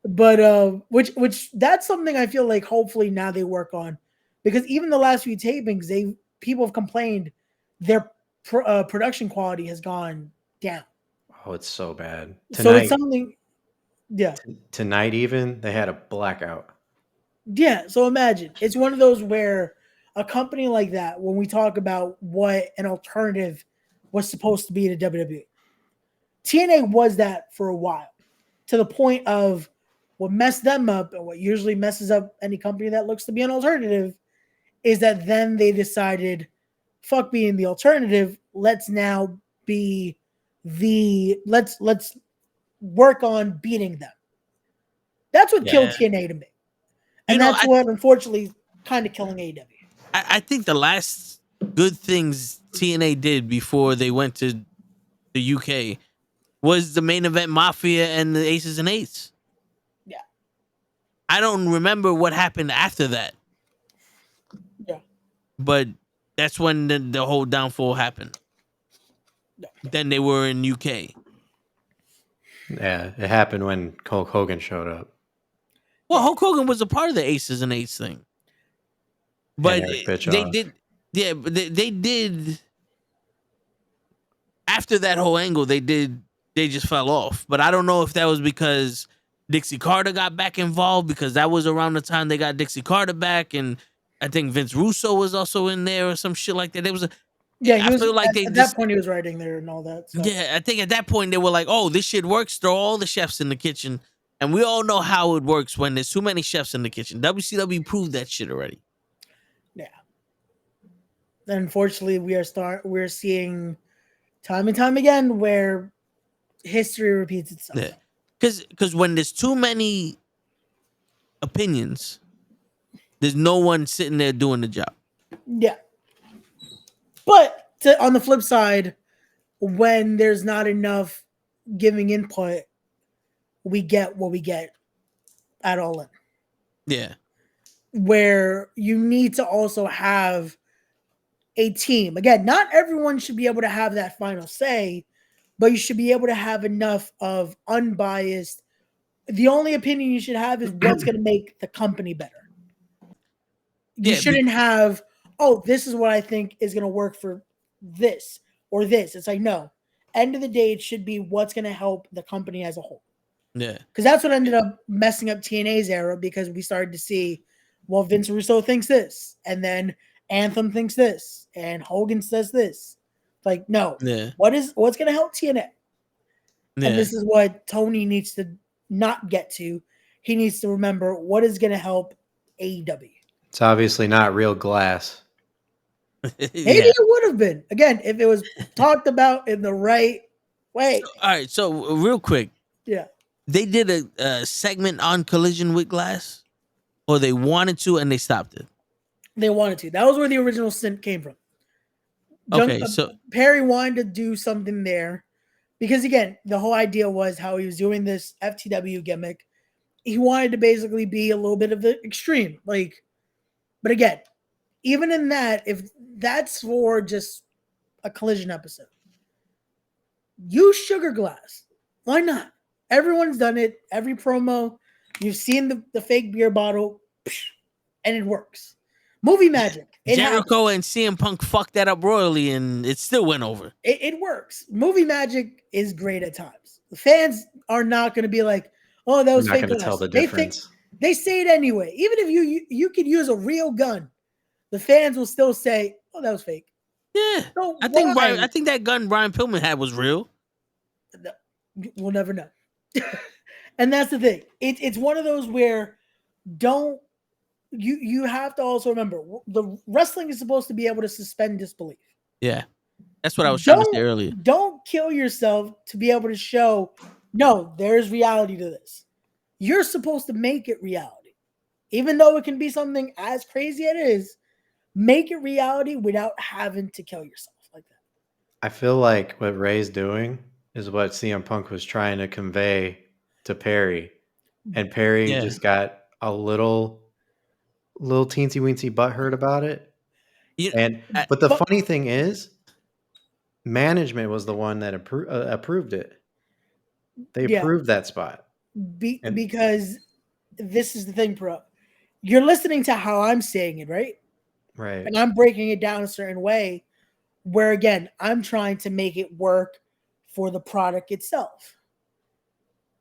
But which that's something I feel like hopefully now they work on, because even the last few tapings, people have complained their production quality has gone down. Oh, it's so bad. Tonight, so it's something. Yeah. Tonight, even they had a blackout. Yeah. So imagine it's one of those where a company like that, when we talk about what an alternative was supposed to be to WWE, TNA was that for a while, to the point of what messed them up and what usually messes up any company that looks to be an alternative is that then they decided, fuck being the alternative, let's now be let's work on beating them. That's what killed TNA to me. And that's what unfortunately kind of killing AEW. I think the last good things TNA did before they went to the UK was the Main Event Mafia and the Aces and Eights. Yeah. I don't remember what happened after that. Yeah. But that's when the whole downfall happened. Yeah. Then they were in UK. Yeah, it happened when Hulk Hogan showed up. Well, Hulk Hogan was a part of the Aces and Eights thing. But they did, but they did, after that whole angle, they did they just fell off. But I don't know if that was because Dixie Carter got back involved, because that was around the time they got Dixie Carter back, and I think Vince Russo was also in there or some shit like that. There was a Yeah, he I was feel like at, they at just that point he was writing there and all that. So. yeah, I think at that point they were like, oh, this shit works. Throw all the chefs in the kitchen. And we all know how it works when there's too many chefs in the kitchen. WCW proved that shit already. Yeah. Unfortunately, we're seeing time and time again where history repeats itself. Yeah. Because when there's too many opinions, there's no one sitting there doing the job. Yeah. But on the flip side, when there's not enough giving input, we get what we get at All In. Yeah. Where you need to also have a team. Again, not everyone should be able to have that final say, but you should be able to have enough of unbiased. The only opinion you should have is what's going to make the company better. You shouldn't have, oh, this is what I think is going to work for this or this. It's like, no. End of the day, it should be what's going to help the company as a whole. Yeah. Because that's what ended up messing up TNA's era, because we started to see, well, Vince Russo thinks this, and then Anthem thinks this, and Hogan says this. Like, no. Yeah. What's going to help TNA? Yeah. And this is what Tony needs to not get to. He needs to remember what is going to help AEW. It's obviously not real glass. Maybe it would have been, again, if it was talked about in the right way. All right. So real quick. Yeah. They did a segment on Collision with Glass, or they wanted to and they stopped it. They wanted to. That was where the original stint came from. Okay, so Perry wanted to do something there because, again, the whole idea was how he was doing this FTW gimmick. He wanted to basically be a little bit of the extreme, like. But again, even in that, if that's for just a Collision episode, use Sugar Glass. Why not? Everyone's done it. Every promo, you've seen the fake beer bottle, and it works. Movie magic. Jericho and CM Punk fucked that up royally, and it still went over. It works. Movie magic is great at times. The fans are not going to be like, "Oh, that was fake." Not going to tell the they difference. They say it anyway. Even if you could use a real gun, the fans will still say, "Oh, that was fake." Yeah, so I think that gun Brian Pillman had was real. We'll never know. And that's the thing. It's one of those where you have to also remember, the wrestling is supposed to be able to suspend disbelief. Yeah. That's what I was trying to say earlier. Don't kill yourself to be able to show, no, there's reality to this. You're supposed to make it reality. Even though it can be something as crazy as it is, make it reality without having to kill yourself like that. I feel like what Ray's doing is what CM Punk was trying to convey to Perry. And Perry just got a little teensy weensy butthurt about it. But the funny thing is, management was the one that approved it. They approved that spot. Because this is the thing, bro. You're listening to how I'm saying it, right? Right. And I'm breaking it down a certain way where, again, I'm trying to make it work for the product itself.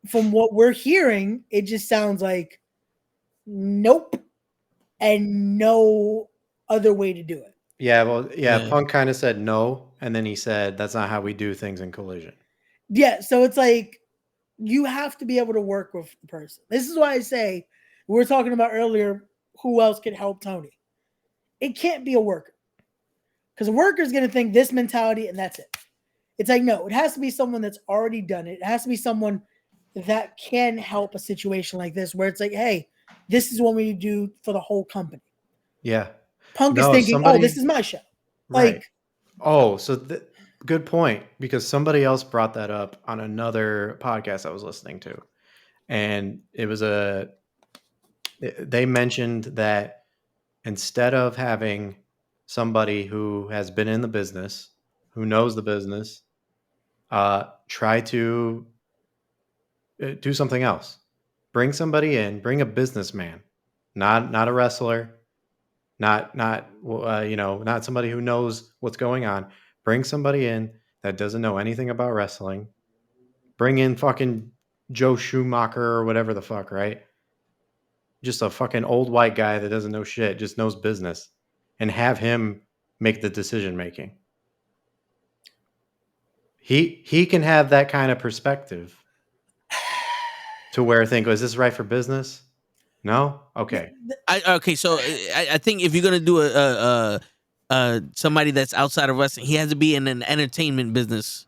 From what we're hearing, it just sounds like nope and no other way to do it. Yeah, well, Punk kind of said no, and then he said that's not how we do things in Collision. Yeah, so it's like you have to be able to work with the person. This is why I say we were talking about earlier who else could help Tony. It can't be a worker. Because a worker is going to think this mentality and that's it. It's like, no, it has to be someone that's already done it. It has to be someone that can help a situation like this where it's like, hey, this is what we do for the whole company. Yeah. Punk is thinking, oh, this is my show. Right. Like, oh, so good point, because somebody else brought that up on another podcast I was listening to. And it was they mentioned that instead of having somebody who has been in the business, who knows the business, try to do something else. Bring somebody in, bring a businessman, not a wrestler, not somebody who knows what's going on. Bring somebody in that doesn't know anything about wrestling, Bring in fucking Joe Schumacher or whatever the fuck, right? Just a fucking old white guy that doesn't know shit, just knows business, and have him make the decision making. He can have that kind of perspective to where I think, is this right for business? No? Okay. So I think if you're gonna do somebody that's outside of wrestling, he has to be in an entertainment business.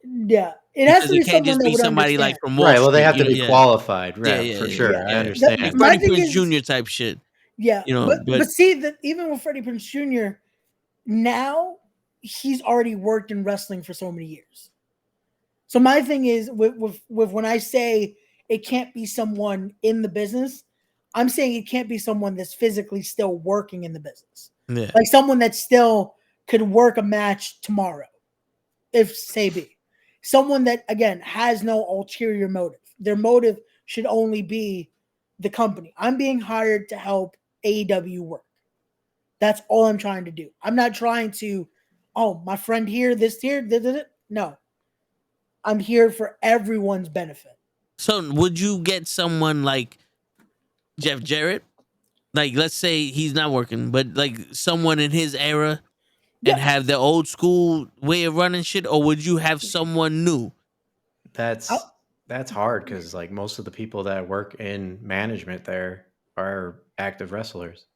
Yeah, it has Because to be it can't someone just that be would somebody understand. like from Wall Right. Well, they Street, have to you know, be yeah. qualified. Right. Yeah, For sure. I yeah. understand. Like My Freddie thing Prinze is- Jr. type shit. Yeah, You know, but see that even with Freddie Prinze Jr., now he's already worked in wrestling for so many years. So my thing is with when I say it can't be someone in the business, I'm saying it can't be someone that's physically still working in the business. Yeah. Like someone that still could work a match tomorrow, if say be. Someone that again has no ulterior motive. Their motive should only be the company. I'm being hired to help AEW work. That's all I'm trying to do. I'm not trying to, oh, my friend here, this here, no. I'm here for everyone's benefit. So would you get someone like Jeff Jarrett? Like, let's say he's not working, but like someone in his era and have the old school way of running shit, or would you have someone new? That's hard because like most of the people that work in management there are active wrestlers.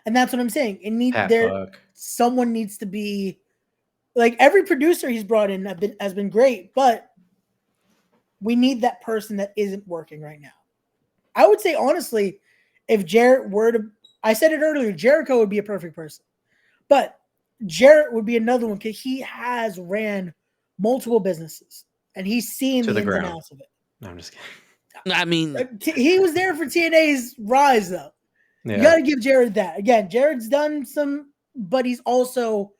And that's what I'm saying. Pat there Buck. someone needs to be like every producer he's brought in has been great, but we need that person that isn't working right now. I would say honestly, if Jarrett were to, I said it earlier, Jericho would be a perfect person, but Jarrett would be another one because he has ran multiple businesses and he's seen the ins and outs of it. No, I'm just kidding. I mean, he was there for TNA's rise, though. Yeah. You got to give Jared that. Again, Jared's done some, but he's also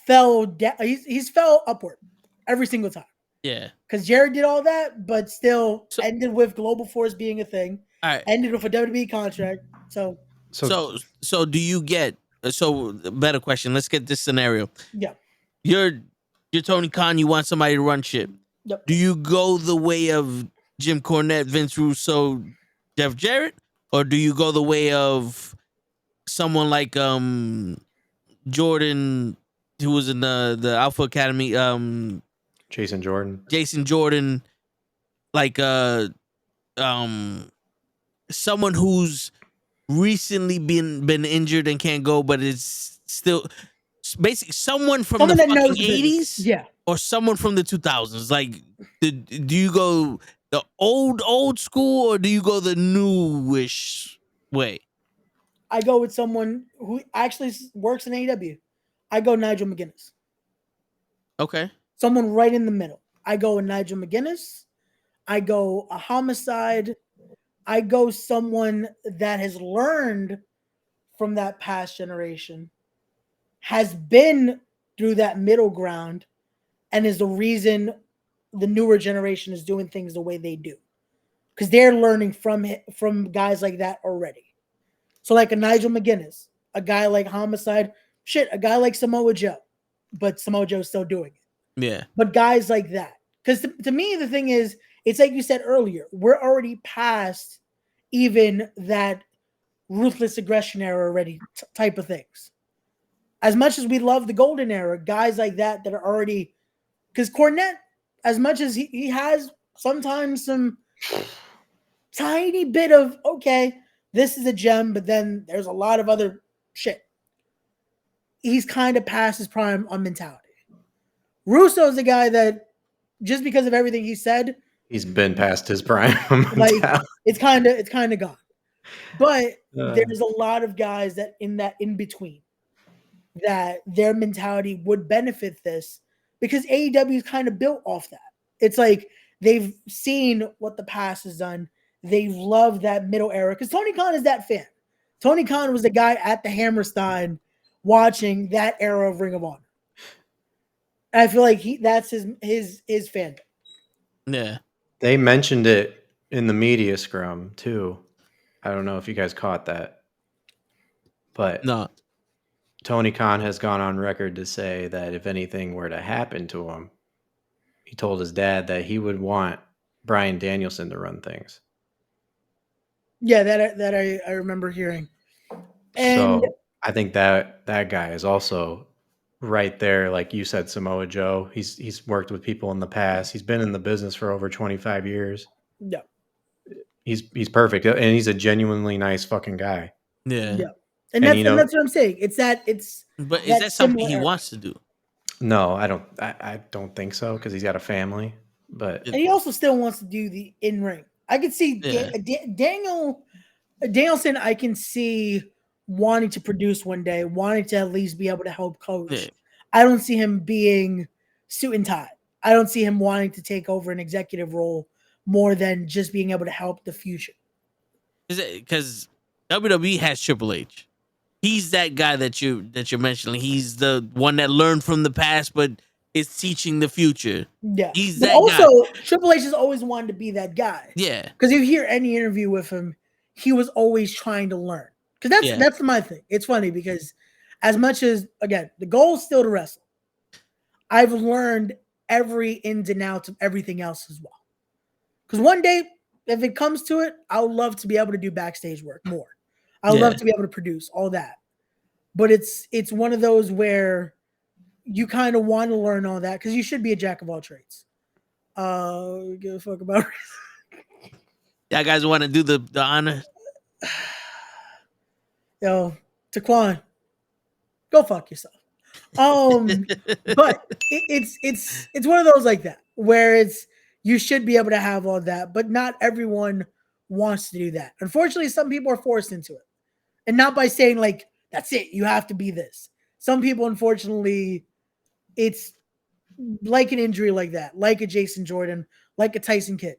fell down. He's fell upward every single time. Yeah. Because Jared did all that, but still ended with Global Force being a thing. All right. Ended with a WWE contract. So do you get? So better question. Let's get this scenario. Yeah. You're Tony Khan. You want somebody to run shit. Yep. Do you go the way of Jim Cornette, Vince Russo, Jeff Jarrett, or do you go the way of someone like Jordan, who was in the Alpha Academy? Jason Jordan, like someone who's recently been injured and can't go, but is still basically someone from the fucking 80s, yeah, or someone from the 2000s. Like, do you go the old school or do you go the newish way? I go with someone who actually works in AEW. I go Nigel McGuinness. Okay. Someone right in the middle. I go with Nigel McGuinness. I go a Homicide. I go someone that has learned from that past generation, has been through that middle ground, and is the reason the newer generation is doing things the way they do. Because they're learning from guys like that already. So like a Nigel McGuinness, a guy like Homicide, a guy like Samoa Joe, but Samoa Joe's still doing it. Yeah. But guys like that. Because to me, the thing is, it's like you said earlier, we're already past even that ruthless aggression era already type of things. As much as we love the golden era, guys like that are already, because Cornette, as much as he has sometimes some tiny bit of, okay, this is a gem, but then there's a lot of other shit. He's kind of past his prime on mentality. Russo's a guy that, just because of everything he said, he's been past his prime. Like it's kind of gone. But there's a lot of guys that in between that their mentality would benefit this, because AEW is kind of built off that. It's like they've seen what the past has done. They love that middle era because Tony Khan is that fan. Tony Khan was the guy at the Hammerstein watching that era of Ring of Honor. And I feel like that's his fandom. Yeah. They mentioned it in the media scrum too. I don't know if you guys caught that. But no. Tony Khan has gone on record to say that if anything were to happen to him, he told his dad that he would want Bryan Danielson to run things. Yeah, that I remember hearing. And so I think that guy is also right there, like you said, Samoa Joe. He's worked with people in the past. He's been in the business for over 25 years. yeah, He's perfect, and he's a genuinely nice fucking guy. Yeah. yeah. And that's what I'm saying. It's But is that something he wants to do? No, I don't think so, because he's got a family. But and he also still wants to do the in ring. I could see Danielson. I can see wanting to produce one day, wanting to at least be able to help coach. Yeah. I don't see him being suit and tie. I don't see him wanting to take over an executive role more than just being able to help the future. Because WWE has Triple H. He's that guy that you're mentioning. He's the one that learned from the past, but is teaching the future. Yeah, he's but that also, guy. Triple H has always wanted to be that guy. Yeah, because you hear any interview with him, he was always trying to learn. Because that's my thing. It's funny because as much as, again, the goal is still to wrestle, I've learned every ins and outs of everything else as well. Because one day, if it comes to it, I would love to be able to do backstage work more. I would love to be able to produce all that. But it's one of those where you kind of want to learn all that because you should be a jack of all trades. Give a fuck about it. Y'all guys want to do the honor? Yo, Taquan, go fuck yourself. But it's one of those like that where you should be able to have all that, but not everyone wants to do that. Unfortunately, some people are forced into it, and not by saying like that's it, you have to be this. Some people, unfortunately, it's like an injury like that, like a Jason Jordan, like a Tyson Kidd,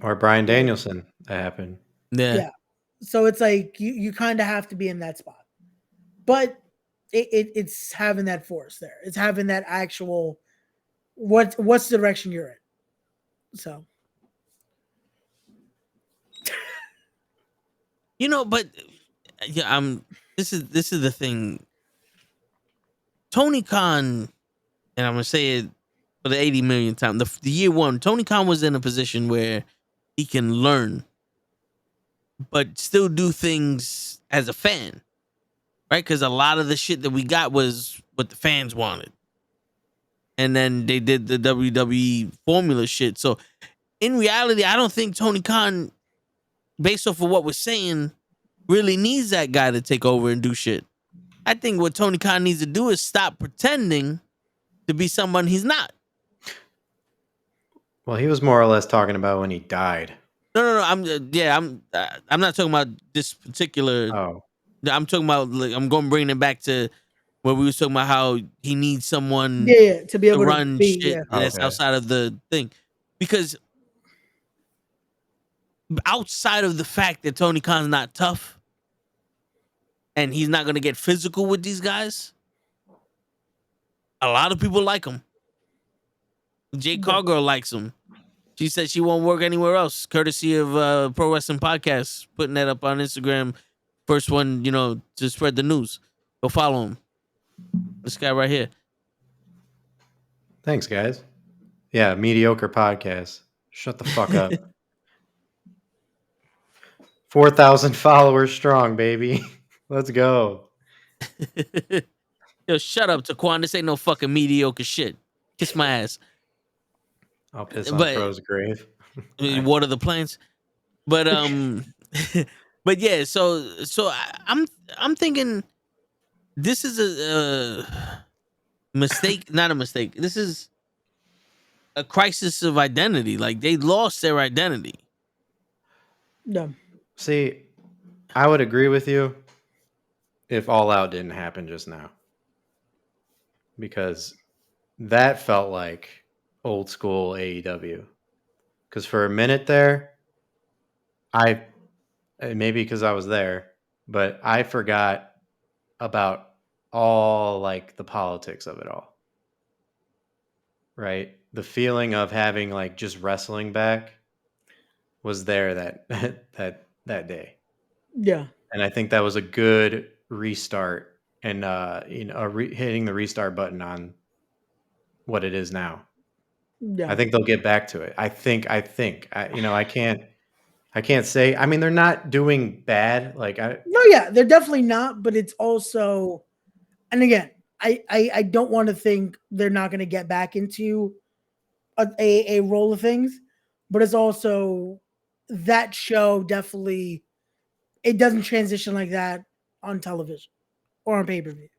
or Bryan Danielson. That happened. Yeah. So it's like you kind of have to be in that spot, but it's having that force there. It's having that actual what's the direction you're in. So, but yeah, this is the thing. Tony Khan, and I'm gonna say it for the 80 millionth time. The year one, Tony Khan was in a position where he can learn, but still do things as a fan, right? Because a lot of the shit that we got was what the fans wanted, and then they did the WWE formula shit. So, in reality, I don't think Tony Khan, based off of what we're saying, really needs that guy to take over and do shit. I think what Tony Khan needs to do is stop pretending to be someone he's not. Well, he was more or less talking about when he died. No. I'm not talking about this particular. Oh, I'm talking about. Like, I'm going to bring it back to where we were talking about how he needs someone to be able to run be, shit that's outside of the thing, because outside of the fact that Tony Khan's not tough and he's not going to get physical with these guys, a lot of people like him. Jay Cargill likes him. She said she won't work anywhere else, courtesy of Pro Wrestling Podcast, putting that up on Instagram. First one, to spread the news. Go follow him. This guy right here. Thanks, guys. Yeah, mediocre podcast. Shut the fuck up. 4,000 followers strong, baby. Let's go. Yo, shut up, Taquan. This ain't no fucking mediocre shit. Kiss my ass. I'll piss on Pro's grave. Water the plants. But but yeah, so I'm thinking this is a mistake, not a mistake. This is a crisis of identity. Like, they lost their identity. Yeah. See, I would agree with you if All Out didn't happen just now, because that felt like old school AEW. Because for a minute there, maybe because I was there, but I forgot about all like the politics of it all. Right? The feeling of having like just wrestling back was there that day. Yeah. And I think that was a good restart, and hitting the restart button on what it is now. Yeah. I think they'll get back to it. I think. I can't say. I mean, they're not doing bad. Like No, yeah, they're definitely not, but it's also, and again, I don't want to think they're not going to get back into a role of things, but it's also that show definitely, it doesn't transition like that on television or on pay-per-view.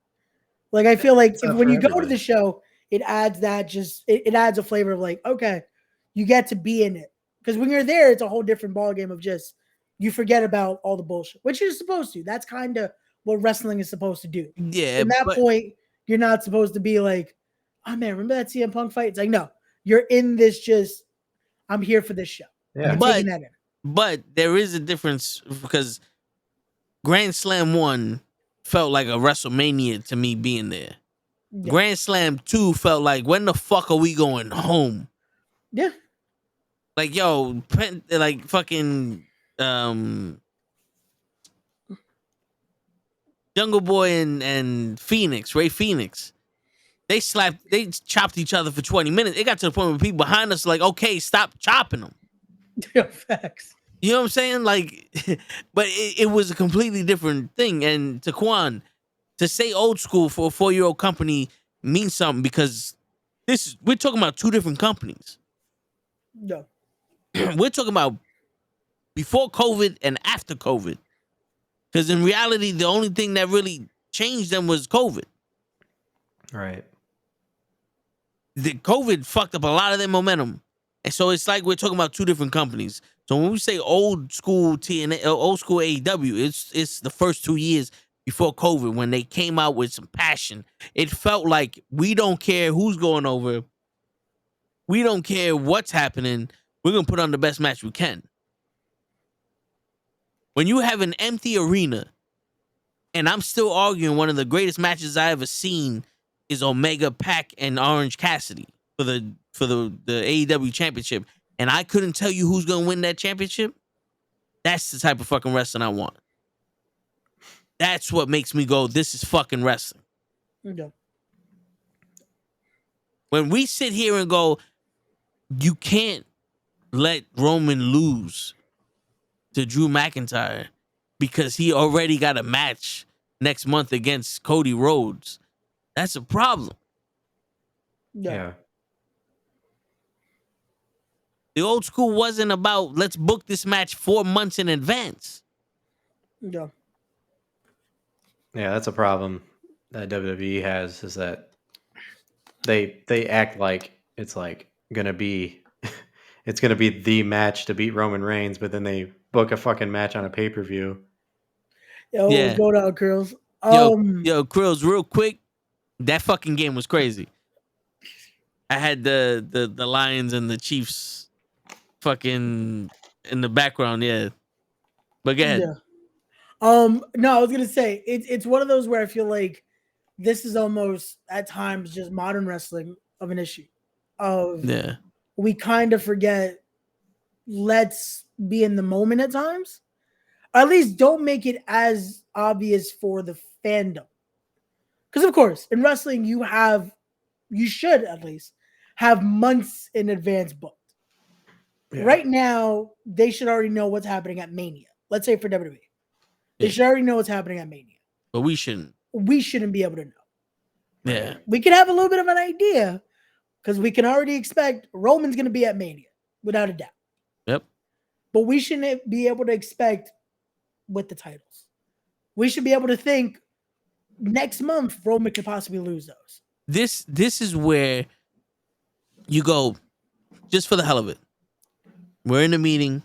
Like I feel like It's if not when for you go to everybody. the show, it adds that it adds a flavor of like, okay, you get to be in it. Because when you're there, it's a whole different ballgame of just you forget about all the bullshit, which you're supposed to. That's kind of what wrestling is supposed to do. Yeah, From that but point, you're not supposed to be like, oh man, remember that CM Punk fight? It's like, no, you're in this just, I'm here for this show. Yeah. I'm but taking that in. but there is a difference because Grand Slam 1 felt like a WrestleMania to me being there. Yeah. Grand Slam 2 felt like, when the fuck are we going home? Yeah. Like, yo, like fucking Jungle Boy and Phoenix, Ray Phoenix. They chopped each other for 20 minutes. It got to the point where people behind us like, okay, stop chopping them. Facts. You know what I'm saying? Like, but it was a completely different thing. And Taquan, to say old school for a 4-year-old company means something because we're talking about two different companies. No. We're talking about before COVID and after COVID. Because in reality, the only thing that really changed them was COVID. Right. The COVID fucked up a lot of their momentum. And so it's like we're talking about two different companies. So when we say old school TNA, old school AEW, it's the first 2 years before COVID when they came out with some passion. It felt like we don't care who's going over. We don't care what's happening. We're going to put on the best match we can. When you have an empty arena, and I'm still arguing one of the greatest matches I ever seen is Omega Pac and Orange Cassidy for the AEW championship, and I couldn't tell you who's gonna win that championship. That's the type of fucking wrestling I want. That's what makes me go, this is fucking wrestling. No. When we sit here and go, you can't let Roman lose to Drew McIntyre because he already got a match next month against Cody Rhodes. That's a problem. No. Yeah. The old school wasn't about let's book this match 4 months in advance. No. Yeah, that's a problem that WWE has, is that they act like it's like gonna be it's gonna be the match to beat Roman Reigns, but then they book a fucking match on a pay-per-view. Yo, Yeah. what's going on, Curls? Yo, Krills, real quick, that fucking game was crazy. I had the Lions and the Chiefs fucking in the background, yeah. But go ahead. Yeah. No, I was gonna say it's one of those where I feel like this is almost at times just modern wrestling of an issue. Yeah. We kind of forget, let's be in the moment at times. Or at least don't make it as obvious for the fandom. Because of course, in wrestling, you should at least have months in advance booked. Yeah. Right now, they should already know what's happening at Mania. Let's say for WWE. They Yeah. should already know what's happening at Mania. But we shouldn't. We shouldn't be able to know. Yeah. We can have a little bit of an idea because we can already expect Roman's going to be at Mania without a doubt. Yep. But we shouldn't be able to expect with the titles. We should be able to think next month Roman could possibly lose those. This is where you go, just for the hell of it. We're in a meeting.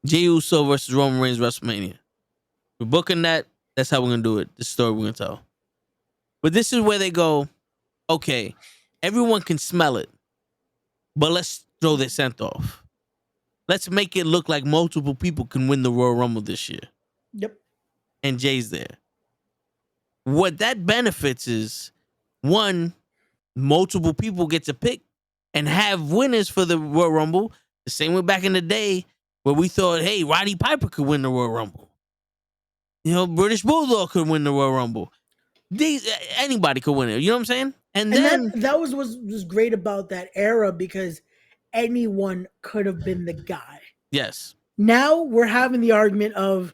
Jey Uso versus Roman Reigns WrestleMania. We're booking that. That's how we're gonna do it. This story we're gonna tell. But this is where they go, okay, everyone can smell it, but let's throw their scent off. Let's make it look like multiple people can win the Royal Rumble this year. Yep. And Jay's there. What that benefits is, one, multiple people get to pick and have winners for the Royal Rumble. The same way back in the day where we thought, hey, Roddy Piper could win the Royal Rumble. You know, British Bulldog could win the Royal Rumble. Anybody could win it. You know what I'm saying? And then that was great about that era because anyone could have been the guy. yes, Now we're having the argument of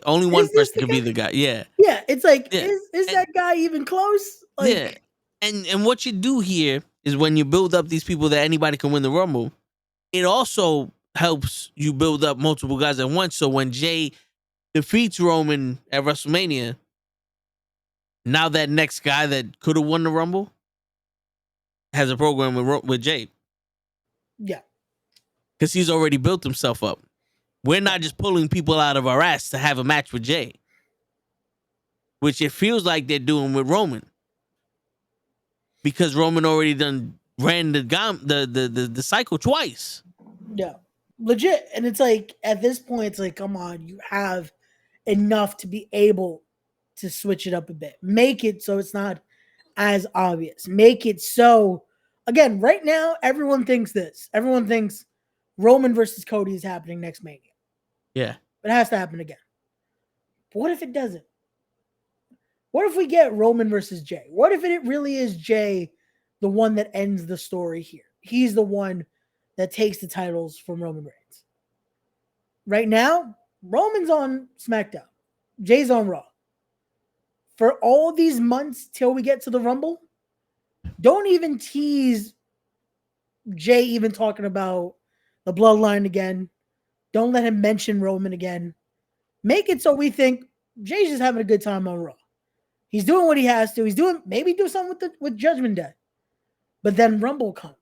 only one is this person the could be the guy. Yeah, yeah, it's like yeah, is that guy even close? Like yeah. And what you do here is when you build up these people that anybody can win the Rumble, it also helps you build up multiple guys at once. So when Jay defeats Roman at WrestleMania, now that next guy that could have won the Rumble has a program with Jay. Yeah. Because he's already built himself up. We're not just pulling people out of our ass to have a match with Jay, which it feels like they're doing with Roman. Because Roman already done ran the cycle twice. Yeah. Legit. And it's like at this point, it's like, come on, you have enough to be able to switch it up a bit. Make it so it's not as obvious. Make it so again, right now, everyone thinks this. Everyone thinks Roman versus Cody is happening next Mania. Yeah. It has to happen again. But what if it doesn't? What if we get Roman versus Jay? What if it really is Jay, the one that ends the story here? He's the one that takes the titles from Roman Reigns. Right now, Roman's on SmackDown. Jay's on Raw. For all these months till we get to the Rumble, don't even tease Jay even talking about the bloodline again. Don't let him mention Roman again. Make it so we think Jay's just having a good time on Raw. He's doing what he has to. He's doing maybe do something with Judgment Day. But then Rumble comes.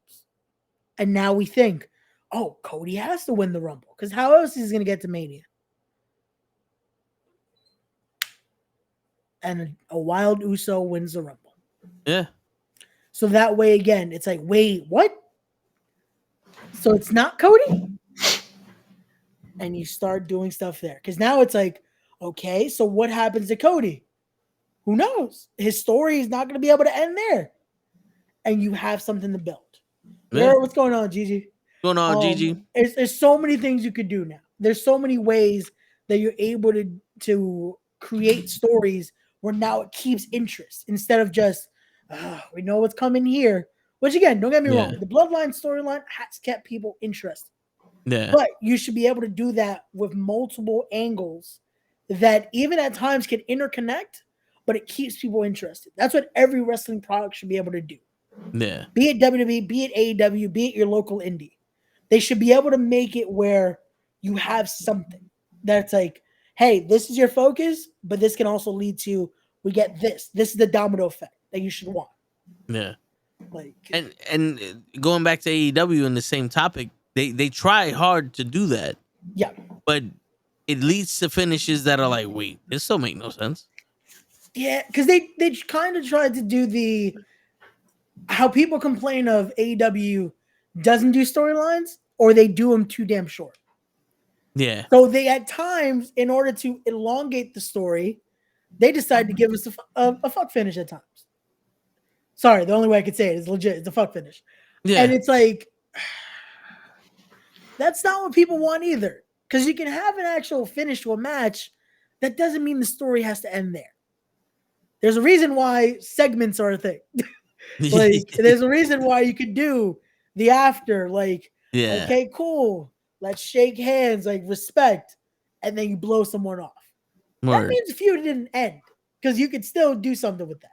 And now we think, oh, Cody has to win the Rumble. Because how else is he going to get to Mania? And a Wild Uso wins the Rumble. Yeah. So that way, again, it's like, wait, what? So it's not Cody? And you start doing stuff there. Because now it's like, okay, so what happens to Cody? Who knows? His story is not going to be able to end there. And you have something to build. Yeah. What's going on, Gigi? What's going on, Gigi? There's so many things you could do now. There's so many ways that you're able to create stories where now it keeps interest instead of just, we know what's coming here. Which again, don't get me wrong. The Bloodline storyline has kept people interested. Yeah. But you should be able to do that with multiple angles that even at times can interconnect, but it keeps people interested. That's what every wrestling product should be able to do. Yeah. Be it WWE, be it AEW, be it your local indie. They should be able to make it where you have something that's like, hey, this is your focus, but this can also lead to we get this. This is the domino effect that you should want. Yeah. Like and going back to AEW in the same topic, they try hard to do that. Yeah. But it leads to finishes that are like, wait, this still make no sense. Yeah, because they kind of tried to do how people complain of AEW doesn't do storylines or they do them too damn short. Yeah. So they at times, in order to elongate the story, they decide to give us a fuck finish at times. Sorry, the only way I could say it is legit. It's a fuck finish. Yeah. And it's like, that's not what people want either. Because you can have an actual finish to a match. That doesn't mean the story has to end there. There's a reason why segments are a thing. Like, there's a reason why you could do the after. Like, okay, cool. Let's shake hands, like respect. And then you blow someone off. Word. That means the feud didn't end. Because you could still do something with that.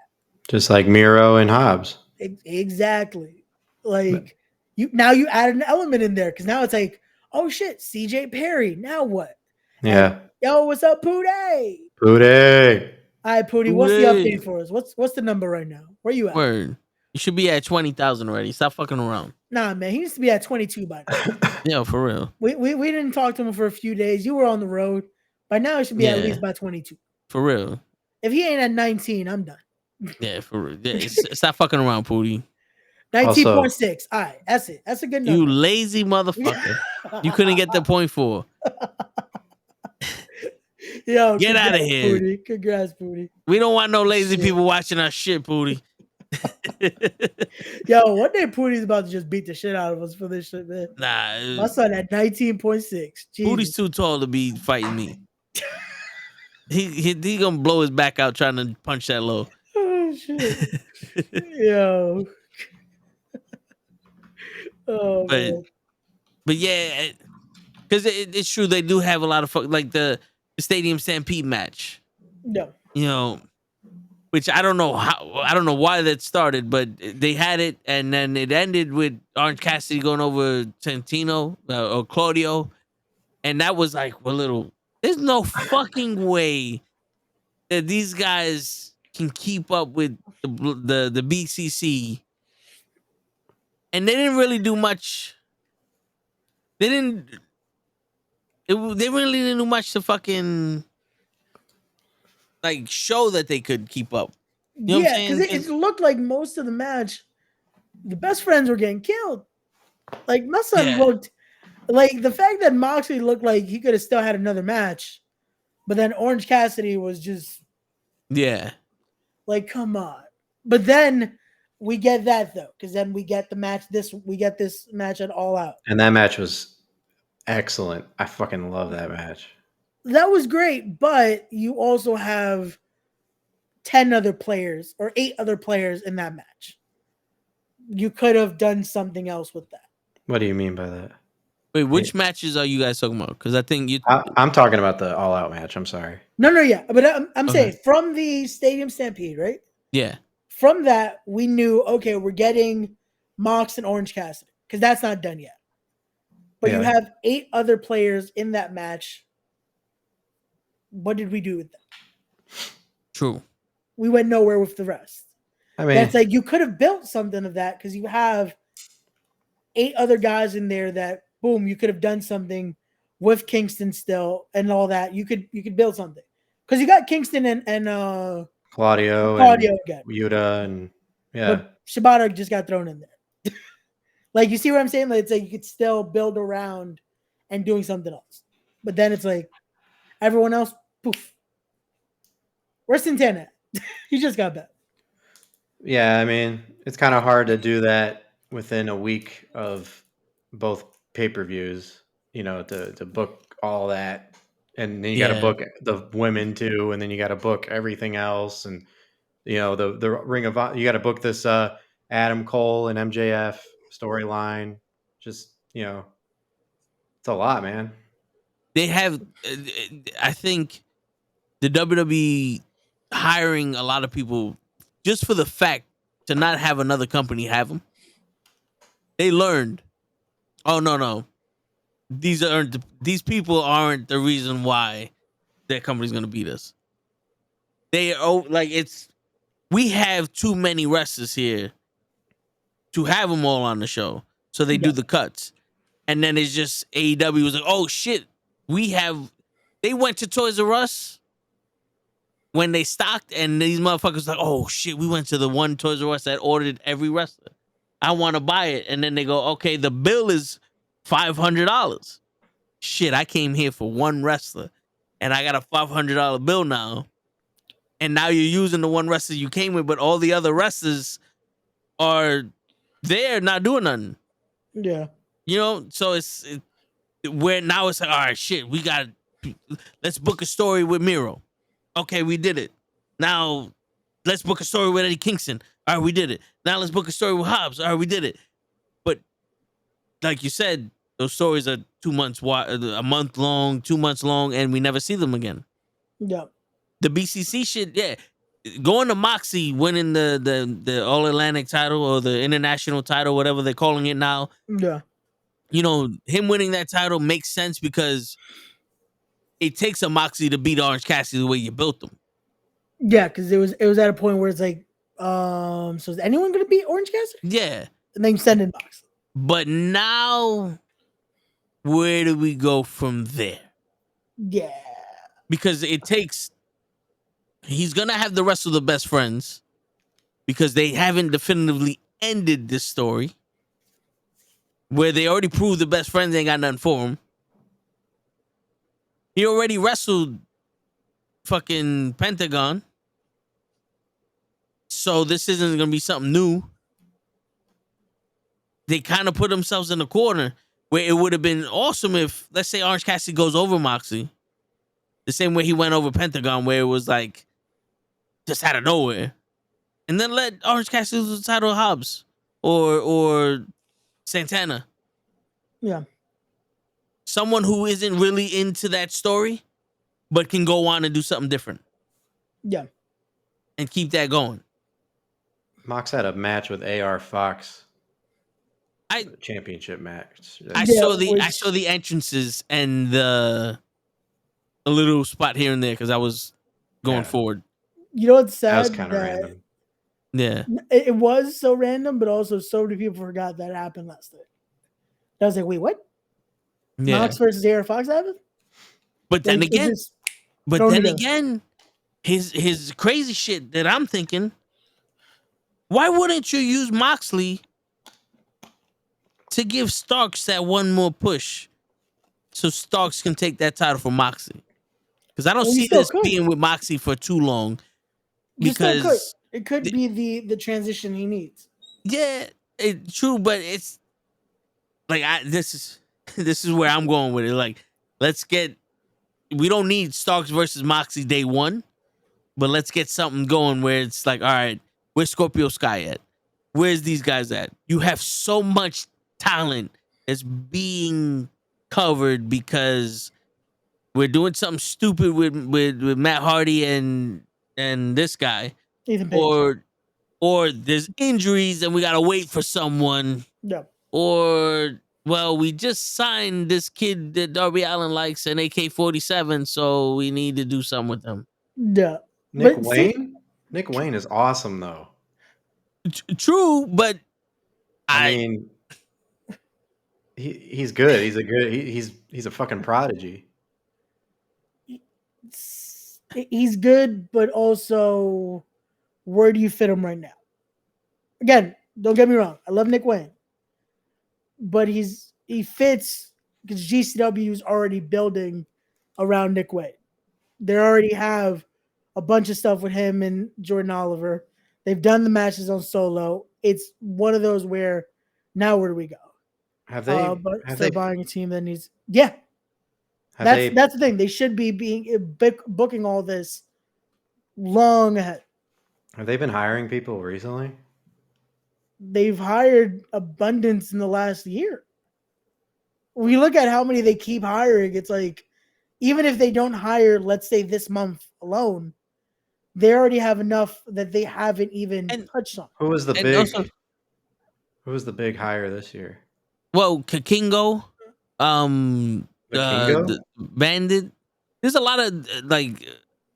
Just like Miro and Hobbs. Exactly. Like, you add an element in there. Because now it's like, oh shit, CJ Perry. Now what? Yeah. And, yo, what's up, Pootie? Pootie. All right, Pootie, what's the update for us? What's the number right now? Where you at? Word. You should be at 20,000 already. Stop fucking around. Nah, man. He needs to be at 22 by now. Yo, for real. We didn't talk to him for a few days. You were on the road. By now, he should be at least by 22. For real. If he ain't at 19, I'm done. Yeah, for real. Yeah, stop fucking around, Pootie. 19.6. All right, that's it. That's a good number. You lazy motherfucker. You couldn't get the point for. Yo, get out of here. Pootie. Congrats, Pootie. We don't want no lazy people watching our shit, Pootie. Yo, one day Pootie's about to just beat the shit out of us for this shit, man. Nah. My son at 19.6. Pootie's too tall to be fighting me. he gonna blow his back out trying to punch that low. Oh, shit. Yo. Oh but man. but yeah, because it's true they do have a lot of like the Stadium Stampede match. No. You know, which I don't know why that started, but they had it, and then it ended with Orange Cassidy going over Santino or Claudio, and that was like a little. There's no fucking way that these guys can keep up with the BCC, and they didn't really do much. They didn't. They really didn't do much to fucking like show that they could keep up. You know what I'm because saying? it looked like most of the match, the best friends were getting killed. Like my son looked like the fact that Moxley looked like he could have still had another match, but then Orange Cassidy was just like, come on. But then we get that though, because then we get the match. We get this match at All Out, and that match was excellent. I fucking love that match. That was great, but you also have 10 other players or 8 other players in that match. You could have done something else with that. What do you mean by that? Wait, which matches are you guys talking about? Because I think I'm talking about the All Out match. I'm sorry. No, yeah. But I'm saying from the Stadium Stampede, right? Yeah. From that, we knew, okay, we're getting Mox and Orange Cassidy because that's not done yet. But you have 8 other players in that match. What did we do with them? True. We went nowhere with the rest. I mean, that's like you could have built something of that because you have 8 other guys in there that boom, you could have done something with Kingston still and all that. You could build something because you got Kingston and Claudio again. Yuta and but Shibata just got thrown in there. Like you see what I'm saying? Like, it's like you could still build around and doing something else, but then it's like everyone else, poof. Where's Santana? He just got back. Yeah, I mean, it's kind of hard to do that within a week of both pay-per-views, you know, to book all that. And then you got to book the women too, and then you got to book everything else, and you know the Ring of Honor. You got to book this Adam Cole and MJF storyline. Just it's a lot, man. They have, I think, the WWE hiring a lot of people just for the fact to not have another company have them. They learned, oh no, these people aren't the reason why that company's gonna beat us. We have too many wrestlers here to have them all on the show, so they do the cuts, and then it's just AEW was like, oh shit, they went to Toys R Us when they stocked, and these motherfuckers like, oh shit, we went to the one Toys R Us that ordered every wrestler. I want to buy it, and then they go, okay, the bill is $500. Shit, I came here for one wrestler, and I got a $500 bill now. And now you're using the one wrestler you came with, but all the other wrestlers are there not doing nothing. Yeah. You know, so it's like, all right, shit, let's book a story with Miro. Okay, we did it. Now let's book a story with Eddie Kingston. All right, we did it. Now let's book a story with Hobbs. All right, we did it. But like you said, those stories are 2 months wide, a month long, 2 months long, and we never see them again. Yeah. The BCC shit, going to Moxie winning the All Atlantic title or the international title, whatever they're calling it now. Yeah. You know, him winning that title makes sense because it takes a Moxie to beat Orange Cassidy the way you built them. Yeah, because it was at a point where it's like, so is anyone gonna beat Orange Cassidy? Yeah. And then you send in Moxley. But now, where do we go from there? Yeah. Because he's gonna have the rest of the best friends because they haven't definitively ended this story where they already proved the best friends ain't got nothing for him. He already wrestled fucking Pentagon. So this isn't going to be something new. They kind of put themselves in a corner where it would have been awesome if, let's say, Orange Cassidy goes over Moxley. The same way he went over Pentagon, where it was like, just out of nowhere. and then let Orange Cassidy lose the title to Hobbs or Santana. Yeah. Someone who isn't really into that story, but can go on and do something different. Yeah. And keep that going. Mox had a match with AR Fox. I championship match. I saw the entrances and a little spot here and there because I was going forward. You know what's sad? That was kind of random. Yeah, it was so random, but also so many people forgot that happened last night. I was like, wait, what? yeah. Mox versus AR Fox happened? But then again, his crazy shit that I'm thinking, why wouldn't you use Moxley to give Starks that one more push so Starks can take that title from Moxley? Because I don't see this being with Moxley for too long. Because it could be the transition he needs. Yeah, true, but it's like this is where I'm going with it. Like, we don't need Starks versus Moxley day one, but let's get something going where it's like, all right, where's Scorpio Sky at? Where's these guys at? You have so much talent that's being covered because we're doing something stupid with Matt Hardy and this guy, Ethan Page. or there's injuries and we gotta wait for someone. Yeah. Or we just signed this kid that Darby Allin likes, an AK-47, so we need to do something with them. Yeah. Nick Wayne? Nick Wayne is awesome though. True, but I mean he's good. He's a fucking prodigy. He's good, but also where do you fit him right now? Again, don't get me wrong. I love Nick Wayne. But he fits because GCW is already building around Nick Wayne. They already have a bunch of stuff with him and Jordan Oliver. They've done the matches on Solo. It's one of those where now where do we go? Have they buying a team that needs? Yeah, that's the thing. They should be booking all this long ahead. Have they been hiring people recently? They've hired abundance in the last year. We look at how many they keep hiring. It's like, even if they don't hire, let's say this month alone, they already have enough that they haven't even touched on. Who was the big hire this year? Well, Kakingo, Bandit. There's a lot of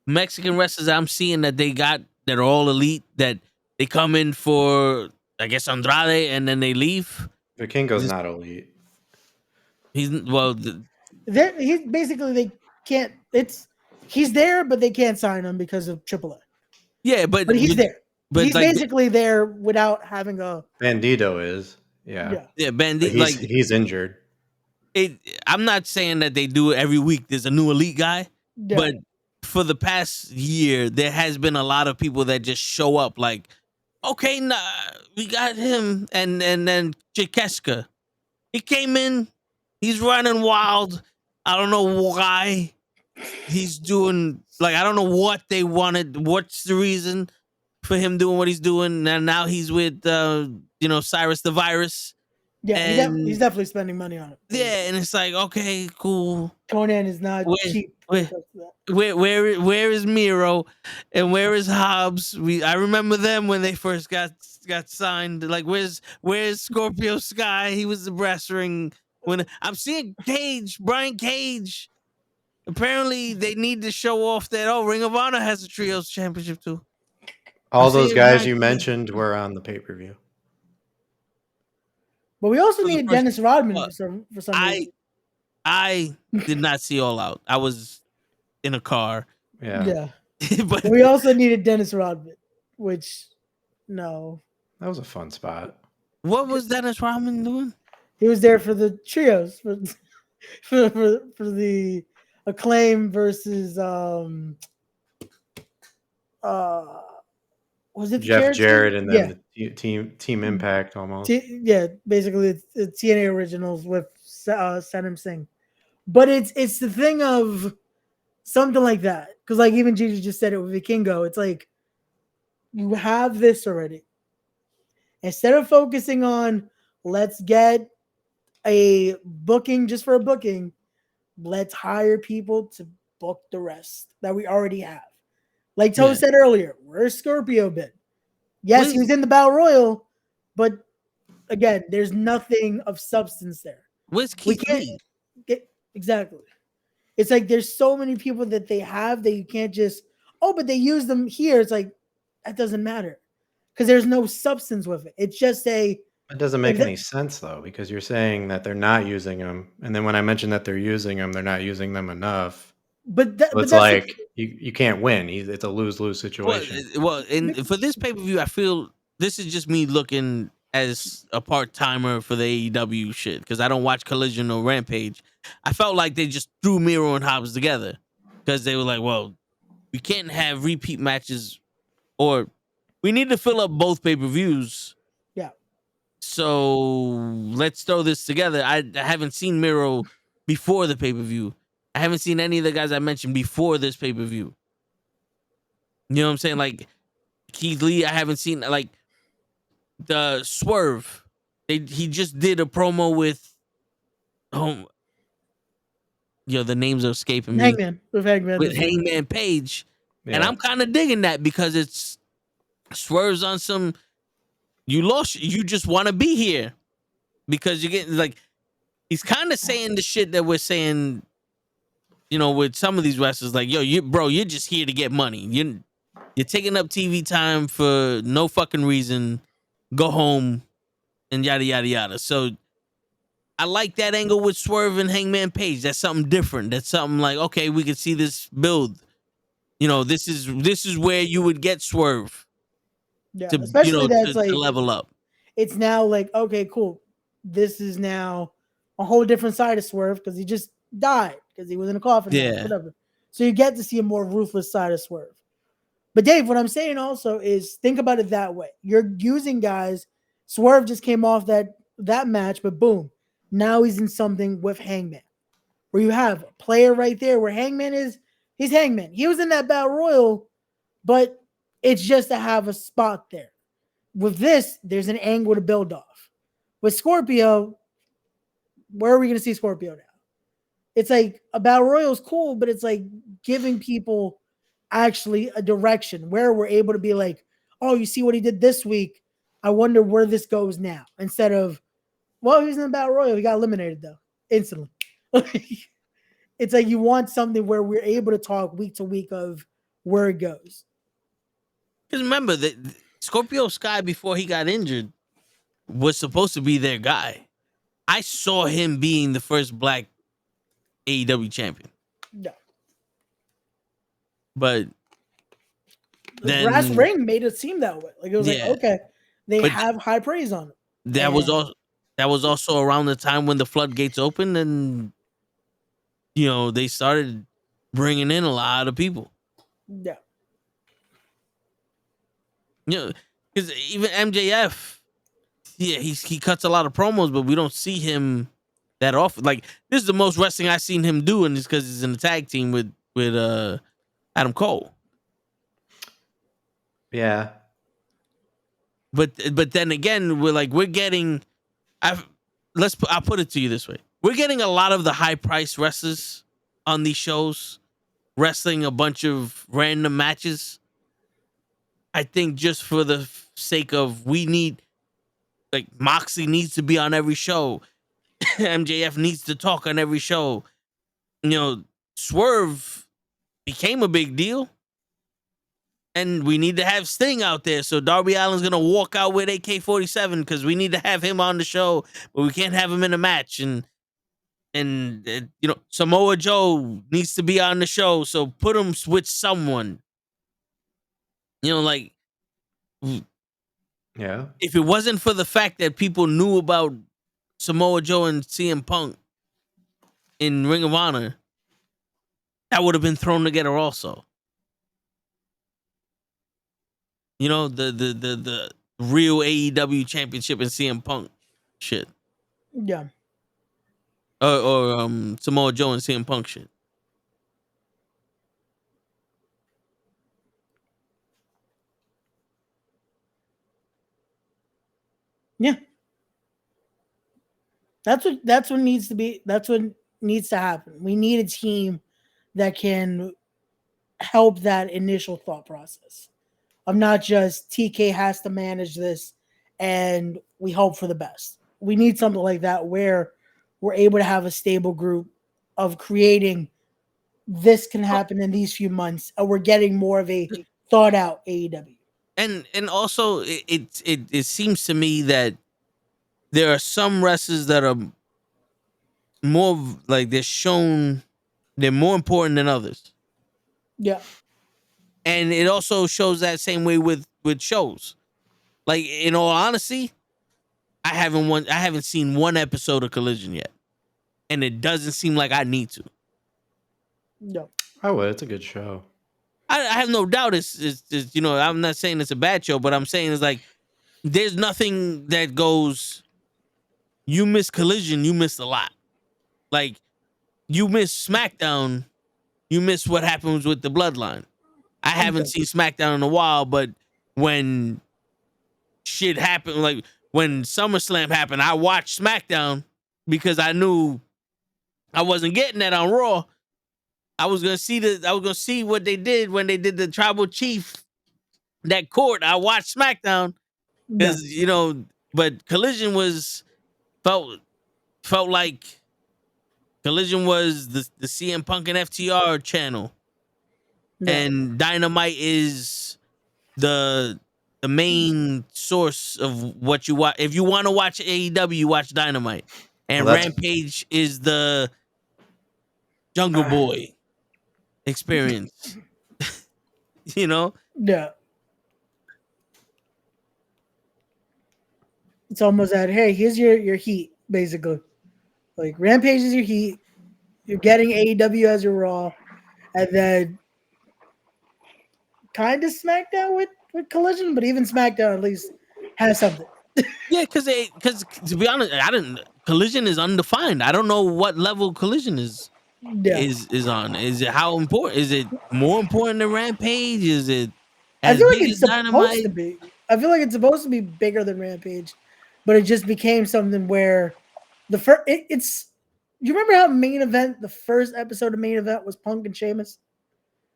Mexican wrestlers I'm seeing that they got that are all elite that they come in for. I guess Andrade, and then they leave. Vikingo's not elite. He's he's basically they can't. He's there, but they can't sign him because of AAA. Yeah, but he's there. But he's basically there without having a. Bandito is yeah Bandito. He's injured. I'm not saying that they do it every week. There's a new elite guy, but for the past year, there has been a lot of people that just show up like. Okay, nah, we got him, and then Chikeska. He came in, he's running wild. I don't know why he's doing I don't know what they wanted. What's the reason for him doing what he's doing? And now he's with Cyrus the Virus. Yeah, he's definitely spending money on it. Yeah, and it's like, okay, cool. Conan is not cheap. Where is Miro and where is Hobbs? I remember them when they first got signed. Like, where's Scorpio Sky? He was the brass ring. When I'm seeing Brian Cage. Apparently, they need to show off that Ring of Honor has a trios championship too. All those guys you mentioned were on the pay-per-view. But we also need Dennis Rodman for some reason. I did not see All Out. I was in a car. Yeah. But we also needed Dennis Rodman, which no. That was a fun spot. What was Dennis Rodman doing? He was there for the trios for the Acclaim versus was it Jeff Jarrett and then the team Impact almost. Basically it's TNA Originals with Sanam Singh. But it's the thing of something like that. Because even Gigi just said it with Vikingo. It's like You have this already. Instead of focusing on let's get a booking just for a booking, let's hire people to book the rest that we already have. Like Toe said earlier, where's Scorpio been? Yes, he was in the Battle Royal, but again, there's nothing of substance there. Where's Keith Lee? Exactly. It's like there's so many people that they have that you can't just, but they use them here. It's like, that doesn't matter because there's no substance with it. It's just it doesn't make any sense though, because you're saying that they're not using them, and then when I mention that they're using them, they're not using them enough. But it's like you can't win. It's a lose-lose situation. Well, and for this pay-per-view, I feel this is just me looking as a part-timer for the AEW shit because I don't watch Collision or Rampage. I felt like they just threw Miro and Hobbs together because they were like, well, we can't have repeat matches, or we need to fill up both pay-per-views. Yeah. So let's throw this together. I haven't seen Miro before the pay-per-view. I haven't seen any of the guys I mentioned before this pay-per-view. You know what I'm saying? Like Keith Lee, I haven't seen. Like the Swerve, he just did a promo with the names are escaping me. Hangman Page. Yeah. And I'm kind of digging that because it's Swerve's on some you just want to be here because you're getting like he's kind of saying the shit that we're saying, with some of these wrestlers, like, yo, you're just here to get money. You're taking up TV time for no fucking reason. Go home and yada yada yada. So I like that angle with Swerve and Hangman Page. That's something different. That's something like, okay, we can see this build. This is where you would get Swerve. Yeah, especially that's to level up. It's now like, okay, cool. This is now a whole different side of Swerve because he just died because he was in a coffin. Yeah, whatever. So you get to see a more ruthless side of Swerve. But Dave, what I'm saying also is think about it that way. You're using guys. Swerve just came off that match, but boom, now he's in something with Hangman, where you have a player right there where he's Hangman. He was in that Battle Royal, but it's just to have a spot there. With this, there's an angle to build off. With Scorpio, where are we going to see Scorpio now? It's like a Battle Royal is cool, but it's like giving people actually a direction where we're able to be like, oh, you see what he did this week? I wonder where this goes now. Instead of, well, he was in the Battle Royal. He got eliminated, though, instantly. It's like you want something where we're able to talk week to week of where it goes. Because remember that Scorpio Sky, before he got injured, was supposed to be their guy. I saw him being the first black AEW champion. No. But the brass ring made it seem that way. Like it was like, okay, they have high praise on it. That was also around the time when the floodgates opened and they started bringing in a lot of people. Yeah. Because even MJF, he cuts a lot of promos, but we don't see him that often. Like this is the most wrestling I've seen him do, and it's because he's in a tag team with Adam Cole. Yeah. But then again, we're getting. I'll put it to you this way: we're getting a lot of the high price wrestlers on these shows, wrestling a bunch of random matches. I think just for the sake of we need, like Moxley needs to be on every show, MJF needs to talk on every show. Swerve became a big deal, and we need to have Sting out there. So Darby Allin's gonna walk out with AK-47 because we need to have him on the show, but we can't have him in a match. And Samoa Joe needs to be on the show, so put him with someone. Yeah. If it wasn't for the fact that people knew about Samoa Joe and CM Punk in Ring of Honor, that would have been thrown together also. The real AEW championship and CM Punk shit. Yeah. Or Samoa Joe and CM Punk shit. Yeah. That's what needs to be. That's what needs to happen. We need a team that can help that initial thought process of not just TK has to manage this and we hope for the best. We need something like that where we're able to have a stable group of creating this can happen in these few months and we're getting more of a thought out AEW. And also it seems to me that there are some wrestlers that are more like they're more important than others. Yeah. And it also shows that same way with shows. Like, in all honesty, I haven't seen one episode of Collision yet. And it doesn't seem like I need to. No. I would. It's a good show. I have no doubt it's I'm not saying it's a bad show, but I'm saying it's like there's nothing that goes, you miss Collision, you missed a lot. Like, you miss SmackDown, you miss what happens with the Bloodline. I haven't seen SmackDown in a while, but when shit happened, like when SummerSlam happened, I watched SmackDown because I knew I wasn't getting that on Raw. I was gonna see what they did when they did the Tribal Chief, that court. I watched SmackDown because but Collision felt like Collision was the CM Punk and FTR channel, and Dynamite is the main source of what you watch. If you want to watch AEW, watch Dynamite, and Rampage is the Jungle Boy experience. Yeah. It's almost that, hey, here's your heat, basically. Like, Rampage is your heat. You're getting AEW as your Raw. And then kind of SmackDown with Collision, but even SmackDown at least has something. Yeah, because to be honest, Collision is undefined. I don't know what level Collision is on. Is it how important? Is it more important than Rampage? Is it I as feel like big it's as supposed Dynamite? to be. I feel like it's supposed to be bigger than Rampage, but it just became something where the first it's. You remember how the first episode of Main Event was Punk and Sheamus?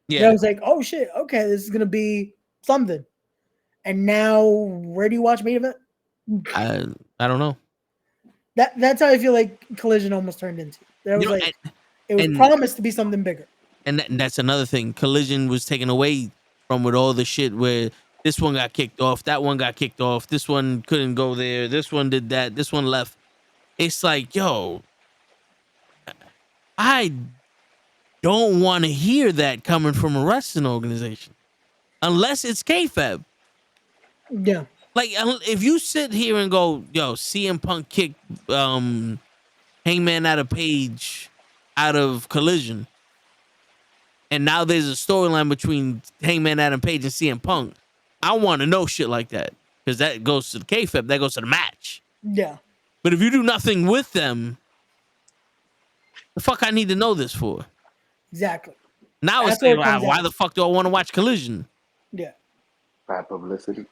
Yeah. And I was like, oh shit, okay, this is gonna be something. And now, where do you watch Main Event? I don't know. That's how I feel like Collision almost turned into. It was promised to be something bigger. And that's another thing. Collision was taken away from with all the shit where this one got kicked off, that one got kicked off, this one couldn't go there, this one did that, this one left. It's like, yo, I don't want to hear that coming from a wrestling organization unless it's kayfabe. Yeah. Like, if you sit here and go, yo, CM Punk kicked Hangman Adam Page out of Collision, and now there's a storyline between Hangman Adam Page and CM Punk, I want to know shit like that because that goes to the kayfabe, that goes to the match. Yeah. But if you do nothing with them, the fuck I need to know this for? Exactly. Now it's like, why the fuck do I want to watch Collision? Yeah. Bad publicity.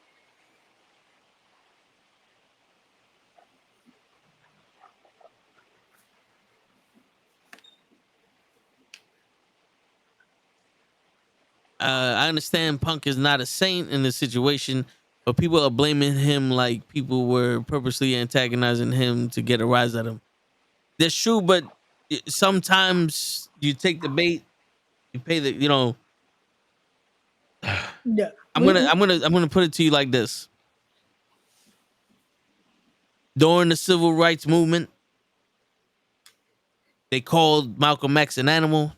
I understand Punk is not a saint in this situation, but people are blaming him like people were purposely antagonizing him to get a rise at him. That's true, but sometimes you take the bait, you pay the, Yeah. I'm gonna put it to you like this. During the civil rights movement, they called Malcolm X an animal,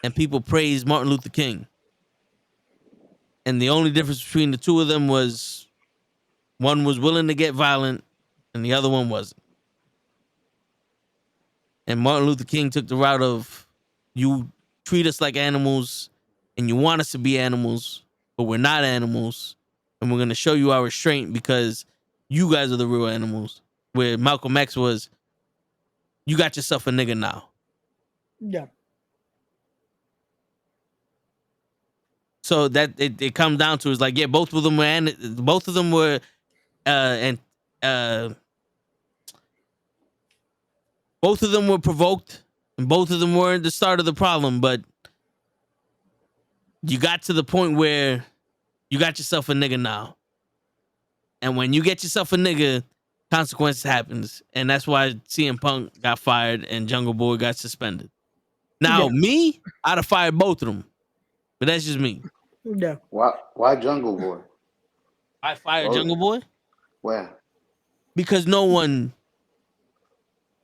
and people praised Martin Luther King. And the only difference between the two of them was one was willing to get violent and the other one wasn't. And Martin Luther King took the route of, you treat us like animals and you want us to be animals, but we're not animals. And we're going to show you our restraint because you guys are the real animals. Where Malcolm X was, you got yourself a nigga now. Yeah. So that it comes down to is like, yeah, both of them were both of them were provoked, and both of them weren't the start of the problem. But you got to the point where you got yourself a nigga now, and when you get yourself a nigga, consequences happens, and that's why CM Punk got fired and Jungle Boy got suspended. Now, me, I'd have fired both of them, but that's just me. Yeah. Why Jungle Boy? I fired Jungle Boy Where? because no one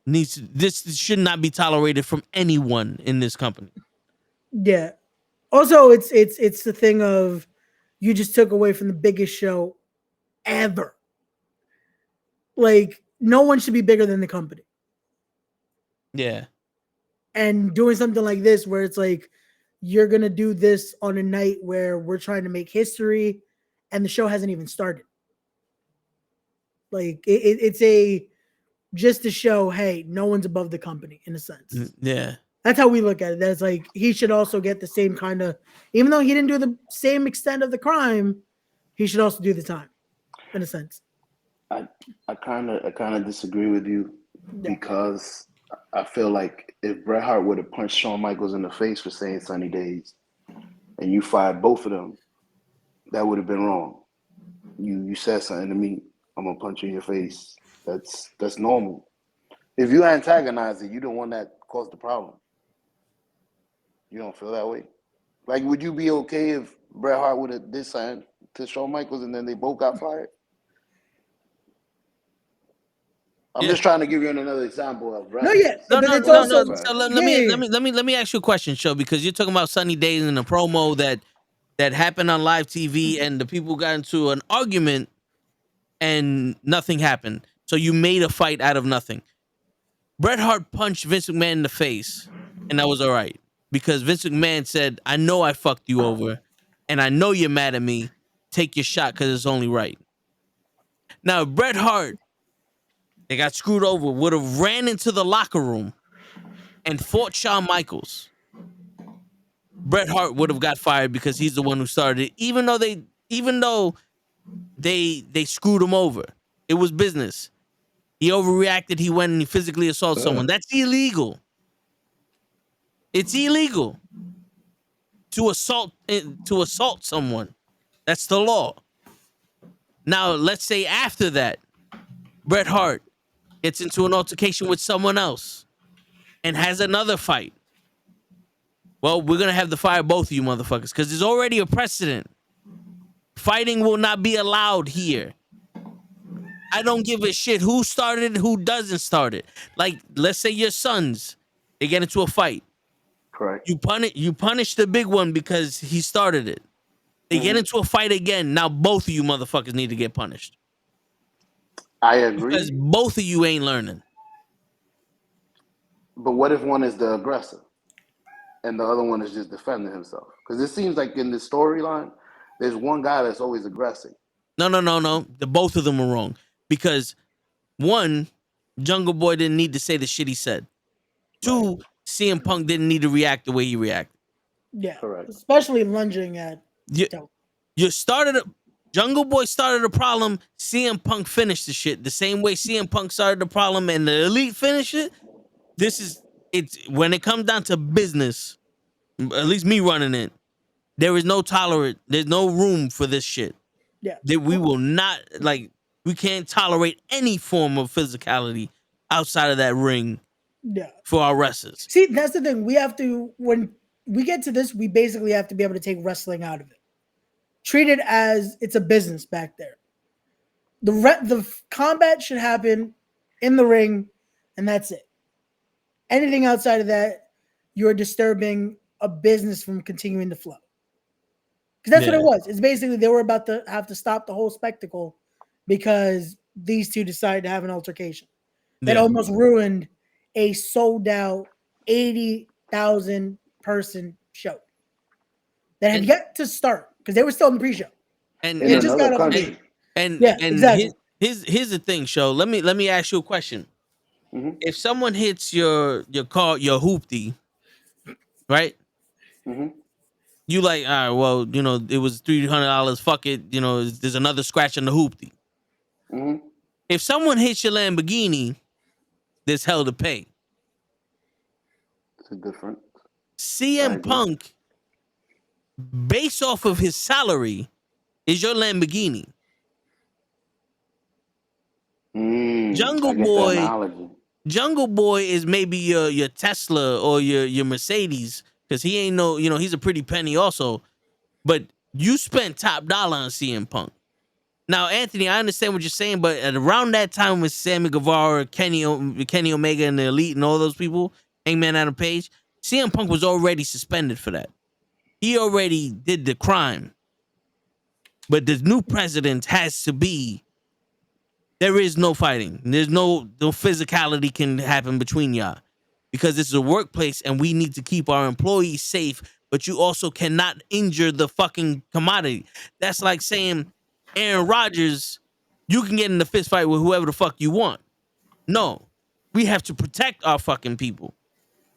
needs to, this should not be tolerated from anyone in this company. Yeah. Also, it's the thing of you just took away from the biggest show ever. Like, no one should be bigger than the company. Yeah. And doing something like this where it's like you're gonna do this on a night where we're trying to make history and the show hasn't even started. Like it's a just to show, hey, no one's above the company in a sense. Yeah. That's how we look at it. That's like he should also get the same kind of, even though he didn't do the same extent of the crime, he should also do the time, in a sense. I kind of disagree with you because I feel like if Bret Hart would have punched Shawn Michaels in the face for saying Sunny Days, and you fired both of them, that would have been wrong. You said something to me, I'm gonna punch you in your face. That's normal. If you antagonize it, you the one that caused the problem. You don't feel that way? Like, would you be okay if Bret Hart would have did something to Shawn Michaels and then they both got fired? I'm just trying to give you another example of Bret. No. So let me ask you a question, Show, because you're talking about Sunny Days in a promo that happened on live TV, and the people got into an argument, and nothing happened. So you made a fight out of nothing. Bret Hart punched Vince McMahon in the face, and that was all right. Because Vince McMahon said, I know I fucked you over, and I know you're mad at me. Take your shot because it's only right. Now, if Bret Hart, they got screwed over, would have ran into the locker room and fought Shawn Michaels, Bret Hart would have got fired because he's the one who started it, even though they screwed him over. It was business. He overreacted. He went and he physically assaulted someone. That's illegal. It's illegal to assault someone. That's the law. Now, let's say after that, Bret Hart gets into an altercation with someone else and has another fight. Well, we're going to have to fire both of you motherfuckers because there's already a precedent. Fighting will not be allowed here. I don't give a shit who started it, who doesn't start it. Like, let's say your sons, they get into a fight. Correct. You punish the big one because he started it. They get into a fight again. Now both of you motherfuckers need to get punished. I agree. Because both of you ain't learning. But what if one is the aggressor and the other one is just defending himself? Because it seems like in the storyline, there's one guy that's always aggressing. No. The both of them are wrong. Because one, Jungle Boy didn't need to say the shit he said. Two, CM Punk didn't need to react the way he reacted. Yeah, correct. Especially lunging at. Jungle Boy started the problem. CM Punk finished the shit the same way CM Punk started the problem, and the Elite finished it. It's when it comes down to business. At least me running it, there is no tolerance. There's no room for this shit. Yeah, that we will not like. We can't tolerate any form of physicality outside of that ring. Yeah, for our wrestlers. See, that's the thing. We have to, when we get to this, we basically have to be able to take wrestling out of it. Treat it as it's a business back there. The combat should happen in the ring, and that's it. Anything outside of that, you're disturbing a business from continuing to flow. Because that's what it was. It's basically they were about to have to stop the whole spectacle because these two decided to have an altercation. That almost ruined a sold out 80,000 person show that had yet to start because they were still in the pre-show. And it just got off. And exactly. Here's the thing, Show. Let me ask you a question. Mm-hmm. If someone hits your car, your hoopty, right? Mm-hmm. You like, all right, well, it was $300. Fuck it. There's another scratch on the hoopty. Mm-hmm. If someone hits your Lamborghini, there's hell to pay. It's a different. I CM agree. Punk, based off of his salary, is your Lamborghini. Jungle I get the Boy, analogy. Jungle Boy is maybe your Tesla or your Mercedes, because he ain't no, he's a pretty penny also. But you spent top dollar on CM Punk. Now, Anthony, I understand what you're saying, but at around that time with Sammy Guevara, Kenny Omega, and the Elite, and all those people, Hangman Adam Page, CM Punk was already suspended for that. He already did the crime. But the new president has to be. There is no fighting. There's no physicality can happen between y'all, because this is a workplace and we need to keep our employees safe. But you also cannot injure the fucking commodity. That's like saying, Aaron Rodgers, you can get in the fist fight with whoever the fuck you want. No, we have to protect our fucking people.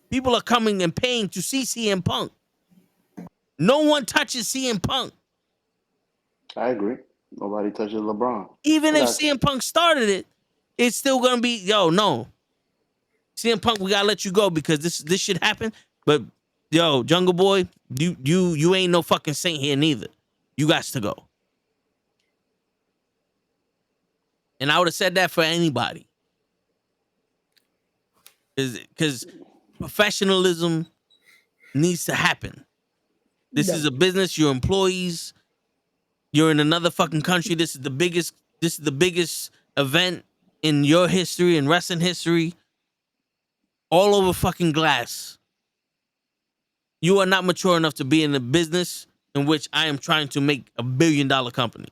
People are coming and paying to see CM Punk. No one touches CM Punk. I agree. Nobody touches LeBron. Even if CM Punk started it, it's still gonna be, no. CM Punk, we gotta let you go because this shit happened. But Jungle Boy, you ain't no fucking saint here neither. You got to go. And I would have said that for anybody. Because professionalism needs to happen. This is a business, your employees, you're in another fucking country. This is the biggest event in your history, in wrestling history, all over fucking glass. You are not mature enough to be in a business in which I am trying to make $1 billion company.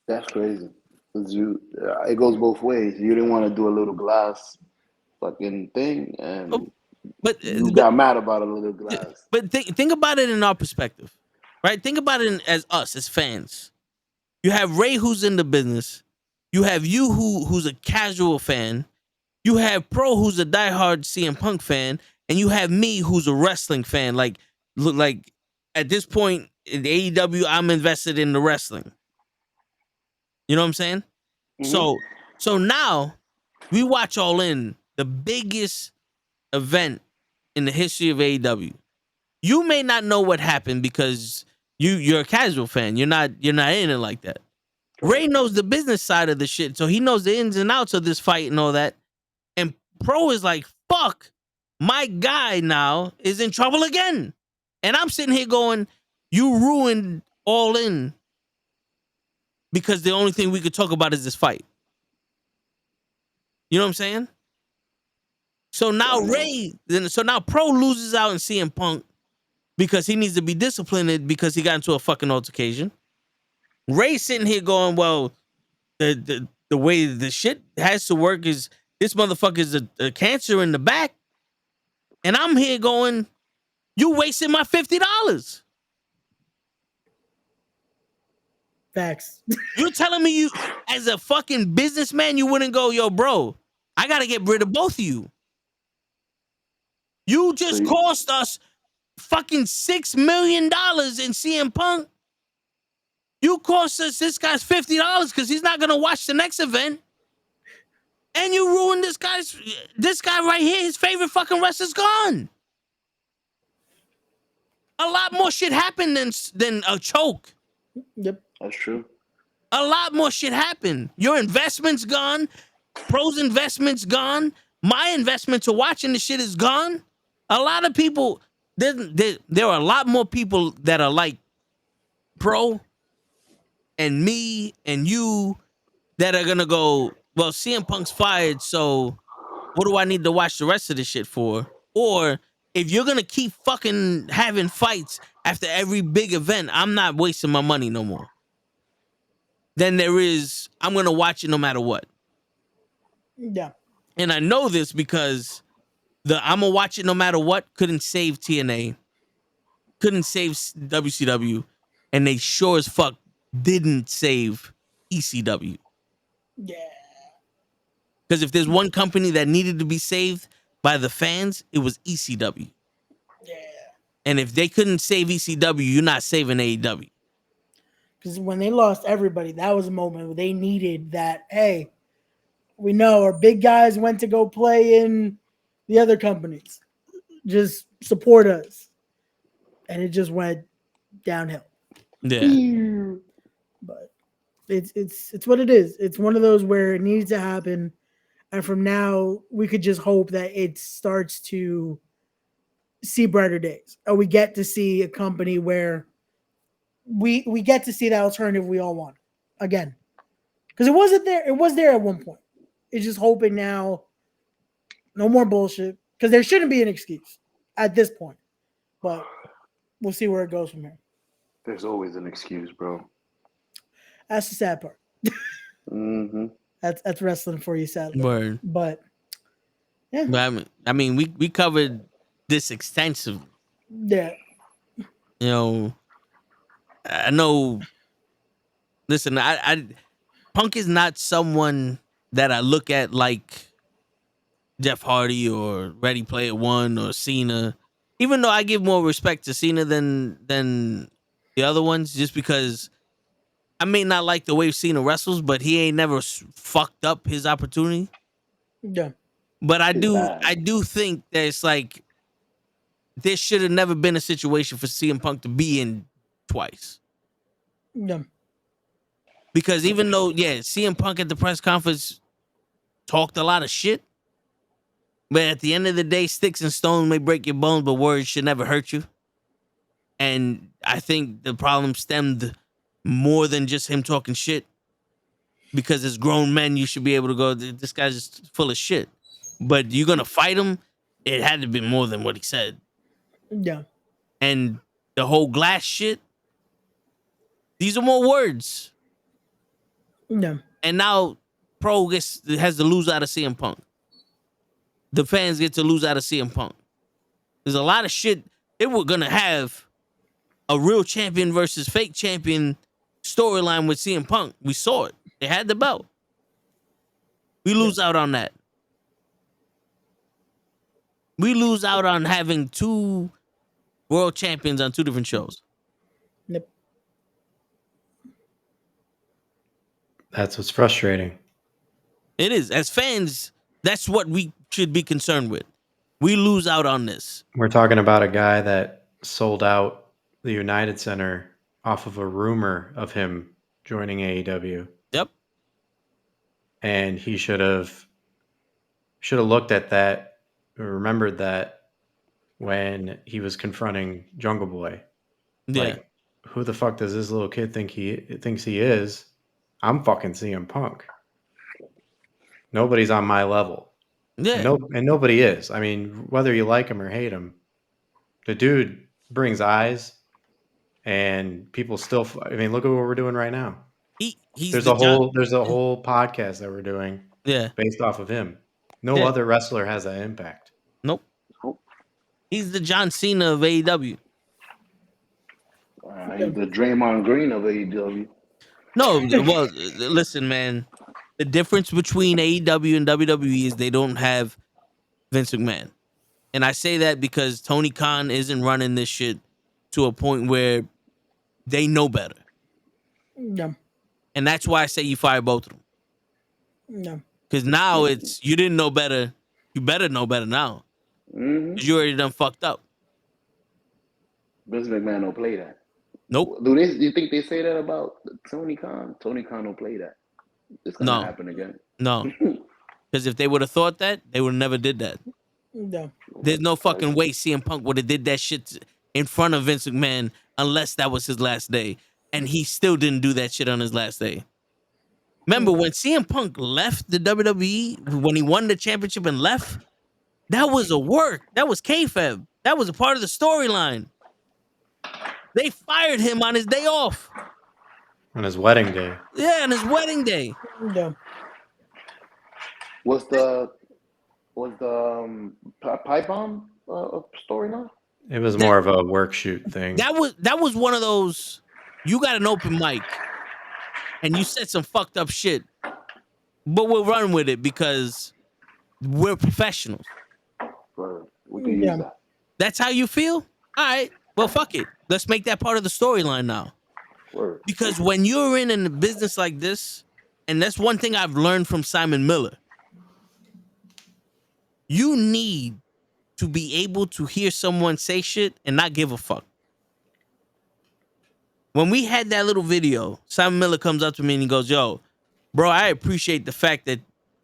That's crazy. It goes both ways. You didn't want to do a little glass fucking thing, and you got mad about a little glass. But think about it in our perspective, right? Think about it as us, as fans. You have Ray, who's in the business. You have you, who's a casual fan. You have Pro, who's a diehard CM Punk fan, and you have me, who's a wrestling fan. Like at this point in AEW, I'm invested in the wrestling. You know what I'm saying? Mm-hmm. So now we watch All In, the biggest event in the history of AEW. You may not know what happened because you're a casual fan. You're not in it like that. Ray knows the business side of the shit, so he knows the ins and outs of this fight and all that. And Pro is like, fuck, my guy now is in trouble again. And I'm sitting here going, you ruined All In because the only thing we could talk about is this fight. You know what I'm saying? So now Pro loses out in CM Punk because he needs to be disciplined because he got into a fucking altercation. Ray sitting here going, well, the way the shit has to work is this motherfucker is a cancer in the back. And I'm here going, you wasting my $50. Facts. You're telling me you, as a fucking businessman, you wouldn't go, yo, bro, I got to get rid of both of you. You just cost us fucking $6 million in CM Punk. You cost us this guy's $50 because he's not going to watch the next event. And you ruined this guy right here. His favorite fucking wrestler's gone. A lot more shit happened than a choke. Yep. That's true. A lot more shit happened. Your investment's gone. Pro's investment's gone. My investment to watching the shit is gone. A lot of people, there are a lot more people that are like Pro and me and you that are gonna go, well, CM Punk's fired, so what do I need to watch the rest of this shit for? Or if you're gonna keep fucking having fights after every big event, I'm not wasting my money no more. Then I'm gonna watch it no matter what. Yeah. And I know this because I'm gonna watch it no matter what couldn't save TNA, couldn't save WCW, and they sure as fuck didn't save ECW. Yeah. Because if there's one company that needed to be saved by the fans, it was ECW. Yeah. And if they couldn't save ECW, you're not saving AEW. Because when they lost everybody, that was a moment where they needed that. Hey, we know our big guys went to go play in the other companies. Just support us, and it just went downhill. Yeah. But it's what it is. It's one of those where it needs to happen, and from now we could just hope that it starts to see brighter days, or we get to see a company where we get to see that alternative we all want again, because it wasn't there. It was there at one point. It's just hoping now, no more bullshit, because there shouldn't be an excuse at this point. But we'll see where it goes from here. There's always an excuse, bro. That's the sad part. Mm-hmm. That's wrestling for you, sadly. Word. But yeah, But I mean, we covered this extensively. yeah, You know, I know. Listen, I Punk is not someone that I look at like Jeff Hardy or Ready Player One or Cena. Even though I give more respect to Cena than the other ones, just because I may not like the way Cena wrestles, but he ain't never fucked up his opportunity. yeah, But I It's bad. do think that it's like there should have never been a situation for CM Punk to be in twice. yeah, Because even though, yeah, CM Punk at the press conference talked a lot of shit, but at the end of the day, sticks and stones may break your bones, but words should never hurt you. And I think the problem stemmed more than just him talking shit. Because as grown men, you should be able to go, this guy's just full of shit. But you're going to fight him, it had to be more than what he said. yeah, And the whole glass shit, these are more words. yeah, And now Pro has to lose out of CM Punk. The fans get to lose out of CM Punk. There's a lot of shit. They were going to have a real champion versus fake champion storyline with CM Punk. We saw it. They had the belt. We lose out on that. We lose out on having two world champions on two different shows. yep, That's what's frustrating. It is. As fans, that's what we should be concerned with. We lose out on this. We're talking about a guy that sold out the United Center off of a rumor of him joining AEW. Yep. And he should have looked at that, remembered that when he was confronting Jungle Boy. Yeah. Like, who the fuck does this little kid think he thinks he is? I'm fucking CM Punk. Nobody's on my level. Yeah. And nobody is. I mean, whether you like him or hate him, the dude brings eyes, and people still. I mean, look at what we're doing right now. There's a whole podcast that we're doing. Yeah. Based off of him. No other wrestler has that impact. Nope. He's the John Cena of AEW. He's the Draymond Green of AEW. No, well, listen, man. The difference between AEW and WWE is they don't have Vince McMahon. And I say that because Tony Khan isn't running this shit to a point where they know better. yeah, And that's why I say you fire both of them. yeah, Because now it's, you didn't know better. You better know better now. Mm-hmm. Because you already done fucked up. Vince McMahon don't play that. Nope. Do you think they say that about Tony Khan? Tony Khan don't play that. It's gonna happen again. No. Because if they would have thought that, they would have never did that. yeah, There's no fucking way CM Punk would have did that shit in front of Vince McMahon unless that was his last day. And he still didn't do that shit on his last day. Remember when CM Punk left the WWE, when he won the championship and left, that was a work. That was kayfabe. That was a part of the storyline. They fired him on his day off. On his wedding day. Yeah, on his wedding day. yeah. Was the pipe bomb story now? It was more of a work shoot thing. That was one of those, you got an open mic and you said some fucked up shit, but we'll run with it because we're professionals. We can use that. That's how you feel? All right. Well, fuck it. Let's make that part of the storyline now. Word. Because when you're in a business like this, and that's one thing I've learned from Simon Miller, you need to be able to hear someone say shit and not give a fuck. When we had that little video, Simon Miller comes up to me and he goes, "Yo, bro, I appreciate the fact that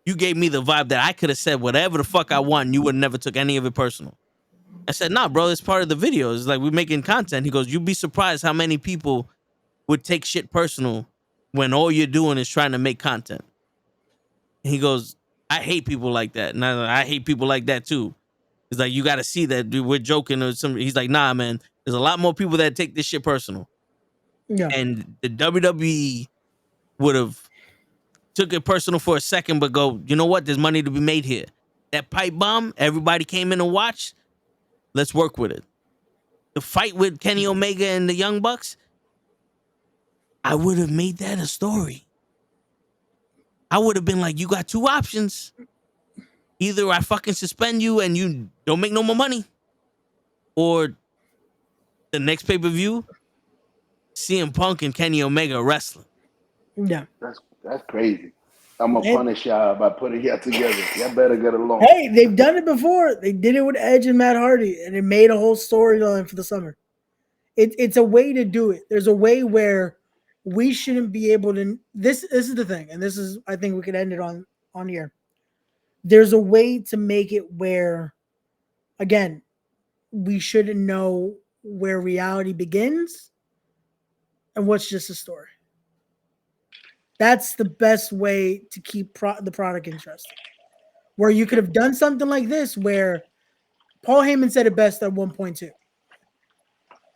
you gave me the vibe that I could have said whatever the fuck I want and you would never took any of it personal." I said, "Nah, bro, it's part of the video. It's like we're making content." He goes, "You'd be surprised how many people would take shit personal when all you're doing is trying to make content." And he goes, "I hate people like that. And I hate people like that too." He's like, "You got to see that we're joking or something." He's like, "Nah, man, there's a lot more people that take this shit personal." Yeah. And the WWE would have took it personal for a second, but go, "You know what? There's money to be made here. That pipe bomb, everybody came in and watched. Let's work with it." The fight with Kenny Omega and the Young Bucks, I would have made that a story. I would have been like, "You got two options. Either I fucking suspend you and you don't make no more money, or the next pay-per-view, CM Punk and Kenny Omega wrestling." Yeah. That's crazy. I'm gonna punish y'all by putting y'all together. Y'all better get along. Hey, they've done it before. They did it with Edge and Matt Hardy, and it made a whole storyline for the summer. It's a way to do it. There's a way where we shouldn't be able to. This is the thing, and this is, I think we could end it on here. There's a way to make it where, again, we shouldn't know where reality begins and what's just a story. That's the best way to keep the product interesting. Where you could have done something like this, where Paul Heyman said it best at 1.2.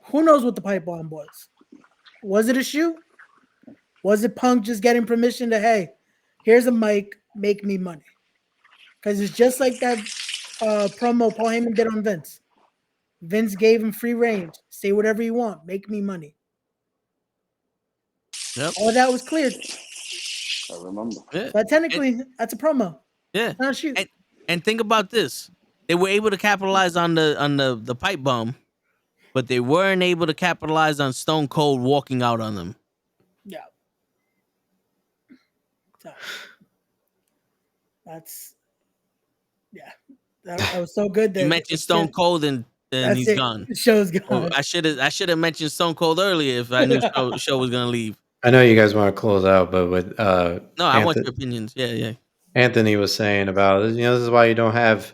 Who knows what the pipe bomb was? Was it a shoot? Was it Punk just getting permission to, hey, here's a mic, make me money? Because it's just like that promo Paul Heyman did on Vince. Vince gave him free range. Say whatever you want. Make me money. Yep. All that was cleared. I remember. Yeah. But technically, that's a promo. Yeah. Not a shoot. And think about this. They were able to capitalize on the pipe bomb, but they weren't able to capitalize on Stone Cold walking out on them. Yeah. So, that's, yeah. That was so good. That You mentioned Stone Cold and he's gone. The show's gone. Oh, I should have mentioned Stone Cold earlier if I knew show was gonna leave. I know you guys want to close out, but with No, I want your opinions. Yeah. Anthony was saying about, this is why you don't have,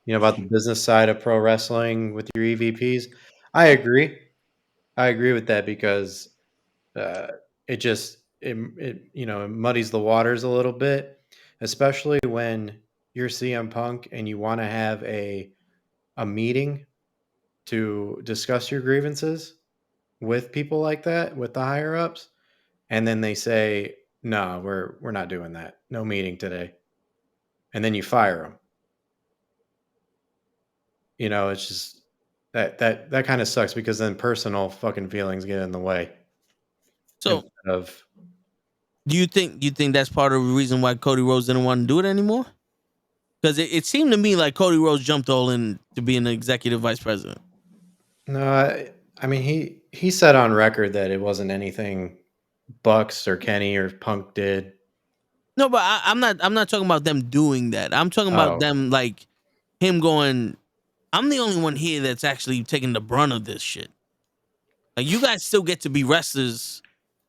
about the business side of pro wrestling with your EVPs. I agree with that because it muddies the waters a little bit, especially when you're CM Punk and you want to have a meeting to discuss your grievances with people like that, with the higher ups, and then they say, "No, we're not doing that. No meeting today," and then you fire them. It's just that kind of sucks because then personal fucking feelings get in the way. So, do you think that's part of the reason why Cody Rhodes didn't want to do it anymore? Because it seemed to me like Cody Rhodes jumped all in to being the executive vice president. No, I mean he said on record that it wasn't anything Bucks or Kenny or Punk did. No, but I'm not talking about them doing that. I'm talking about them, like him going, "I'm the only one here that's actually taking the brunt of this shit. Like, you guys still get to be wrestlers,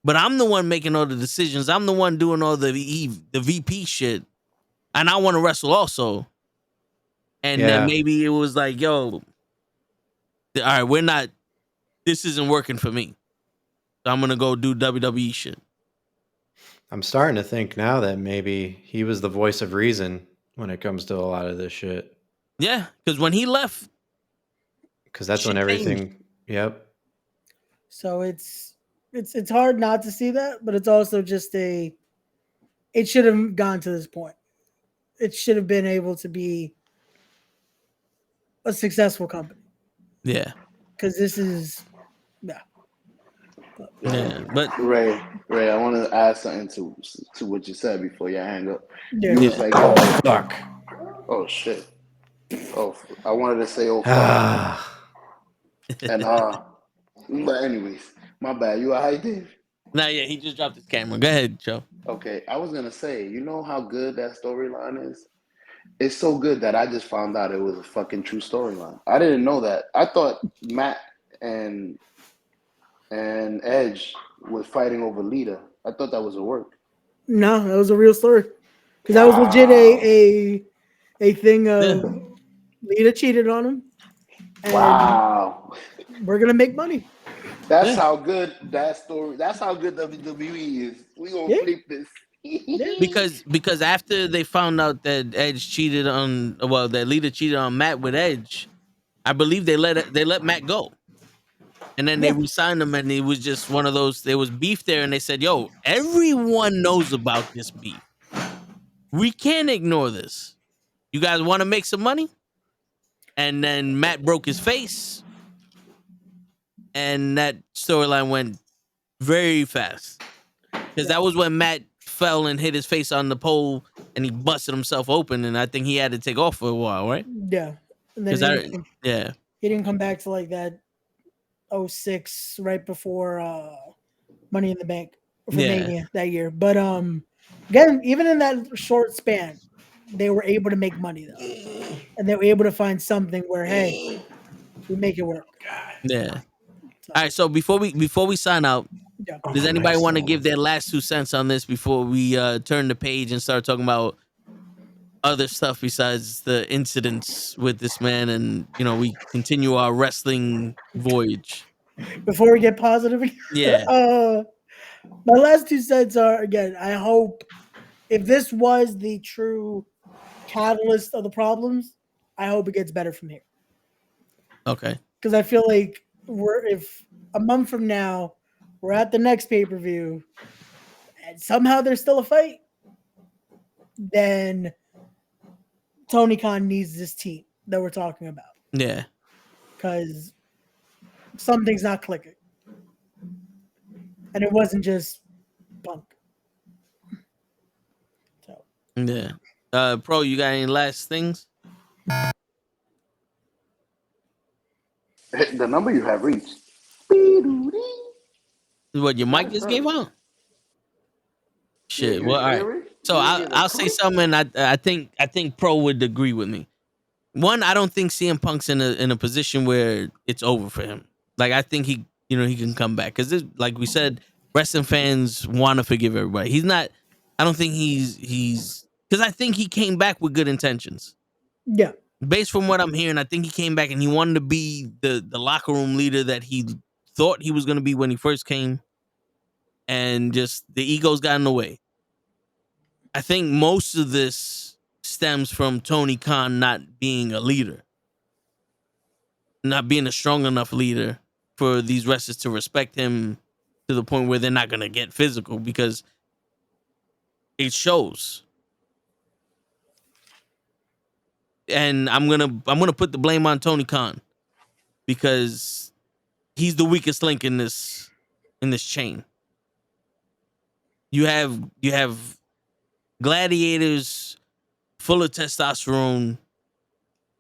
but I'm the one making all the decisions. I'm the one doing all the VP shit, and I want to wrestle also." And then maybe it was like, "Yo, all right, this isn't working for me. So I'm gonna go do WWE shit." I'm starting to think now that maybe he was the voice of reason when it comes to a lot of this shit. Yeah, because when he left, because that's when everything changed. Yep. So it's hard not to see that, but it's also just it should have gone to this point. It should have been able to be a successful company. Yeah. Because this is, but Ray, I want to add something to what you said before you hang up. Yeah. You was like, fuck. Oh shit. Oh, I wanted to say, oh fuck. And but anyways, my bad. You alright, Dave? Nah, yeah, he just dropped his camera. Go ahead, Joe. Okay, I was gonna say, you know how good that storyline is? It's so good that I just found out it was a fucking true storyline. I didn't know that. I thought Matt and Edge was fighting over Lita. I thought that was a work. No, that was a real story. Because that was legit Wow. a thing of Lita cheated on him, and Wow. we're gonna make money. That's how good that story. That's how good WWE is. We gonna flip this. Because after they found out that Edge cheated on, well, that Lita cheated on Matt with Edge, I believe they let Matt go, and then they re-signed him, and it was just one of those. There was beef there, and they said, "Yo, everyone knows about this beef. We can't ignore this. You guys want to make some money?" And then Matt broke his face, and that storyline went very fast because that was when Matt fell and hit his face on the pole, and he busted himself open, and I think he had to take off for a while, right? Yeah, and then yeah, he didn't come back to like that 06 right before Money in the Bank for Mania that year. But again, even in that short span, they were able to make money though, and they were able to find something where hey, we make it work. Yeah. All right. So before we sign out, does anybody want to give their last 2 cents on this before we turn the page and start talking about other stuff besides the incidents with this man, and we continue our wrestling voyage? Before we get positive, Yeah. My last 2 cents are again. I hope if this was the true catalyst of the problems, I hope it gets better from here. Okay. Because I feel like if a month from now we're at the next pay-per-view and somehow there's still a fight, then Tony Khan needs this team that we're talking about. Yeah. Because something's not clicking. And it wasn't just Punk. So. Yeah. Pro, you got any last things? The number you have reached. What, your mic just gave out? Shit. Yeah, Well, all right. So I'll say something. I think Pro would agree with me. One, I don't think CM Punk's in a position where it's over for him. Like, I think he can come back because, like we said, wrestling fans want to forgive everybody. He's not. I don't think he's because I think he came back with good intentions. Yeah. Based from what I'm hearing, I think he came back and he wanted to be the locker room leader that he thought he was going to be when he first came, and just the egos got in the way. I think most of this stems from Tony Khan not being a leader, not being a strong enough leader for these wrestlers to respect him to the point where they're not going to get physical, because it shows. And I'm gonna put the blame on Tony Khan because he's the weakest link in this chain. You have gladiators full of testosterone.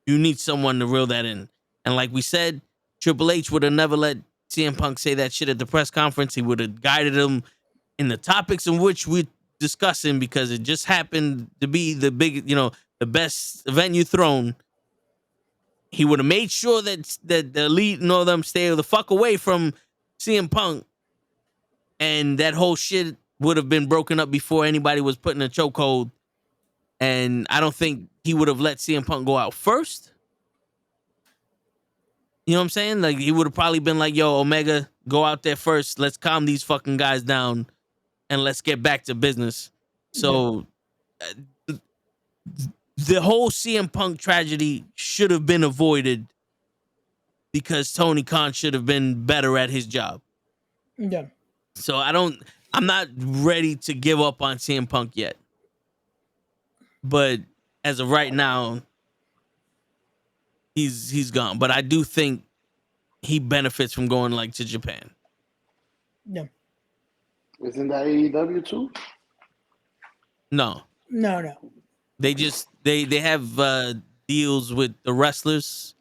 You need someone to reel that in. And like we said, Triple H would have never let CM Punk say that shit at the press conference. He would have guided him in the topics in which we're discussing, because it just happened to be the big, the best venue thrown. He would have made sure that the elite and all them stay the fuck away from CM Punk, and that whole shit would have been broken up before anybody was put in a chokehold. And I don't think he would have let CM Punk go out first. You know what I'm saying? Like, he would have probably been like, yo, Omega, go out there first. Let's calm these fucking guys down and let's get back to business. So the whole CM Punk tragedy should have been avoided because Tony Khan should have been better at his job. Yeah. So I'm not ready to give up on CM Punk yet. But as of right now, he's gone. But I do think he benefits from going like to Japan. Yeah. Isn't that AEW too? No. They just they have deals with the wrestlers,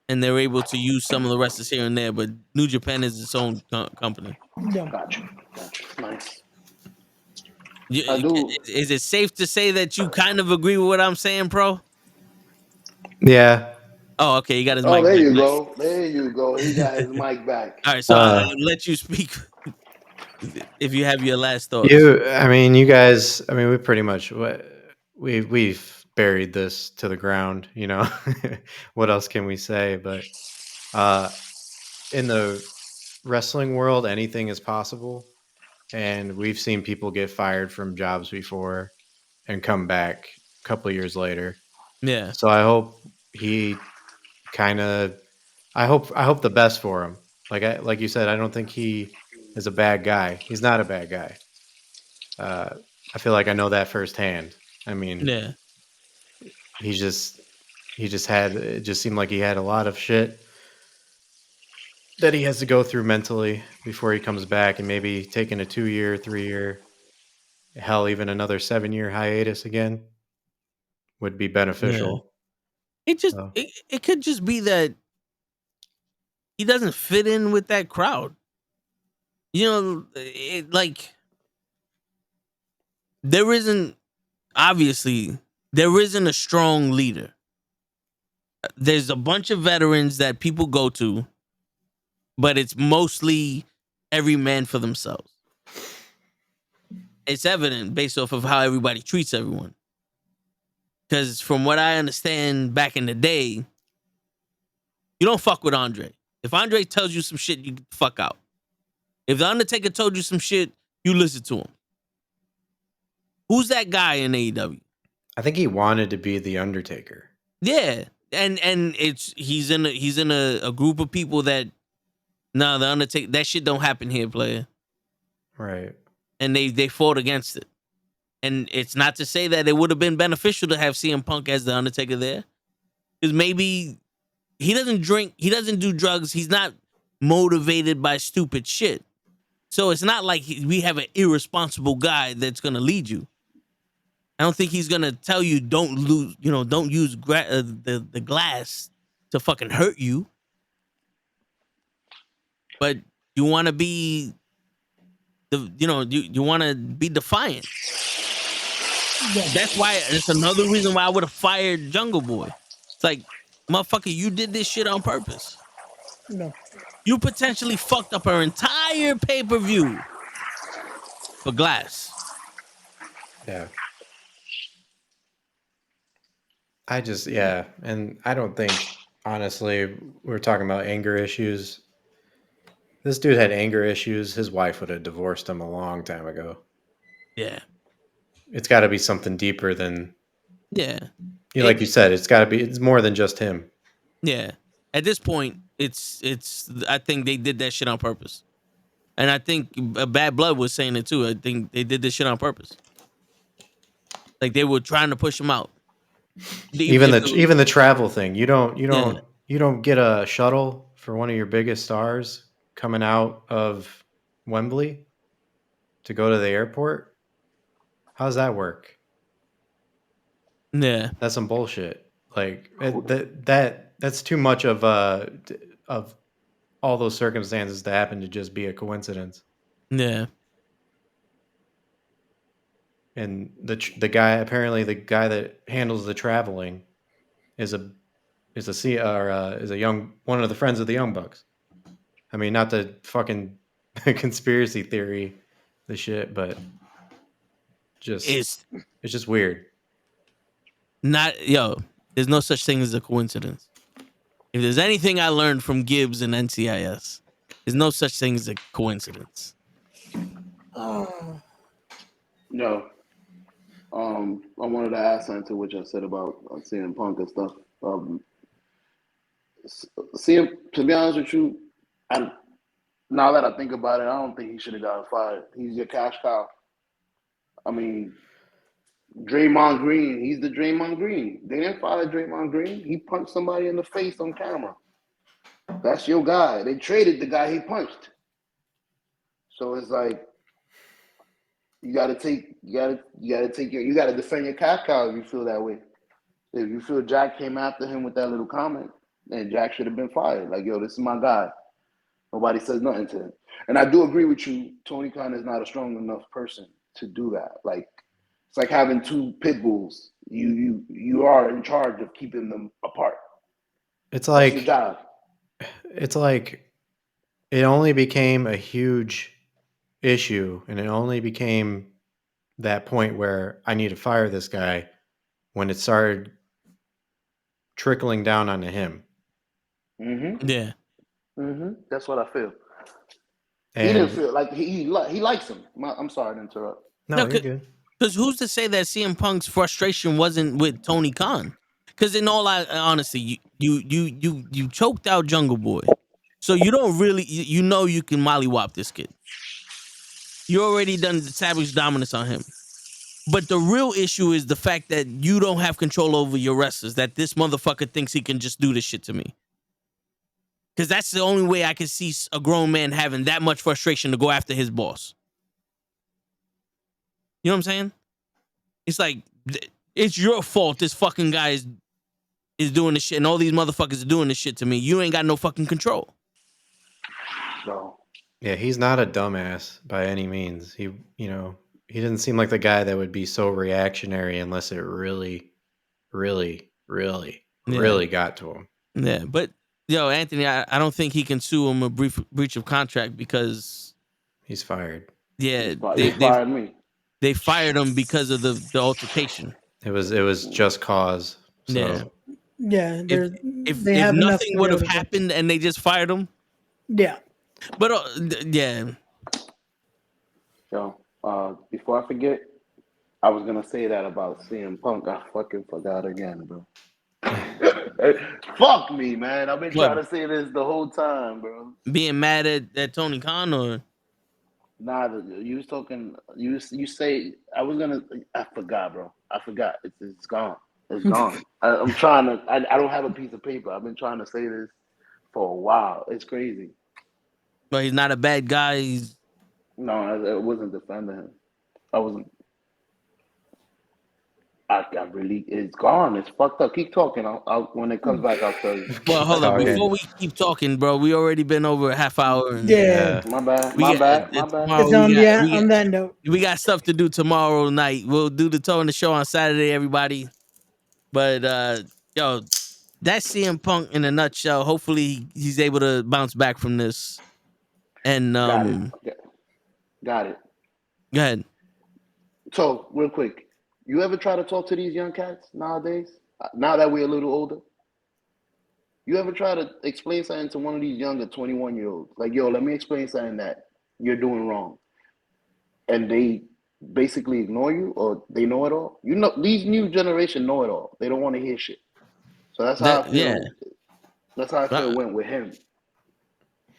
and they're able to use some of the wrestlers here and there. But New Japan is its own company. Yeah. Gotcha. Nice. You, I do. is it safe to say that you kind of agree with what I'm saying, bro? Yeah. Oh, okay. You got his Oh, mic there back. you Nice. go. There you go. He got his mic back. All right, so I'll let you speak if you have your last thoughts. You guys, we pretty much we've buried this to the ground. You know, what else can we say? But in the wrestling world, anything is possible, and we've seen people get fired from jobs before and come back a couple of years later. Yeah. So I hope he I hope the best for him. Like you said, I don't think he is a bad guy. He's not a bad guy. I feel like I know that firsthand. I mean, Yeah. he just had it just seemed like he had a lot of shit that he has to go through mentally before he comes back, and maybe taking a 2-year, 3-year, hell, even another 7-year hiatus again would be Yeah. beneficial. It could just be that he doesn't fit in with that crowd. You know, there isn't a strong leader. There's a bunch of veterans that people go to, but it's mostly every man for themselves. It's evident based off of how everybody treats everyone. Because from what I understand back in the day, you don't fuck with Andre. If Andre tells you some shit, you get the fuck out. If the Undertaker told you some shit, you listen to him. Who's that guy in AEW? I think he wanted to be the Undertaker. Yeah, and he's in a group of people that the Undertaker, that shit don't happen here, player. Right. And they fought against it. And it's not to say that it would have been beneficial to have CM Punk as the Undertaker there, because maybe he doesn't drink, he doesn't do drugs, he's not motivated by stupid shit. So it's not like we have an irresponsible guy that's gonna lead you. I don't think he's gonna tell you don't use the glass to fucking hurt you. But you want to be you want to be defiant. That's why. It's another reason why I would have fired Jungle Boy. It's like, motherfucker, you did this shit on purpose. No. You potentially fucked up our entire pay-per-view for glass. Yeah. And I don't think, honestly, we're talking about anger issues. This dude had anger issues. His wife would have divorced him a long time ago. Yeah. It's got to be something deeper than. Yeah. Like you said, it's more than just him. Yeah. At this point, it's. I think they did that shit on purpose, and I think Bad Blood was saying it too. I think they did this shit on purpose. Like they were trying to push him out. Even the travel thing. You don't get a shuttle for one of your biggest stars coming out of Wembley to go to the airport. How does that work? Yeah, that's some bullshit. Like that's too much of all those circumstances to happen to just be a coincidence. Yeah. And the guy that handles the traveling is a one of the friends of the Young Bucks. I mean, not the fucking conspiracy theory, the shit, but it's just weird. There's no such thing as a coincidence. If there's anything I learned from Gibbs and NCIS, there's no such thing as a coincidence. No. I wanted to add something to what you said about CM Punk and stuff. To be honest with you, now that I think about it, I don't think he should have gotten fired. He's your cash cow. I mean, Draymond Green, he's the Draymond Green. They didn't fire Draymond Green. He punched somebody in the face on camera. That's your guy. They traded the guy he punched. So it's like you gotta defend your cash cow if you feel that way. If you feel Jack came after him with that little comment, then Jack should have been fired. Like, yo, this is my guy. Nobody says nothing to him. And I do agree with you. Tony Khan is not a strong enough person to do that. Like it's like having two pit bulls. You are in charge of keeping them apart. It's That's your like job. it's like it only became a huge issue, and it only became that point where I need to fire this guy when it started trickling down onto him. Mm-hmm. Yeah. Mm-hmm. That's what I feel. And He didn't feel like he likes him. I'm sorry to interrupt. no, No, you're good. Because who's to say that CM Punk's frustration wasn't with Tony Khan? Because in all honesty, you choked out Jungle Boy, so you don't really you know you can mollywop this kid. You already done established dominance on him. But the real issue is the fact that you don't have control over your wrestlers. That this motherfucker thinks he can just do this shit to me. Because that's the only way I can see a grown man having that much frustration to go after his boss. You know what I'm saying? It's like, it's your fault this fucking guy is doing this shit and all these motherfuckers are doing this shit to me. You ain't got no fucking control. So Yeah, he's not a dumbass by any means. He didn't seem like the guy that would be so reactionary unless it really, really, really, really got to him. Yeah, but Anthony, I don't think he can sue him a breach of contract because he's fired. Yeah, they fired me. They fired him because of the altercation. It was just cause. So. Yeah. If nothing would have happened and they just fired him. Yeah. But yeah. Yo, before I forget, I was gonna say that about CM Punk. I fucking forgot again, bro. Fuck me, man. I've been trying to say this the whole time, bro. Being mad at Tony Khan or? Nah, you was talking. You say I was gonna. I forgot, bro. I forgot. It's gone. It's gone. I'm trying to. I don't have a piece of paper. I've been trying to say this for a while. It's crazy. But he's not a bad guy. No, I wasn't defending him. I wasn't. I really. It's gone. It's fucked up. Keep talking. I'll when it comes back, I'll tell you. Well, hold on. Before we keep talking, bro, we already been over a half hour. And yeah. My bad. My bad. It's on that note. We got stuff to do tomorrow night. We'll do the Tony show on Saturday, everybody. But that's CM Punk in a nutshell. Hopefully he's able to bounce back from this. And Got it. Go ahead. So real quick, you ever try to talk to these young cats nowadays? Now that we're a little older, you ever try to explain something to one of these younger 21-year-olds? Like, yo, let me explain something that you're doing wrong, and they basically ignore you, or they know it all. You know, these new generation know it all. They don't want to hear shit. So that's how I feel. Yeah. That's how I feel it went with him.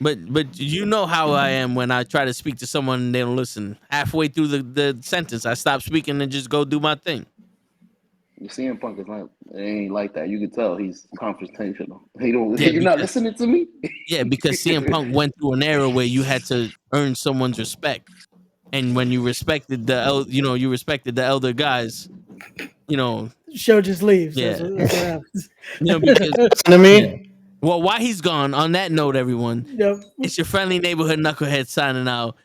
But you know how I am when I try to speak to someone and they don't listen. Halfway through the sentence, I stop speaking and just go do my thing. You see him, Punk is like, it ain't like that. You can tell he's confrontational. You're not listening to me? Yeah, because CM Punk went through an era where you had to earn someone's respect. And when you respected the elder guys, show just leaves. Yeah. That's what happens. Because Listen to me. Well, while he's gone, on that note, everyone, Yep. it's your friendly neighborhood knucklehead signing out.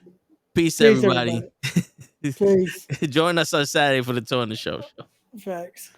Peace everybody. Peace. Join us on Saturday for the Tour in the Show. Facts.